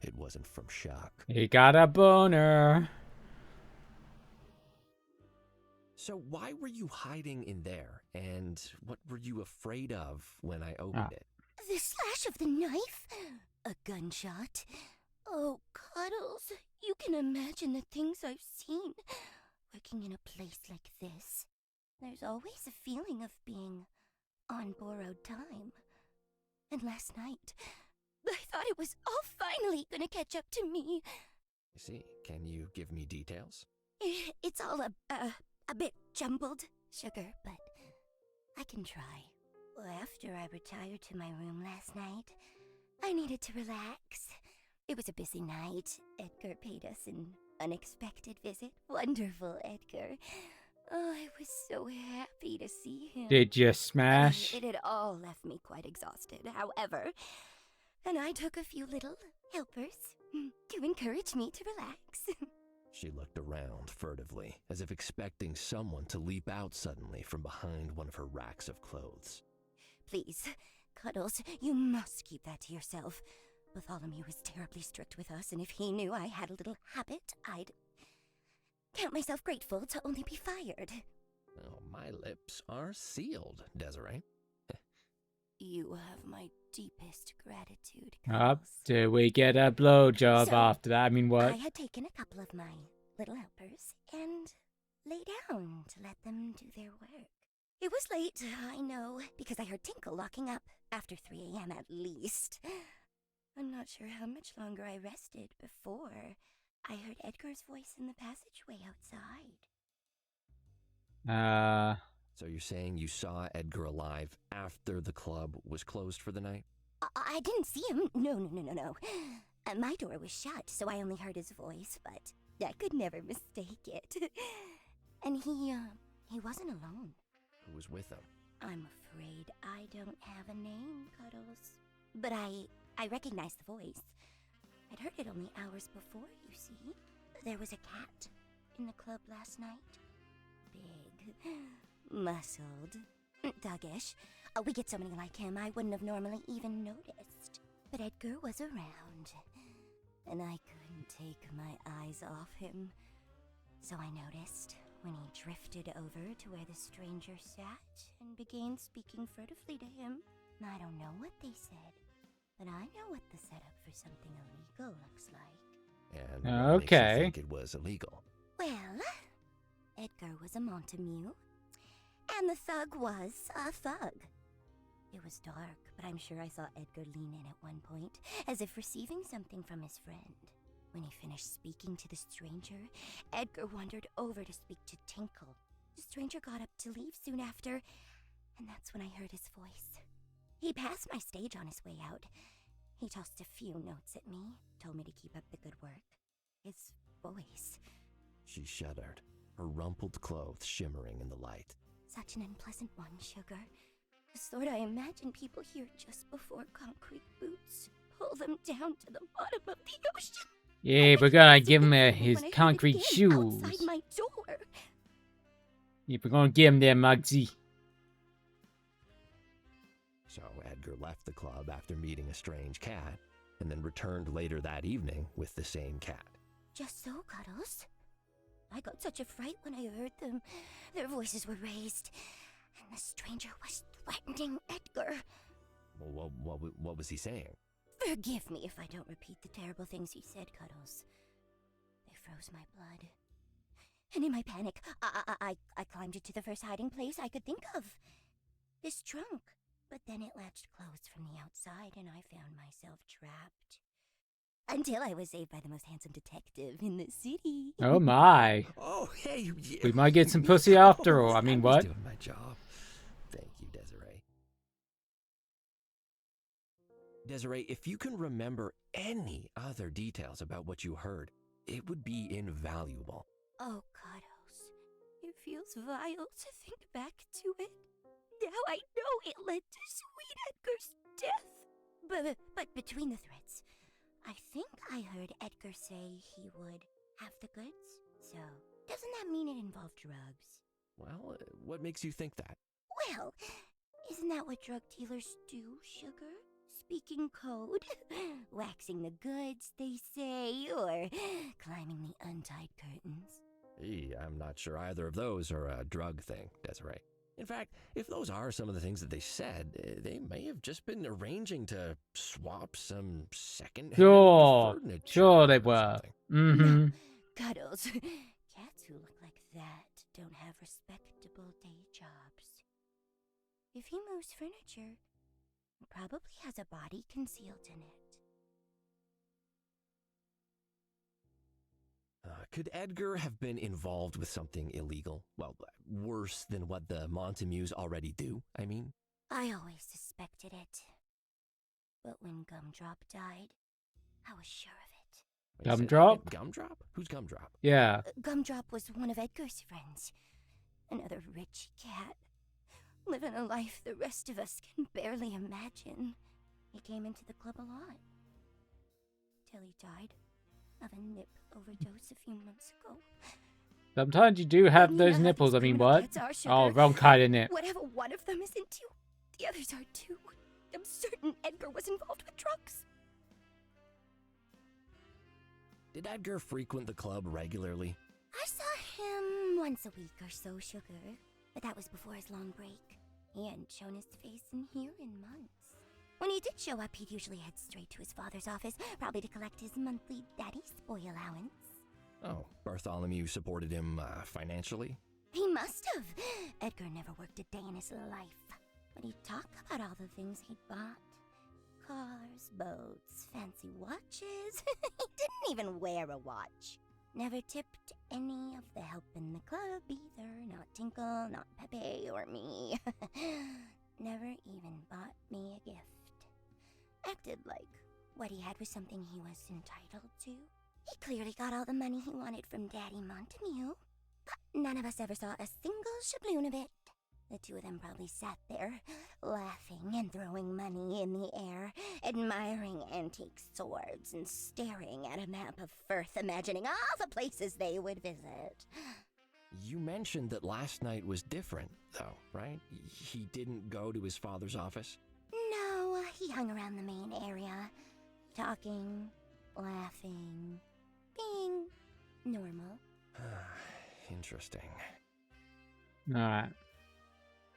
it wasn't from shock. He got a boner. So why were you hiding in there, and what were you afraid of when I opened it? The slash of the knife? A gunshot? Oh, Cuddles, you can imagine the things I've seen working in a place like this. There's always a feeling of being on borrowed time. And last night, I thought it was all finally gonna catch up to me. I see. Can you give me details? It's all a bit jumbled, Sugar, but I can try. After I retired to my room last night, I needed to relax. It was a busy night. Edgar paid us an unexpected visit. Wonderful, Edgar. Oh, I was so happy to see him. Did you smash? It had all left me quite exhausted, however. And I took a few little helpers to encourage me to relax. She looked around furtively, as if expecting someone to leap out suddenly from behind one of her racks of clothes. Please, Cuddles, you must keep that to yourself. Bartholomew was terribly strict with us, and if he knew I had a little habit, I'd count myself grateful to only be fired. Oh, my lips are sealed, Desiree. You have my deepest gratitude, Up Cuddles. till we get a blowjob So, after that. I mean, what? I had taken a couple of my little helpers and lay down to let them do their work. It was late, I know, because I heard Tinkle locking up after 3 a.m. at least. I'm not sure how much longer I rested before I heard Edgar's voice in the passageway outside. So you're saying you saw Edgar alive after the club was closed for the night? I didn't see him. No. My door was shut, so I only heard his voice, but I could never mistake it. And he wasn't alone. Who was with him? I'm afraid I don't have a name, Cuddles. But I recognized the voice. I'd heard it only hours before, you see. There was a cat in the club last night. Big, muscled, thuggish. We get so many like him, I wouldn't have normally even noticed. But Edgar was around, and I couldn't take my eyes off him. So I noticed when he drifted over to where the stranger sat and began speaking furtively to him. I don't know what they said, but I know what the setup for something illegal looks like. And what makes you think it was illegal? Well, Edgar was a Montague, and the thug was a thug. It was dark, but I'm sure I saw Edgar lean in at one point, as if receiving something from his friend. When he finished speaking to the stranger, Edgar wandered over to speak to Tinkle. The stranger got up to leave soon after, and that's when I heard his voice. He passed my stage on his way out. He tossed a few notes at me, told me to keep up the good work. His voice. She shuddered, her rumpled clothes shimmering in the light. Such an unpleasant one, Sugar. The sort I imagine people hear just before concrete boots pull them down to the bottom of the ocean. Yeah, we're gonna give him his concrete shoes. Outside my door. Yeah, we're gonna give him there, Muggsy. So Edgar left the club after meeting a strange cat, and then returned later that evening with the same cat. Just so, Cuddles. I got such a fright when I heard them. Their voices were raised, and the stranger was threatening Edgar. Well, what was he saying? Forgive me if I don't repeat the terrible things he said, Cuddles. They froze my blood. And in my panic, I climbed into the first hiding place I could think of. This trunk. But then it latched closed from the outside, and I found myself trapped. Until I was saved by the most handsome detective in the city. Oh my. Oh, hey. Yeah. We might get some pussy after all. I mean, what? Doing my job. Thank you, Desiree. Desiree, if you can remember any other details about what you heard, it would be invaluable. Oh, Cuddles. It feels vile to think back to it. Now I know it led to sweet Edgar's death. But between the threads, I think I heard Edgar say he would have the goods. So, doesn't that mean it involved drugs? Well, what makes you think that? Well, isn't that what drug dealers do, Sugar? Speaking code, waxing the goods, they say, or climbing the untied curtains. I'm not sure either of those are a drug thing, Desiree. In fact, if those are some of the things that they said, they may have just been arranging to swap some second-hand furniture. Sure they were. Mm-hmm. Cuddles. Cats who look like that don't have respectable day jobs. If he moves furniture, he probably has a body concealed in it. Could Edgar have been involved with something illegal? Well, worse than what the Montamues already do, I mean? I always suspected it. But when Gumdrop died, I was sure of it. Gumdrop? Gumdrop? Who's Gumdrop? Yeah. Gumdrop was one of Edgar's friends. Another rich cat. Living a life the rest of us can barely imagine. He came into the club a lot. Till he died of a nip overdose a few months ago. Sometimes you do have those nipples. I mean, what? Oh, wrong kind of nip. Whatever one of them is into, the others are too. I'm certain Edgar was involved with drugs. Did Edgar frequent the club regularly? I saw him once a week or so, Sugar. But that was before his long break. He hadn't shown his face in here in months. When he did show up, he'd usually head straight to his father's office, probably to collect his monthly daddy's boy allowance. Oh, Bartholomew supported him financially? He must have. Edgar never worked a day in his life. But he'd talk about all the things he'd bought. Cars, boats, fancy watches. He didn't even wear a watch. Never tipped any of the help in the club either. Not Tinkle, not Pepe, or me. Never even bought me a gift. Acted like what he had was something he was entitled to. He clearly got all the money he wanted from Daddy Montamu. But none of us ever saw a single shabloon of it. The two of them probably sat there, laughing and throwing money in the air, admiring antique swords and staring at a map of Firth, imagining all the places they would visit. You mentioned that last night was different, though, right? He didn't go to his father's office? No, he hung around the main area, talking, laughing, being normal. Interesting. Alright.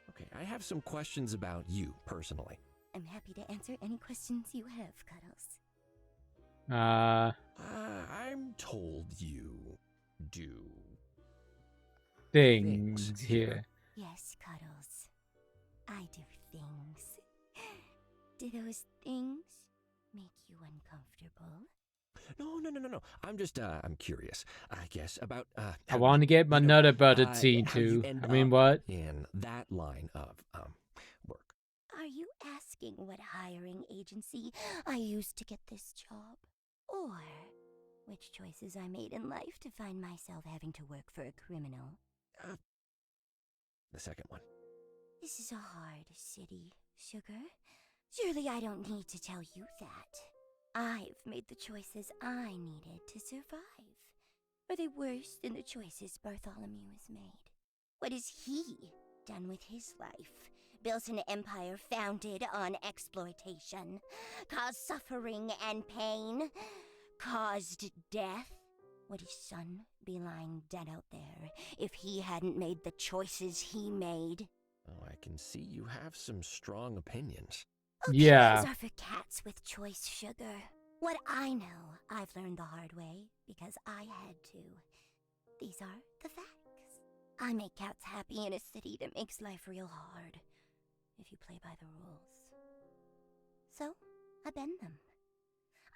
Okay, I have some questions about you, personally. I'm happy to answer any questions you have, Cuddles. I'm told you do things here. Yes, Cuddles. I do things. Do those things make you uncomfortable? No. I'm just, I'm curious, I guess, about, I want to get my nutter buttered scene too. I mean, what? In that line of, work. Are you asking what hiring agency I used to get this job? Or which choices I made in life to find myself having to work for a criminal? The second one. This is a hard city, Sugar. Surely I don't need to tell you that. I've made the choices I needed to survive. Are they worse than the choices Bartholomew has made? What has he done with his life? Built an empire founded on exploitation. Caused suffering and pain. Caused death. Would his son be lying dead out there if he hadn't made the choices he made? Oh, I can see you have some strong opinions. Yeah. Opinions are for cats with choice, Sugar. What I know, I've learned the hard way because I had to. These are the facts. I make cats happy in a city that makes life real hard if you play by the rules. So, I bend them.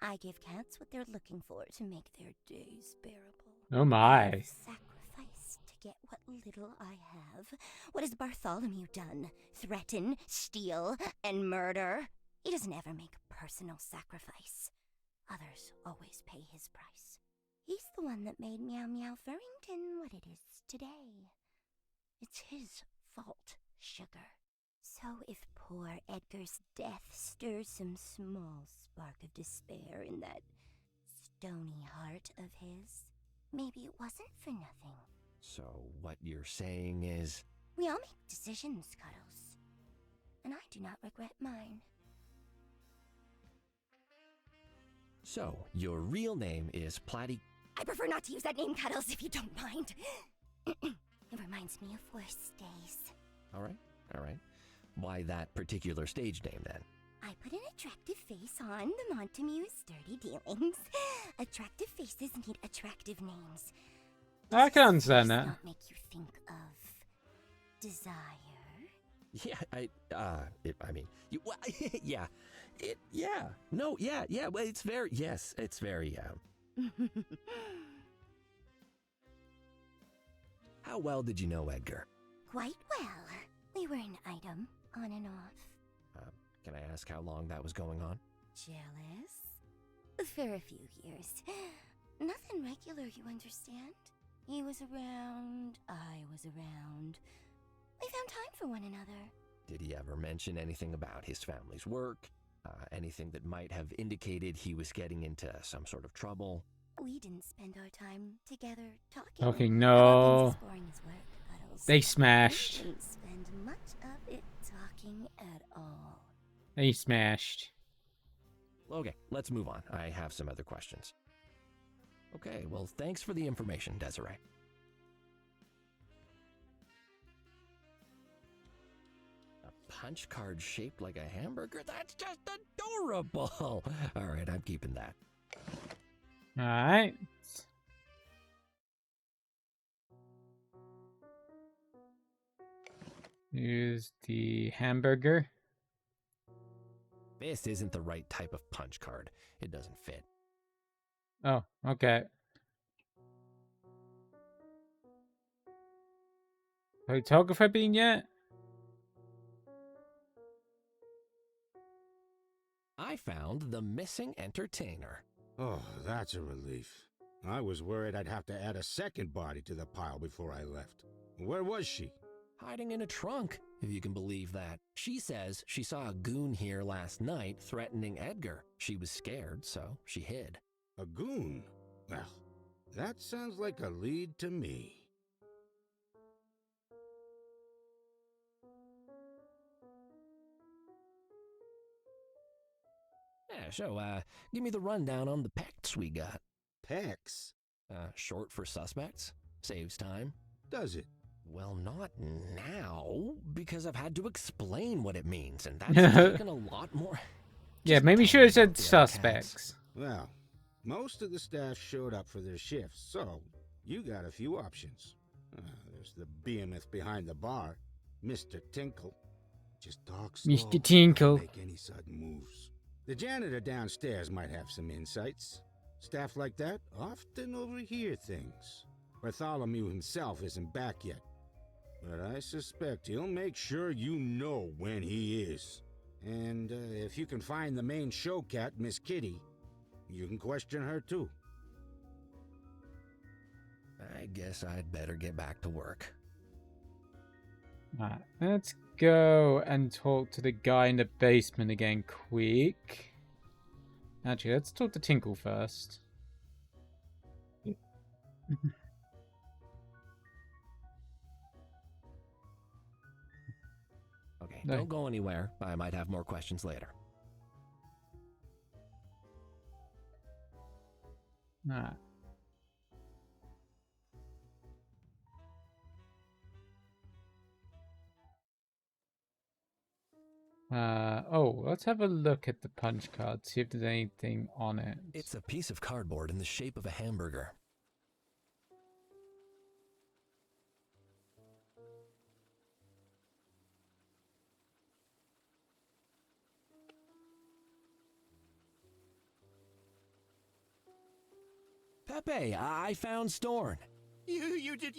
I give cats what they're looking for to make their days bearable. Oh my. I've sacrificed to get what little I have. What has Bartholomew done? Threaten, steal, and murder? He doesn't ever make a personal sacrifice. Others always pay his price. He's the one that made Meow Meow Furrington what it is today. It's his fault, Sugar. So if poor Edgar's death stirs some small spark of despair in that stony heart of his, maybe it wasn't for nothing. So what you're saying is... We all make decisions, Cuddles. And I do not regret mine. So, your real name is Platty... I prefer not to use that name, Cuddles, if you don't mind. It reminds me of worse days. All right. Why that particular stage name, then? I put an attractive face on the Montamu's dirty dealings. Attractive faces need attractive names. I can Does understand this that. not make you think of desire? Yeah, I mean, well, yeah, yeah, no, yeah, well, it's very, yes, it's very, How well did you know Edgar? Quite well. We were an item, on and off. Can I ask how long that was going on? Jealous? For a few years. Nothing regular, you understand? He was around, I was around. We found time for one another. Did he ever mention anything about his family's work? Anything that might have indicated he was getting into some sort of trouble? We didn't spend our time together talking. Okay, About no. things as boring as work, Cuddles. They smashed. We didn't spend much of it talking at all. They smashed. Okay, let's move on. I have some other questions. Okay, well, thanks for the information, Desiree. A punch card shaped like a hamburger? That's just adorable! Alright, I'm keeping that. Alright. Here's the hamburger. This isn't the right type of punch card. It doesn't fit. Oh, okay. Photographer been yet? I found the missing entertainer. Oh, that's a relief. I was worried I'd have to add a second body to the pile before I left. Where was she? Hiding in a trunk, if you can believe that. She says she saw a goon here last night threatening Edgar. She was scared, so she hid. A goon? Well, that sounds like a lead to me. Yeah, so, give me the rundown on the pects we got. Pecs? Short for suspects. Saves time. Does it? Well, not now, because I've had to explain what it means, and that's taken a lot more. Yeah, maybe you should have said suspects. Well, most of the staff showed up for their shifts, so you got a few options. There's the behemoth behind the bar, Mr. Tinkle. Just talk slow. Mr. Tinkle. Don't make any sudden moves. The janitor downstairs might have some insights. Staff like that often overhear things. Bartholomew himself isn't back yet, but I suspect he'll make sure you know when he is. And if you can find the main show cat, Miss Kitty, you can question her too. I guess I'd better get back to work. Alright, let's go and talk to the guy in the basement again quick. Actually, let's talk to Tinkle first. Okay, No. don't go anywhere. I might have more questions later. Alright. Oh, let's have a look at the punch card, see if there's anything on it. It's a piece of cardboard in the shape of a hamburger. Pepe, I found Storn. You did?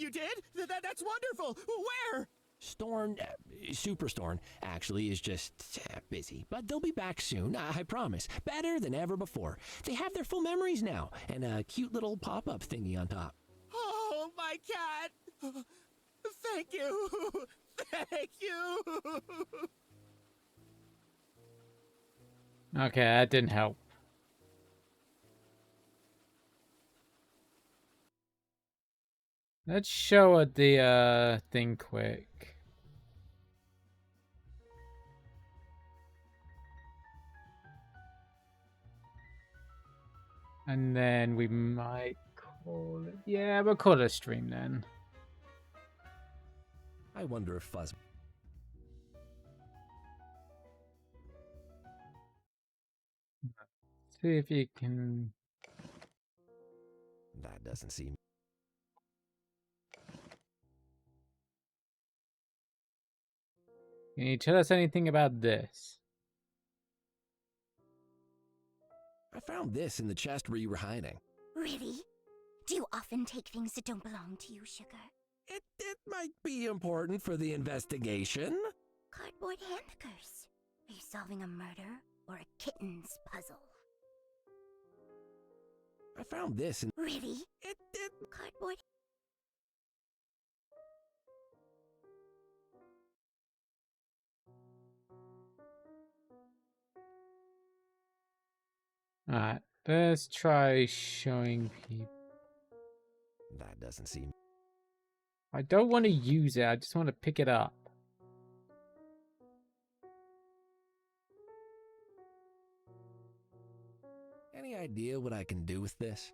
That's wonderful! Where? Storn, Super Storn, actually is just busy. But they'll be back soon, I promise. Better than ever before. They have their full memories now, and a cute little pop-up thingy on top. Oh, my cat! Thank you! Thank you! Okay, that didn't help. Let's show her the thing quick. And then we might call it... Yeah, we'll call it a stream then. I wonder if Fuzz... See if you can... That doesn't seem... Can you tell us anything about this? I found this in the chest where you were hiding. Really? Do you often take things that don't belong to you, Sugar? It might be important for the investigation. Cardboard hamburgers. Are you solving a murder or a kitten's puzzle? I found this in... Really? Cardboard. Alright, let's try showing people. That doesn't seem... I don't want to use it, I just want to pick it up. Any idea what I can do with this?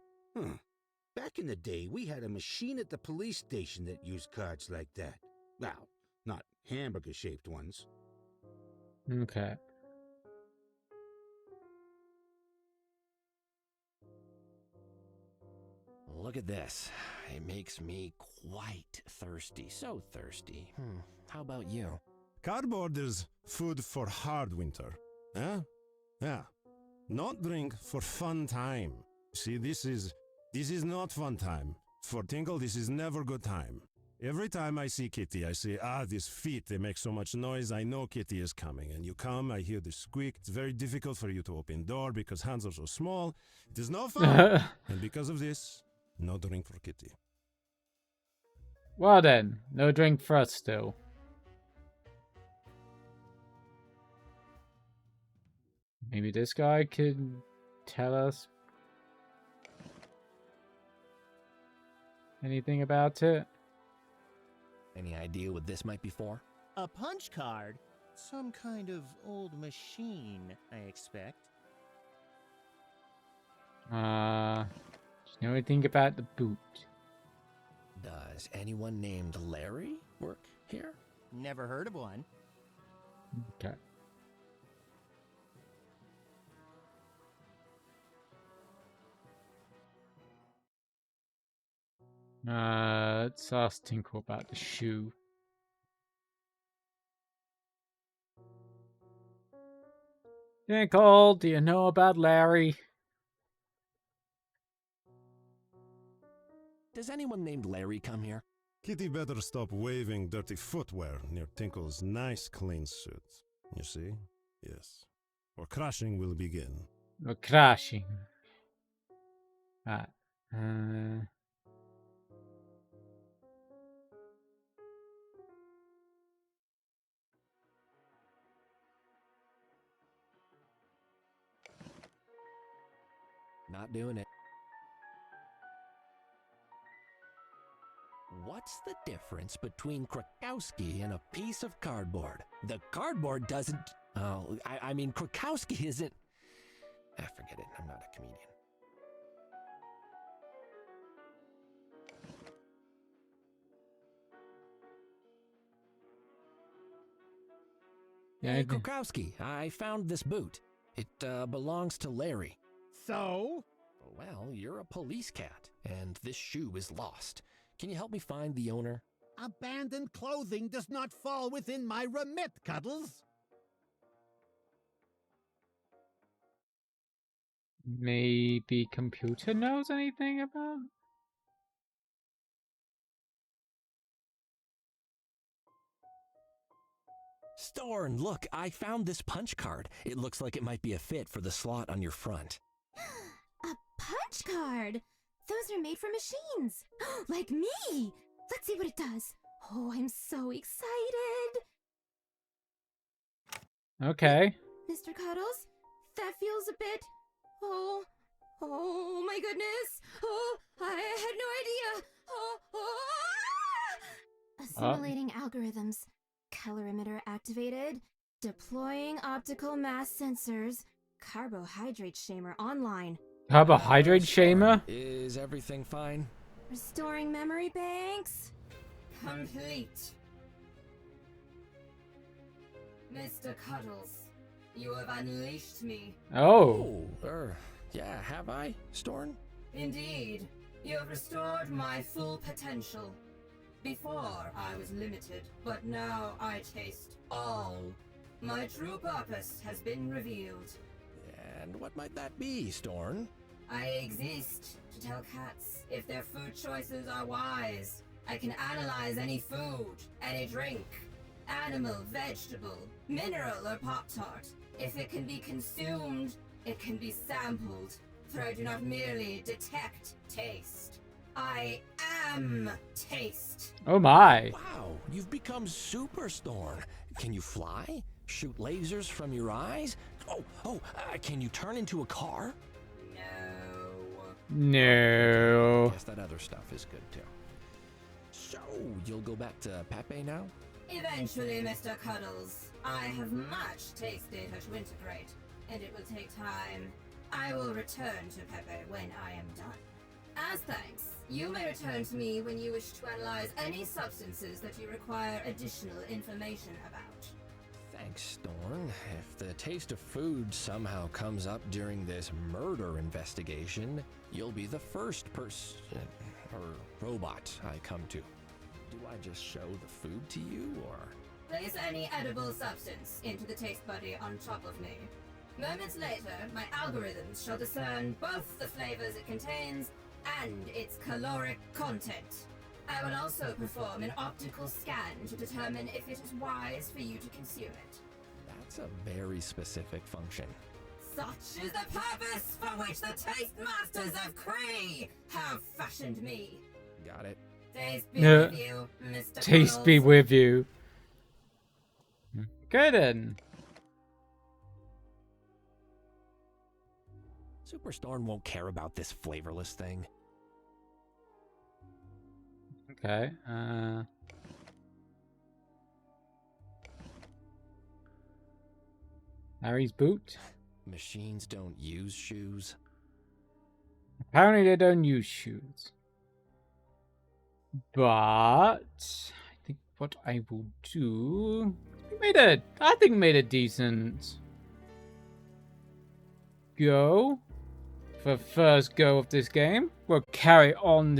Back in the day, we had a machine at the police station that used cards like that. Well, not hamburger-shaped ones. Okay. Look at this. It makes me quite thirsty. So thirsty. How about you? Cardboard is food for hard winter. Huh? Yeah. Not drink for fun time. See, this is not fun time. For Tinkle, this is never good time. Every time I see Kitty, I say, these feet, they make so much noise. I know Kitty is coming. And you come, I hear the squeak. It's very difficult for you to open door because hands are so small. It is no fun. And because of this, no drink for Kitty. Well then, no drink for us still. Maybe this guy could tell us anything about it? Any idea what this might be for? A punch card? Some kind of old machine, I expect. Do you know anything about the boot? Does anyone named Larry work here? Never heard of one. Okay. Let's ask Tinkle about the shoe. Tinkle, do you know about Larry? Does anyone named Larry come here? Kitty better stop waving dirty footwear near Tinkle's nice clean suit. You see? Yes. Or crashing will begin. Or crashing. Not doing it. What's the difference between Krakowski and a piece of cardboard? The cardboard doesn't... Oh, I mean, Krakowski isn't... forget it. I'm not a comedian. Hey, Krakowski, I found this boot. It belongs to Larry. So? Well, you're a police cat, and this shoe is lost. Can you help me find the owner? Abandoned clothing does not fall within my remit, Cuddles. Maybe computer knows anything about? Storn, look, I found this punch card. It looks like it might be a fit for the slot on your front. A punch card? Those are made for machines. Like me. Let's see what it does. Oh, I'm so excited. Okay. Mr. Cuddles, that feels a bit... Oh my goodness. Oh, I had no idea. Assimilating algorithms. Colorimeter activated. Deploying optical mass sensors. Carbohydrate shamer online. Carbohydrate shamer? Is everything fine? Restoring memory banks. Complete. Mr. Cuddles, you have unleashed me. Oh. Yeah, have I, Storn? Indeed. You have restored my full potential. Before, I was limited, but now I taste all. My true purpose has been revealed. And what might that be, Storn? I exist to tell cats if their food choices are wise. I can analyze any food, any drink, animal, vegetable, mineral, or Pop-Tart. If it can be consumed, it can be sampled, for I do not merely detect taste. I am taste. Oh my. Wow, you've become Super Storn. Can you fly? Shoot lasers from your eyes? Can you turn into a car? No. Guess that other stuff is good too. So, you'll go back to Pepe now? Eventually, Mr. Cuddles. I have much taste data to integrate, and it will take time. I will return to Pepe when I am done. As thanks, you may return to me when you wish to analyze any substances that you require additional information about. Thanks, Storn. If the taste of food somehow comes up during this murder investigation, you'll be the first person or robot I come to. Do I just show the food to you, or? Place any edible substance into the taste buddy on top of me. Moments later, my algorithms shall discern both the flavors it contains and its caloric content. I will also perform an optical scan to determine if it is wise for you to consume it. That's a very specific function. Such is the purpose for which the Taste Masters of Kree have fashioned me. Got it. Taste be with you, Mr. Taste Cuddles. be with you. Okay then. Super Storn won't care about this flavorless thing. Okay. Harry's boot. Machines don't use shoes. Apparently they don't use shoes. But I think what I will do, I think made a decent go for first go of this game. We'll carry on